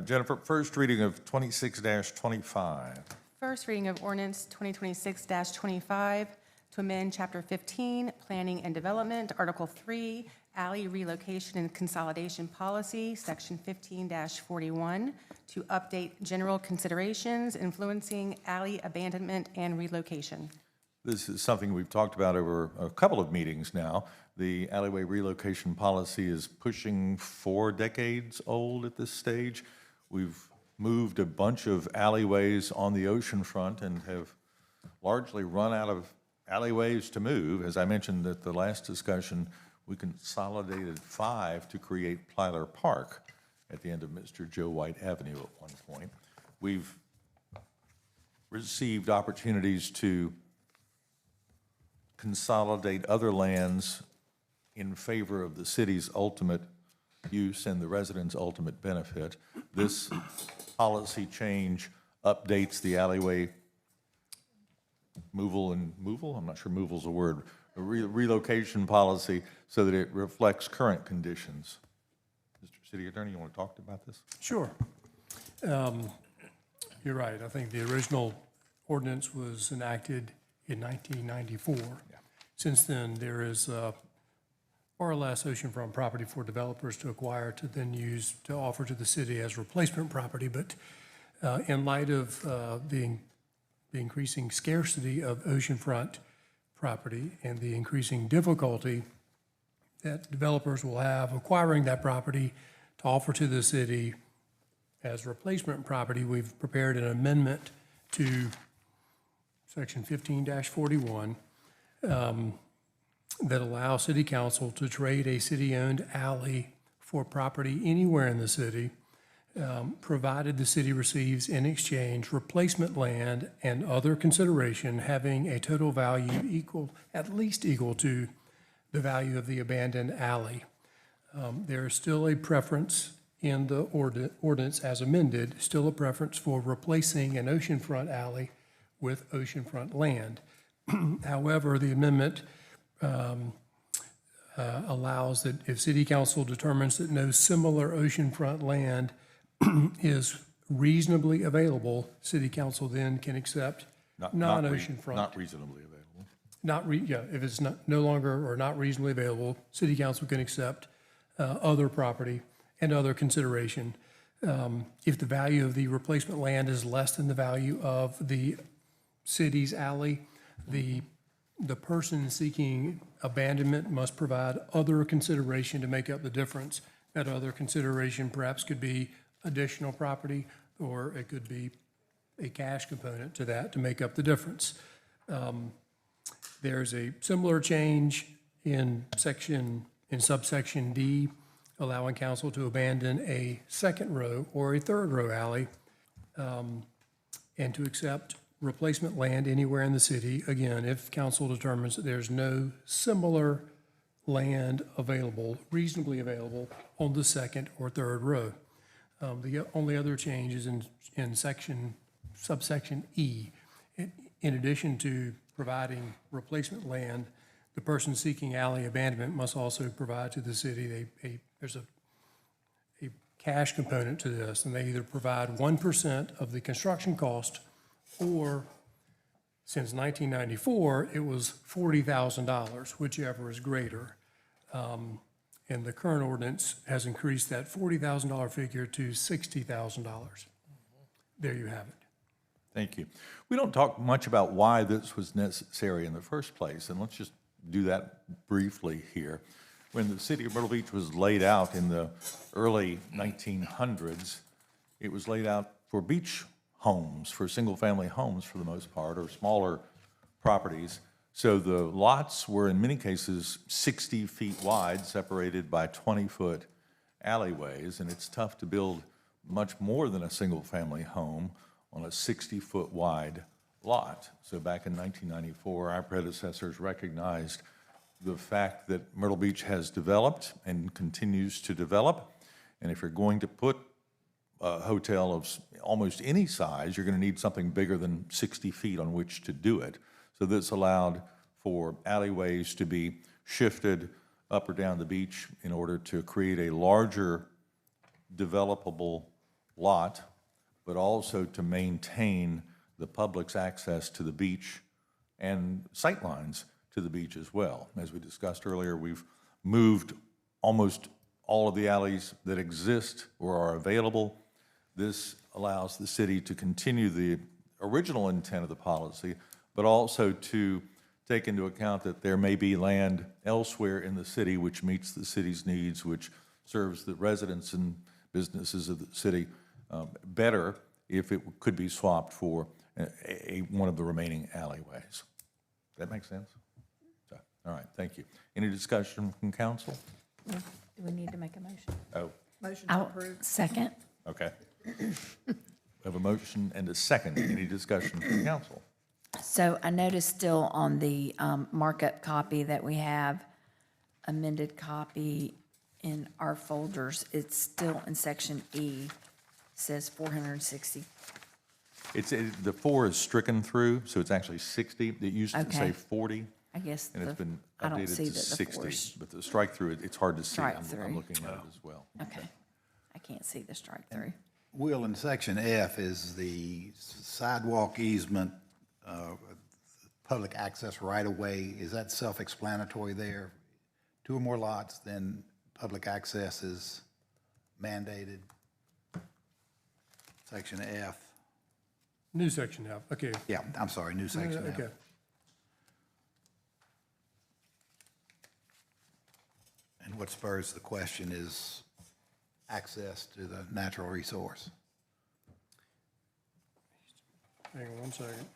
Jennifer, first reading of 26-25. First reading of ordinance 2026-25 to amend Chapter 15, Planning and Development, Article 3, Alley Relocation and Consolidation Policy, Section 15-41, to update general considerations influencing alley abandonment and relocation. This is something we've talked about over a couple of meetings now. The alleyway relocation policy is pushing 4 decades old at this stage. We've moved a bunch of alleyways on the ocean front and have largely run out of alleyways to move. As I mentioned at the last discussion, we consolidated 5 to create Plyler Park at the end of Mr. Joe White Avenue at one point. We've received opportunities to consolidate other lands in favor of the city's ultimate use and the residents' ultimate benefit. This policy change updates the alleyway I'm not sure moval's a word, relocation policy so that it reflects current conditions. Mr. City Attorney, you want to talk about this? Sure. You're right. I think the original ordinance was enacted in 1994. Yeah. Since then, there is more or less oceanfront property for developers to acquire to then use to offer to the city as replacement property. But in light of the increasing scarcity of oceanfront property and the increasing difficulty that developers will have acquiring that property to offer to the city as replacement property, we've prepared an amendment to Section 15-41 that allows City Council to trade a city-owned alley for property anywhere in the city, provided the city receives in exchange replacement land and other consideration having a total value at least equal to the value of the abandoned alley. There is still a preference in the ordinance as amended, still a preference for replacing an oceanfront alley with oceanfront land. However, the amendment allows that if City Council determines that no similar oceanfront land is reasonably available, City Council then can accept non-oceanfront. Not reasonably available. If it's no longer or not reasonably available, City Council can accept other property and other consideration. If the value of the replacement land is less than the value of the city's alley, the person seeking abandonment must provide other consideration to make up the difference. That other consideration perhaps could be additional property, or it could be a cash component to that to make up the difference. There's a similar change in subsection D, allowing council to abandon a second row or a third row alley and to accept replacement land anywhere in the city, again, if council determines that there's no similar land available, reasonably available on the second or third row. The only other change is in subsection E. In addition to providing replacement land, the person seeking alley abandonment must also provide to the city, there's a cash component to this, and they either provide 1% of the construction cost, or since 1994, it was $40,000, whichever is greater. And the current ordinance has increased that $40,000 figure to $60,000. There you have it. Thank you. We don't talk much about why this was necessary in the first place, and let's just do that briefly here. When the city of Myrtle Beach was laid out in the early 1900s, it was laid out for beach homes, for single-family homes for the most part, or smaller properties. So the lots were in many cases 60 feet wide, separated by 20-foot alleyways, and it's tough to build much more than a single-family home on a 60-foot wide lot. So back in 1994, our predecessors recognized the fact that Myrtle Beach has developed and continues to develop, and if you're going to put a hotel of almost any size, you're going to need something bigger than 60 feet on which to do it. So this allowed for alleyways to be shifted up or down the beach in order to create a larger developable lot, but also to maintain the public's access to the beach and sightlines to the beach as well. As we discussed earlier, we've moved almost all of the alleys that exist or are available. This allows the city to continue the original intent of the policy, but also to take into account that there may be land elsewhere in the city which meets the city's needs, which serves the residents and businesses of the city better if it could be swapped for one of the remaining alleyways. Does that make sense? So, all right, thank you. Any discussion from council? Do we need to make a motion? Oh, Motion to I'll approve. second. okay. We have a motion and a second. Any discussion from council? So I noticed still on the markup copy that we have, amended copy in our folders, it's still in section E, says 460. The 4 is stricken through, so it's actually 60. It used to say Okay. 40. I guess And it's been I don't updated see to that the 60. fours. But the strike through, it's hard to see. Strike I'm through. looking at it as well. Okay. I can't see the strike through. Will, in section F is the sidewalk easement, public access right-of-way. Is that self-explanatory there? 2 or more lots, then public access is mandated. Section F. New section F, okay. Yeah, I'm sorry, new section F. Okay. And what spurs the question is access to the natural resource. Hang on one second.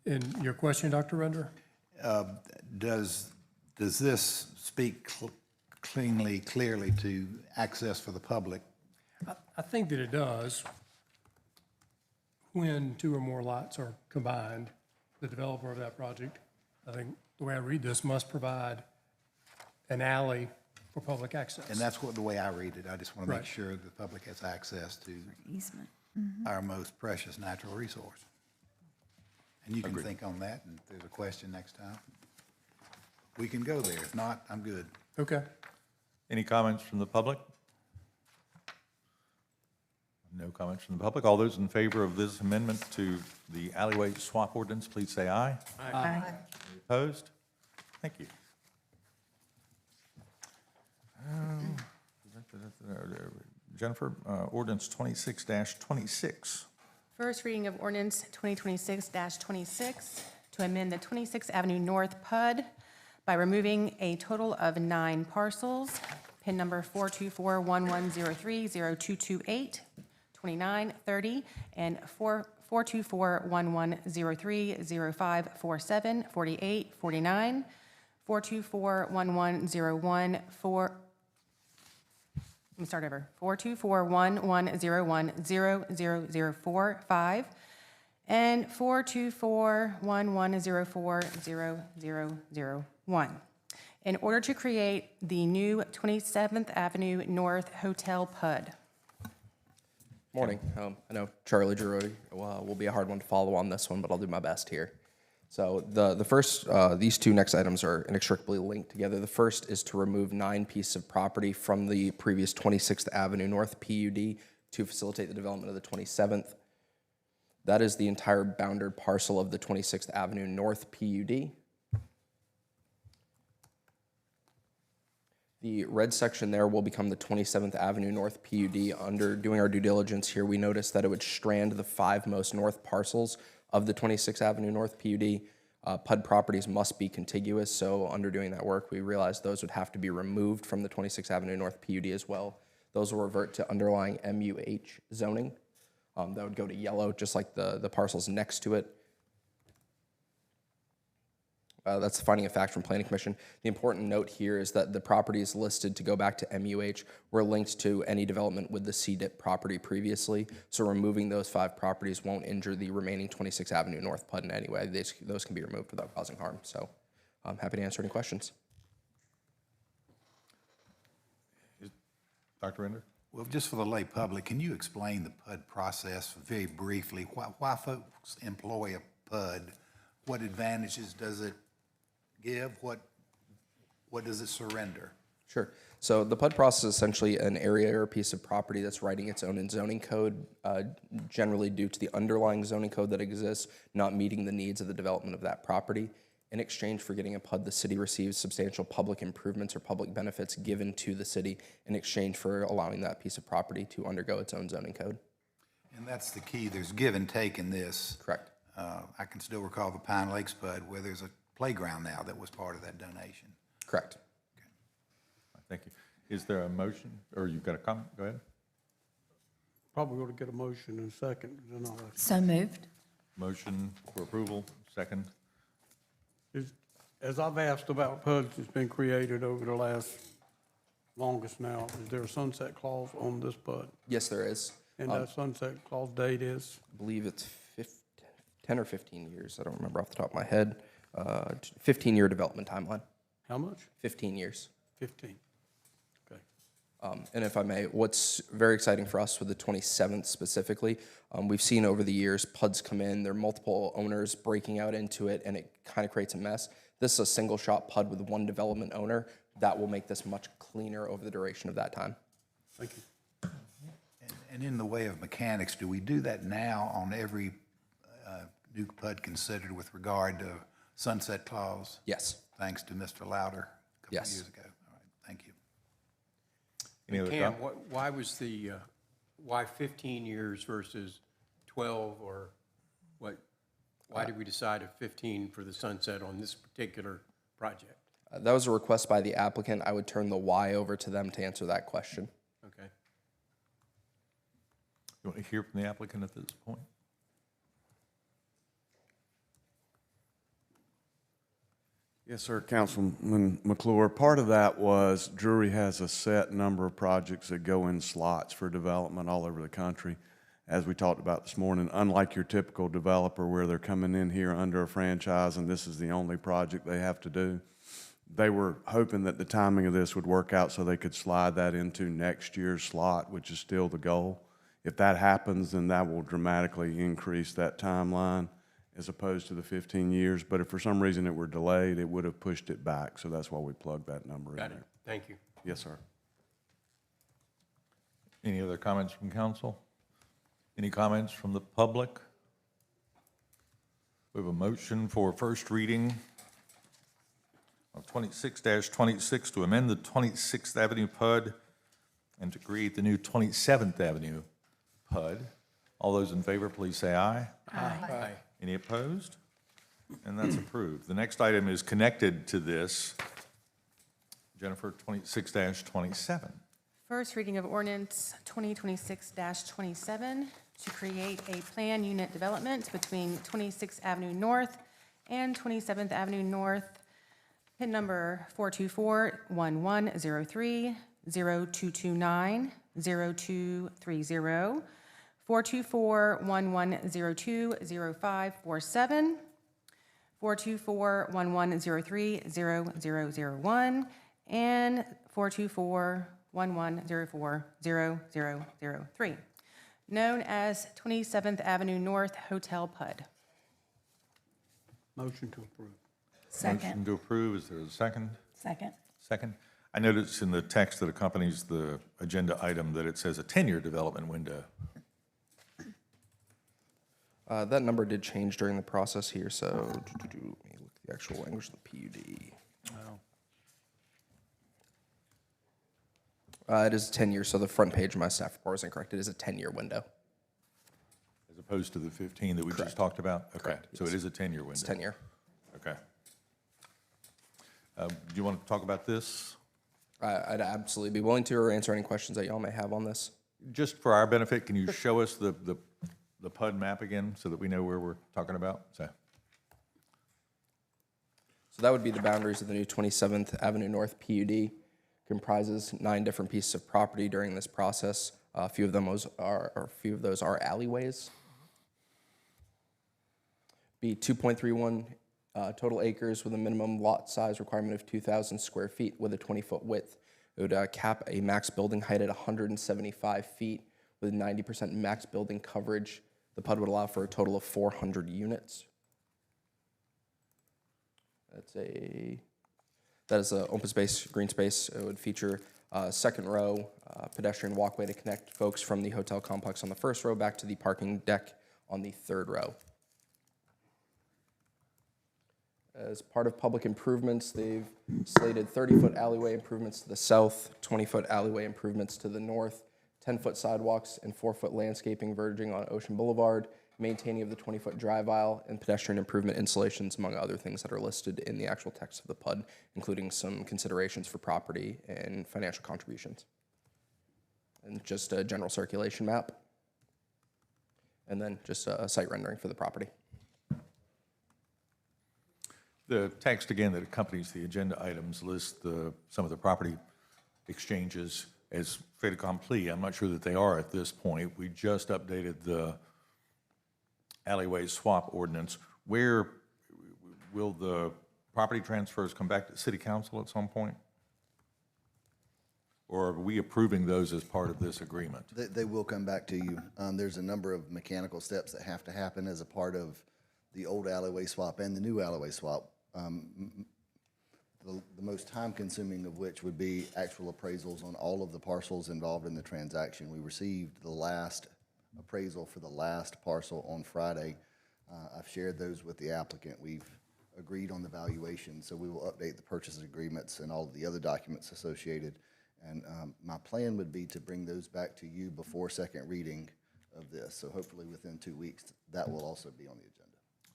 And your question, Dr. Render? Does this speak clearly to access for the public? I think that it does. When 2 or more lots are combined, the developer of that project, I think the way I read this, must provide an alley for public access. And that's the way I read it. I just want to make Right. sure the public has access to Easement. our most precious natural resource. And you can think on that, and if there's a question next time, we can go there. If not, I'm good. Okay. Any comments from the public? No comments from the public. All those in favor of this amendment to the alleyway swap ordinance, please say aye. Aye. Any opposed? Thank you. Jennifer, ordinance 26-26. First reading of ordinance 2026-26 to amend the 26th Avenue North PUD by removing a total of 9 parcels, PIN number 42411030228, 29, 30, and 424-1103-0547, 48, 49, 424-1101, let me start over. 424-1101-0004, and 424-1104-0001. In order to create the new 27th Avenue North Hotel PUD. Morning. I know Charlie Giroux will be a hard one to follow on this one, but I'll do my best here. So the first, these two next items are inextricably linked together. The first is to remove 9 pieces of property from the previous 26th Avenue North PUD to facilitate the development of the 27th. That is the entire bounded parcel of the 26th Avenue North PUD. The red section there will become the 27th Avenue North PUD. Under doing our due diligence here, we noticed that it would strand the 5 most north parcels of the 26th Avenue North PUD. PUD properties must be contiguous, so under doing that work, we realized those would have to be removed from the 26th Avenue North PUD as well. Those will revert to underlying MUH zoning. That would go to yellow, just like the parcels next to it. That's the finding of fact from Planning Commission. The important note here is that the properties listed to go back to MUH were linked to any development with the CDIP property previously, so removing those 5 properties won't injure the remaining 26th Avenue North PUD in any way. Those can be removed without causing harm, so I'm happy to answer any questions. Dr. Render? Well, just for the lay public, can you explain the PUD process very briefly? Why folks employ a PUD? What advantages does it give? What does it surrender? Sure. So the PUD process is essentially an area or a piece of property that's writing its own zoning code, generally due to the underlying zoning code that exists not meeting the needs of the development of that property. In exchange for getting a PUD, the city receives substantial public improvements or public benefits given to the city in exchange for allowing that piece of property to undergo its own zoning code. And that's the key. There's give and take in this. Correct. I can still recall the Pine Lakes PUD where there's a playground now that was part of that donation. Correct. Okay. Thank you. Is there a motion, or you've got a comment? Go ahead. Probably going to get a motion in a second. Then I'll ask. So moved. Motion for approval, second. As I've asked about PUDs that's been created over the longest now, is there a sunset clause on this PUD? Yes, there is. And that sunset clause date is? I believe it's 10 or 15 years. I don't remember off the top of my head. 15-year development timeline. How much? 15 years. 15. Okay. And if I may, what's very exciting for us with the 27th specifically, we've seen over the years PUDs come in, there are multiple owners breaking out into it, and it kind of creates a mess. This is a single shot PUD with one development owner. That will make this much cleaner over the duration of that time. Thank you. And in the way of mechanics, do we do that now on every new PUD considered with regard to sunset clause? Yes. Thanks to Mr. Louder a couple of Yes. years ago. All right, thank you. Any other Cam, comments? why was why 15 years versus 12 or what? Why did we decide a 15 for the sunset on this particular project? That was a request by the applicant. I would turn the why over to them to answer that question. Okay. You want to hear from the applicant at this point? Yes, sir, Councilman McClure. Part of that was Drury has a set number of projects that go in slots for development all over the country. As we talked about this morning, unlike your typical developer where they're coming in here under a franchise and this is the only project they have to do, they were hoping that the timing of this would work out so they could slide that into next year's slot, which is still the goal. If that happens, then that will dramatically increase that timeline as opposed to the 15 years. But if for some reason it were delayed, it would have pushed it back. So that's why we plugged that number in Got there. it. Thank you. Yes, sir. Any other comments from council? Any comments from the public? We have a motion for first reading of 26-26 to amend the 26th Avenue PUD and to create the new 27th Avenue PUD. All those in favor, please say aye. Aye. Any opposed? And that's approved. The next item is connected to this. Jennifer, 26-27. First reading of ordinance 2026-27, to create a plan unit development between 26th Avenue North and 27th Avenue North, PIN number 424-1103, 0229, 0230, 424-1102-0547, 424-1103-0001, and 424-1104-0003, known as 27th Avenue North Hotel PUD. Motion to approve. Motion to approve, is there a second? Second. Second. I noticed in the text that accompanies the agenda item that it says a 10-year development window. That number did change during the process here, so let me look at the actual language of the PUD. It is 10 years, so the front page of my staff report is incorrect. It is a 10-year window. As opposed to the 15 that we Correct. just talked about? Okay, Correct, so yes. it is a 10-year window? It's 10 year. Okay. Do you want to talk about this? I'd absolutely be willing to, or answer any questions that y'all may have on this. Just for our benefit, can you show us the PUD map again so that we know where we're talking about? So that would be the boundaries of the new 27th Avenue North PUD. Comprises 9 different pieces of property during this process. A few of those are alleyways. Be 2.31 total acres with a minimum lot size requirement of 2,000 square feet with a 20-foot width. It would cap a max building height at 175 feet with 90% max building coverage. The PUD would allow for a total of 400 units. That is an open space, green space. It would feature a second row pedestrian walkway to connect folks from the hotel complex on the first row back to the parking deck on the third row. As part of public improvements, they've slated 30-foot alleyway improvements to the south, 20-foot alleyway improvements to the north, 10-foot sidewalks, and 4-foot landscaping verging on Ocean Boulevard, maintaining of the 20-foot drive aisle, and pedestrian improvement installations, among other things that are listed in the actual text of the PUD, including some considerations for property and financial contributions. And just a general circulation map. And then just a site rendering for the property. the text again that accompanies the agenda items lists some of the property exchanges as fait accompli. I'm not sure that they are at this point. We just updated the alleyway swap ordinance. Where will the property transfers come back to city council at some point? Or are we approving those as part of this agreement? They will come back to you. There's a number of mechanical steps that have to happen as a part of the old alleyway swap and the new alleyway swap. The most time-consuming of which would be actual appraisals on all of the parcels involved in the transaction. We received the last appraisal for the last parcel on Friday. I've shared those with the applicant. We've agreed on the valuation, so we will update the purchase agreements and all of the other documents associated. And my plan would be to bring those back to you before second reading of this. So hopefully within 2 weeks, that will also be on the agenda.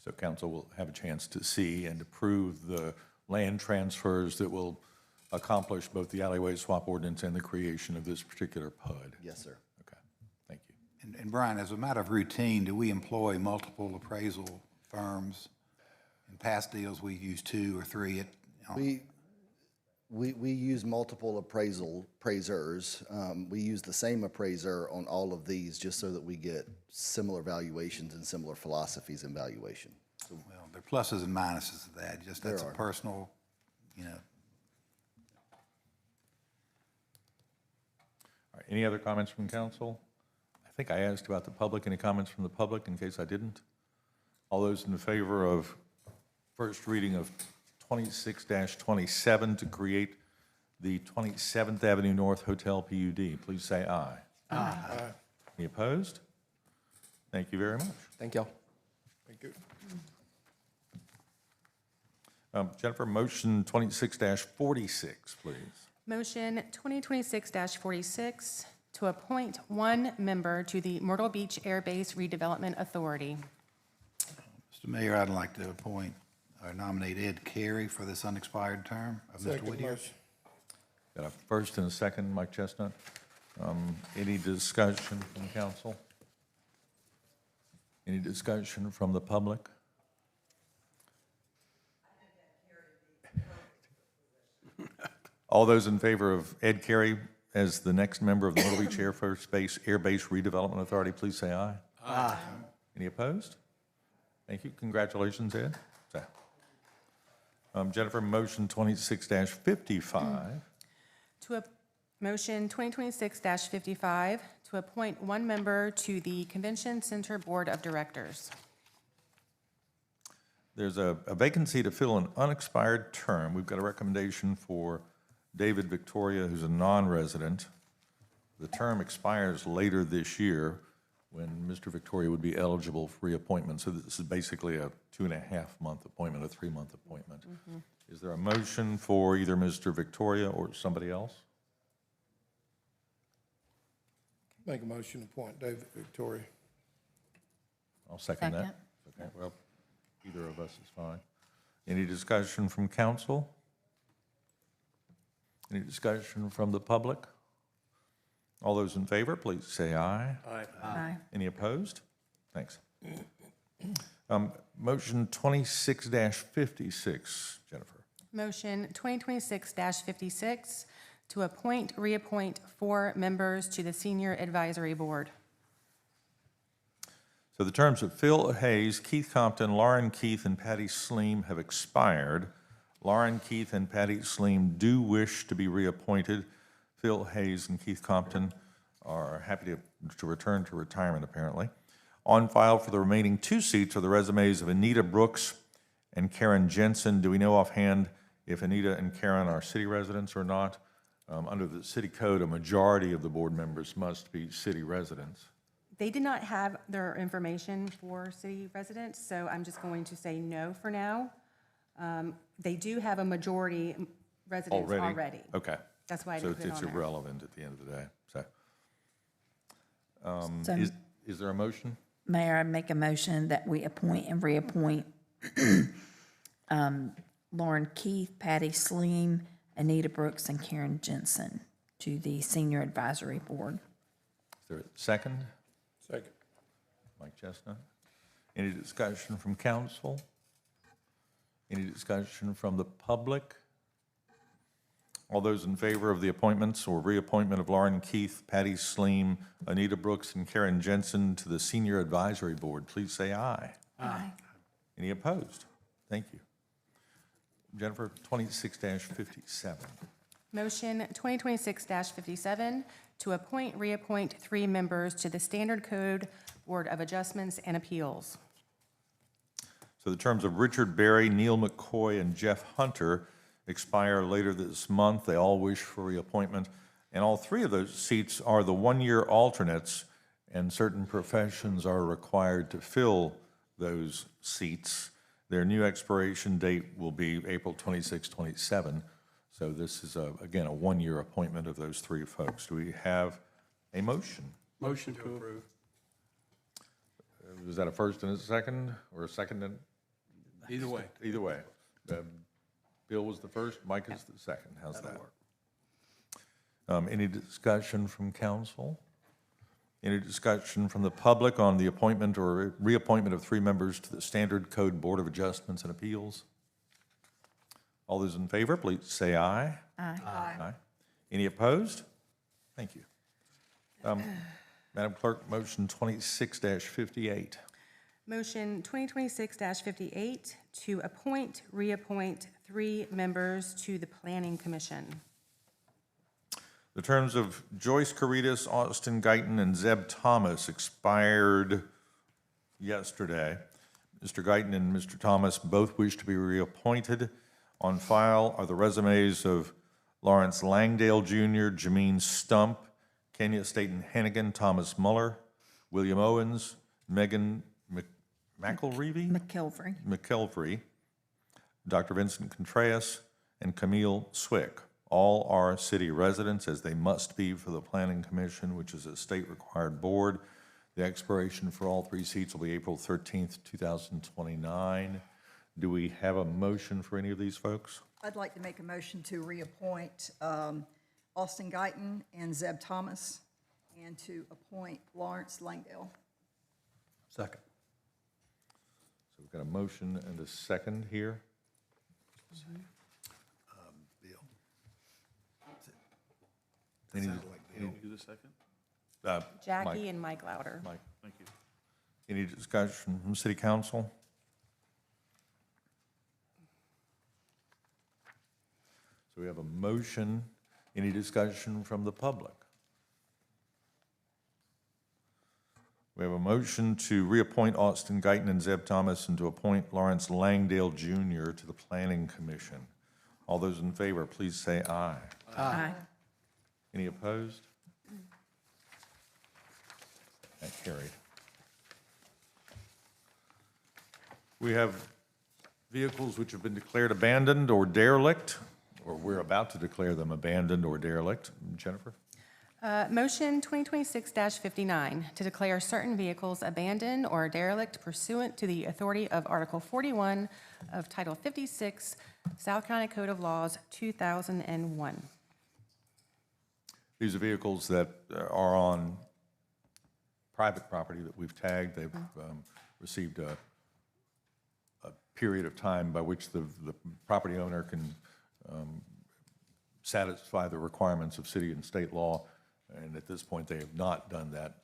So council will have a chance to see and approve the land transfers that will accomplish both the alleyway swap ordinance and the creation of this particular PUD. Yes, sir. Okay, thank you. And Brian, as a matter of routine, do we employ multiple appraisal firms? In past deals, we've used 2 or 3. We use multiple appraisers. We use the same appraiser on all of these just so that we get similar valuations and similar philosophies in valuation. So, Well, there are pluses and minuses to that. Just that's a personal, All right, any other comments from council? I think I asked about the public. Any comments from the public in case I didn't? All those in favor of first reading of 26-27 to create the 27th Avenue North Hotel PUD, please say aye. Aye. Any opposed? Thank you very much. Thank y'all. Thank you. Jennifer, motion 26-46, please. Motion 2026-46 to appoint 1 member to the Myrtle Beach Air Base Redevelopment Authority. Mr. Mayor, I'd like to appoint or nominate Ed Carey for this unexpired term of Mr. Second Whittier. motion. Got a first and a second, Mike Chestnut. Any discussion from council? Any discussion from the public? All those in favor of Ed Carey as the next member of the Myrtle Beach Air Force Base Air Base Redevelopment Authority, please say aye. Aye. Any opposed? Thank you. Congratulations, Ed. Jennifer, motion 26-55. Motion 2026-55 to appoint one member to the Convention Center Board of Directors. There's a vacancy to fill an unexpired term. We've got a recommendation for David Victoria, who's a non-resident. The term expires later this year when Mr. Victoria would be eligible for reappointment. So this is basically a 2.5-month appointment, a 3-month appointment. Is there a motion for either Mr. Victoria or somebody else? Make a motion to appoint David Victoria. I'll second that. Okay, well, either of us is fine. Any discussion from council? Any discussion from the public? All those in favor, please say aye. Aye. Aye. Any opposed? Thanks. Motion 26-56, Jennifer. Motion 2026-56 to reappoint 4 members to the Senior Advisory Board. So the terms of Phil Hayes, Keith Compton, Lauren Keith, and Patty Sleem have expired. Lauren Keith and Patty Sleem do wish to be reappointed. Phil Hayes and Keith Compton are happy to return to retirement, apparently. On file for the remaining 2 seats are the resumes of Anita Brooks and Karen Jensen. Do we know offhand if Anita and Karen are city residents or not? Under the city code, a majority of the board members must be city residents. They did not have their information for city residents, so I'm just going to say no for now. They do have a majority residents already. Okay. That's why I So didn't put it it's on there. irrelevant at the end of the day. So- Is there a motion? Mayor, I make a motion that we appoint and reappoint Lauren Keith, Patty Sleem, Anita Brooks, and Karen Jensen to the Senior Advisory Board. Is there a second? Second. Mike Chestnut. Any discussion from council? Any discussion from the public? All those in favor of the appointments or reappointment of Lauren Keith, Patty Sleem, Anita Brooks, and Karen Jensen to the Senior Advisory Board, please say aye. Aye. Any opposed? Thank you. Jennifer, 26-57. Motion 2026-57 to reappoint 3 members to the Standard Code Board of Adjustments and Appeals. So the terms of Richard Berry, Neil McCoy, and Jeff Hunter expire later this month. They all wish for reappointment. And all 3 of those seats are the 1-year alternates, and certain professions are required to fill those seats. Their new expiration date will be April 26, 27. So this is, again, a 1-year appointment of those 3 folks. Do we have a motion? Motion to approve. Was that a first and a second, or a second and? Either way. Either way. Bill was the first, Mike is the second. How's that? Any discussion from council? Any discussion from the public on the appointment or reappointment of 3 members to the Standard Code Board of Adjustments and Appeals? All those in favor, please say aye. Aye. Aye. Any opposed? Thank you. Madam Clerk, motion 26-58. Motion 2026-58 to reappoint 3 members to the Planning Commission. The terms of Joyce Caritas, Austin Guyton, and Zeb Thomas expired yesterday. Mr. Guyton and Mr. Thomas both wish to be reappointed. On file are the resumes of Lawrence Langdale Jr., Jameen Stump, Kenya Staten Hennigan, Thomas Muller, William Owens, Megan McKelvey, Dr. Vincent Contreras, and Camille Swick. All are city residents, as they must be for the Planning Commission, which is a state-required board. The expiration for all 3 seats will be April 13th, 2029. Do we have a motion for any of these folks? I'd like to make a motion to reappoint Austin Guyton and Zeb Thomas, and to appoint Lawrence Langdale. Second. We've got a motion and a second here. Bill? Any- Can you do the second? Jackie Mike. and Mike Louder. Mike, Thank you. any discussion from city council? So we have a motion. Any discussion from the public? We have a motion to reappoint Austin Guyton and Zeb Thomas and to appoint Lawrence Langdale Jr. to the Planning Commission. All those in favor, please say aye. Aye. Any opposed? That carried. We have vehicles which have been declared abandoned or derelict, or we're about to declare them abandoned or derelict. Jennifer? Motion 2026-59 to declare certain vehicles abandoned or derelict pursuant to the authority of Article 41 of Title 56, South Carolina Code of Laws, 2001. These are vehicles that are on private property that we've tagged. They've received a period of time by which the property owner can satisfy the requirements of city and state law, and at this point, they have not done that.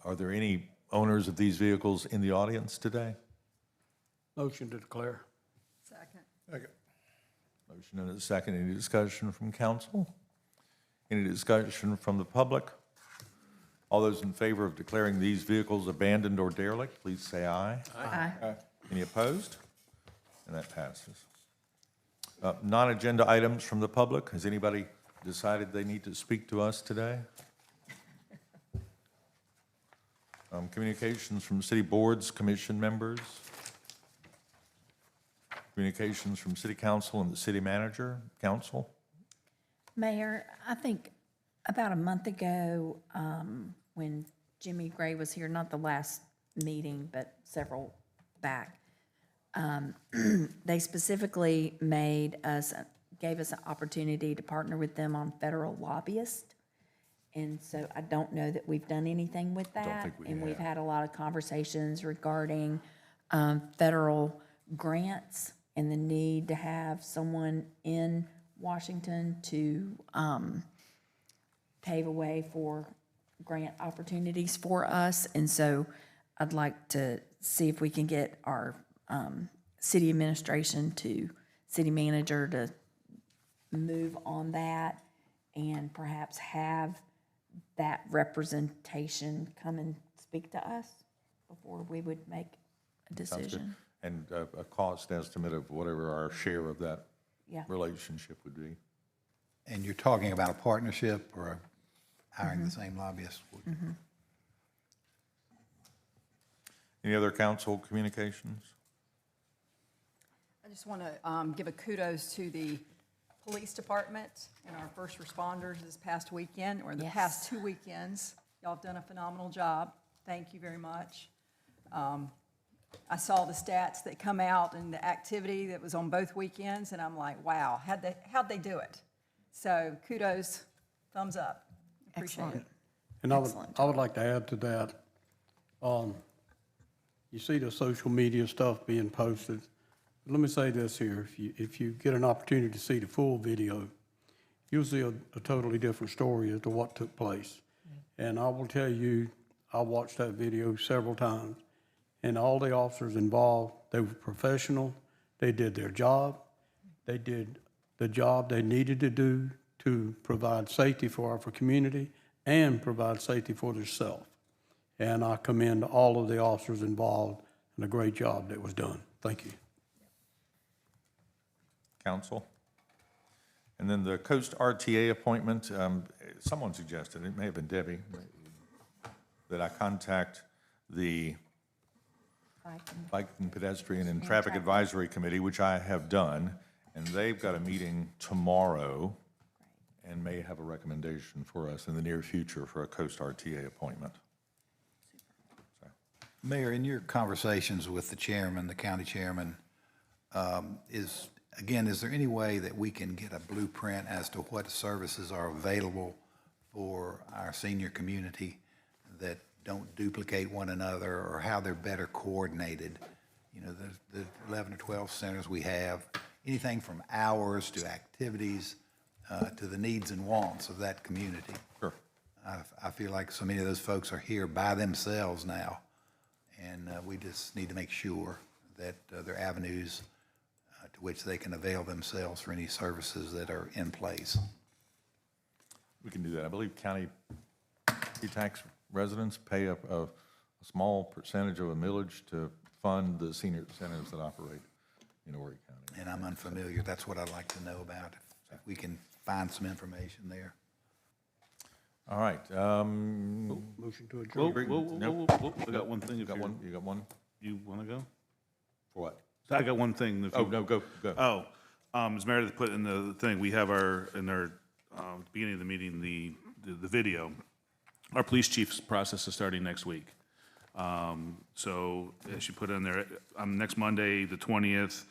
Are there any owners of these vehicles in the audience today? Motion to declare. Second. Motion and a second. Any discussion from council? Any discussion from the public? All those in favor of declaring these vehicles abandoned or derelict, please say aye. Aye. Any opposed? And that passes. Non-agenda items from the public. Has anybody decided they need to speak to us today? Communications from city boards, commission members. Communications from city council and the city manager, council. Mayor, I think about a month ago, when Jimmy Gray was here, not the last meeting, but several back, they specifically gave us an opportunity to partner with them on federal lobbyists. And so I don't know that we've done anything with that. think we And we've have. had a lot of conversations regarding federal grants and the need to have someone in Washington to pave a way for grant opportunities for us. And so I'd like to see if we can get our city administration to city manager to move on that and perhaps have that representation come and speak to us before we would make a Sounds good. decision. And a cost estimate of whatever our share of that Yeah. relationship would be. And you're talking about a partnership or hiring the same lobbyist? Any other council communications? I just want to give a kudos to the police department and our first responders this past weekend, or the past 2 weekends. Y'all have done a phenomenal job. Thank you very much. I saw the stats that come out and the activity that was on both weekends, and I'm like, wow, how'd they do it? So kudos, thumbs up. Appreciate it. And I would like to add to that, you see the social media stuff being posted. Let me say this here, if you get an opportunity to see the full video, you'll see a totally different story as to what took place. And I will tell you, I watched that video several times, and all the officers involved, they were professional, they did their job, they did the job they needed to do to provide safety for our community and provide safety for themselves. And I commend all of the officers involved in a great job that was done. Thank you. Council? And then the Coast RTA appointment, someone suggested, it may have been Debbie, that I contact the Bike and Pedestrian and Traffic Advisory Committee, which I have done, and they've got a meeting tomorrow and may have a recommendation for us in the near future for a Coast RTA appointment. Mayor, in your conversations with the chairman, the county chairman, is there any way that we can get a blueprint as to what services are available for our senior community that don't duplicate one another, or how they're better coordinated you know, the 11 or 12 centers we have, anything from hours to activities to the needs and wants of that community. Sure. I feel like so many of those folks are here by themselves now, and we just need to make sure that there are avenues to which they can avail themselves for any services that are in place. We can do that. I believe county tax residents pay a small percentage of a millage to fund the senior centers that operate in Horry County. And I'm unfamiliar. That's what I'd like to know about, if we can find some information there. All right. Motion to adjourn. Whoa, I got one thing. You got one? You got one? You want to go? For what? I got one thing. Oh, no, go. Oh, as Meredith put in the thing, we have in our beginning of the meeting, the video. Our police chief's process is starting next week. So as you put in there, next Monday, the 20th,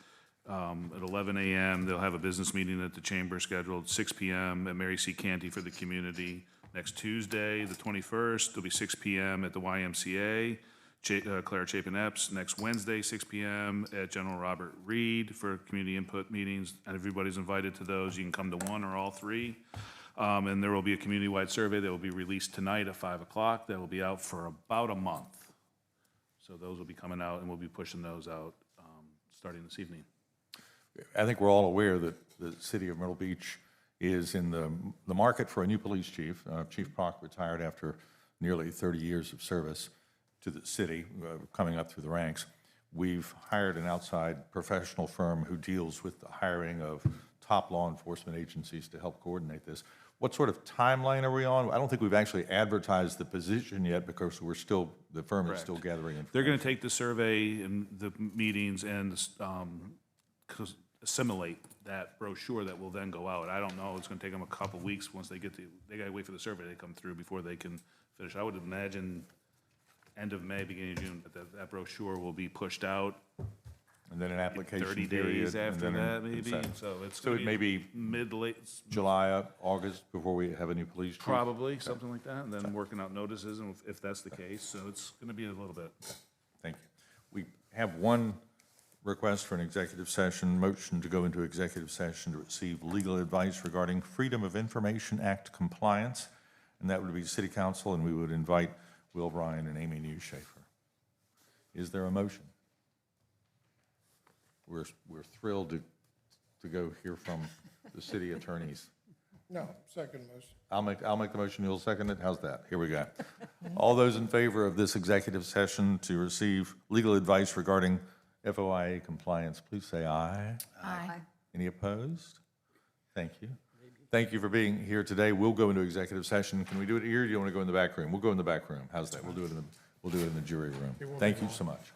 at 11 a.m., they'll have a business meeting at the chamber scheduled, 6 p.m. at Mary C. Canty for the community. Next Tuesday, the 21st, it'll be 6 p.m. at the YMCA, Clara Chapin Epps. Next Wednesday, 6 p.m. at General Robert Reed for community input meetings. And everybody's invited to those. You can come to one or all three. And there will be a community-wide survey that will be released tonight at 5 o'clock. That will be out for about a month. So those will be coming out, and we'll be pushing those out starting this evening. I think we're all aware that the city of Myrtle Beach is in the market for a new police chief. Chief Prock retired after nearly 30 years of service to the city, coming up through the ranks. We've hired an outside professional firm who deals with the hiring of top law enforcement agencies to help coordinate this. What sort of timeline are we on? I don't think we've actually advertised the position yet because the firm is still gathering information. They're going to take the survey and the meetings and assimilate that brochure that will then go out. I don't know, it's going to take them a couple weeks once they got to wait for the survey to come through before they can finish. I would imagine end of May, beginning of June, but that brochure will be pushed out. And then an application 30 period. days after that, maybe. So it may be mid-late July, August before we have a new police chief? Probably, something like that, and then working out notices, and if that's the case, so it's going to be a little bit. Thank you. We have one request for an executive session, motion to go into executive session to receive legal advice regarding Freedom of Information Act compliance, and that would be City Council, and we would invite Will Bryan and Amy Newshafer. Is there a motion? We're thrilled to go hear from the city attorneys. No, second motion. I'll make the motion, you'll second it, how's that? Here we go. All those in favor of this executive session to receive legal advice regarding FOIA compliance, please say aye. Aye. Any opposed? Thank you. Thank you for being here today. We'll go into executive session. Can we do it here, or do you want to go in the back room? We'll go in the back room. How's that? We'll do it in the jury room. Thank you so much.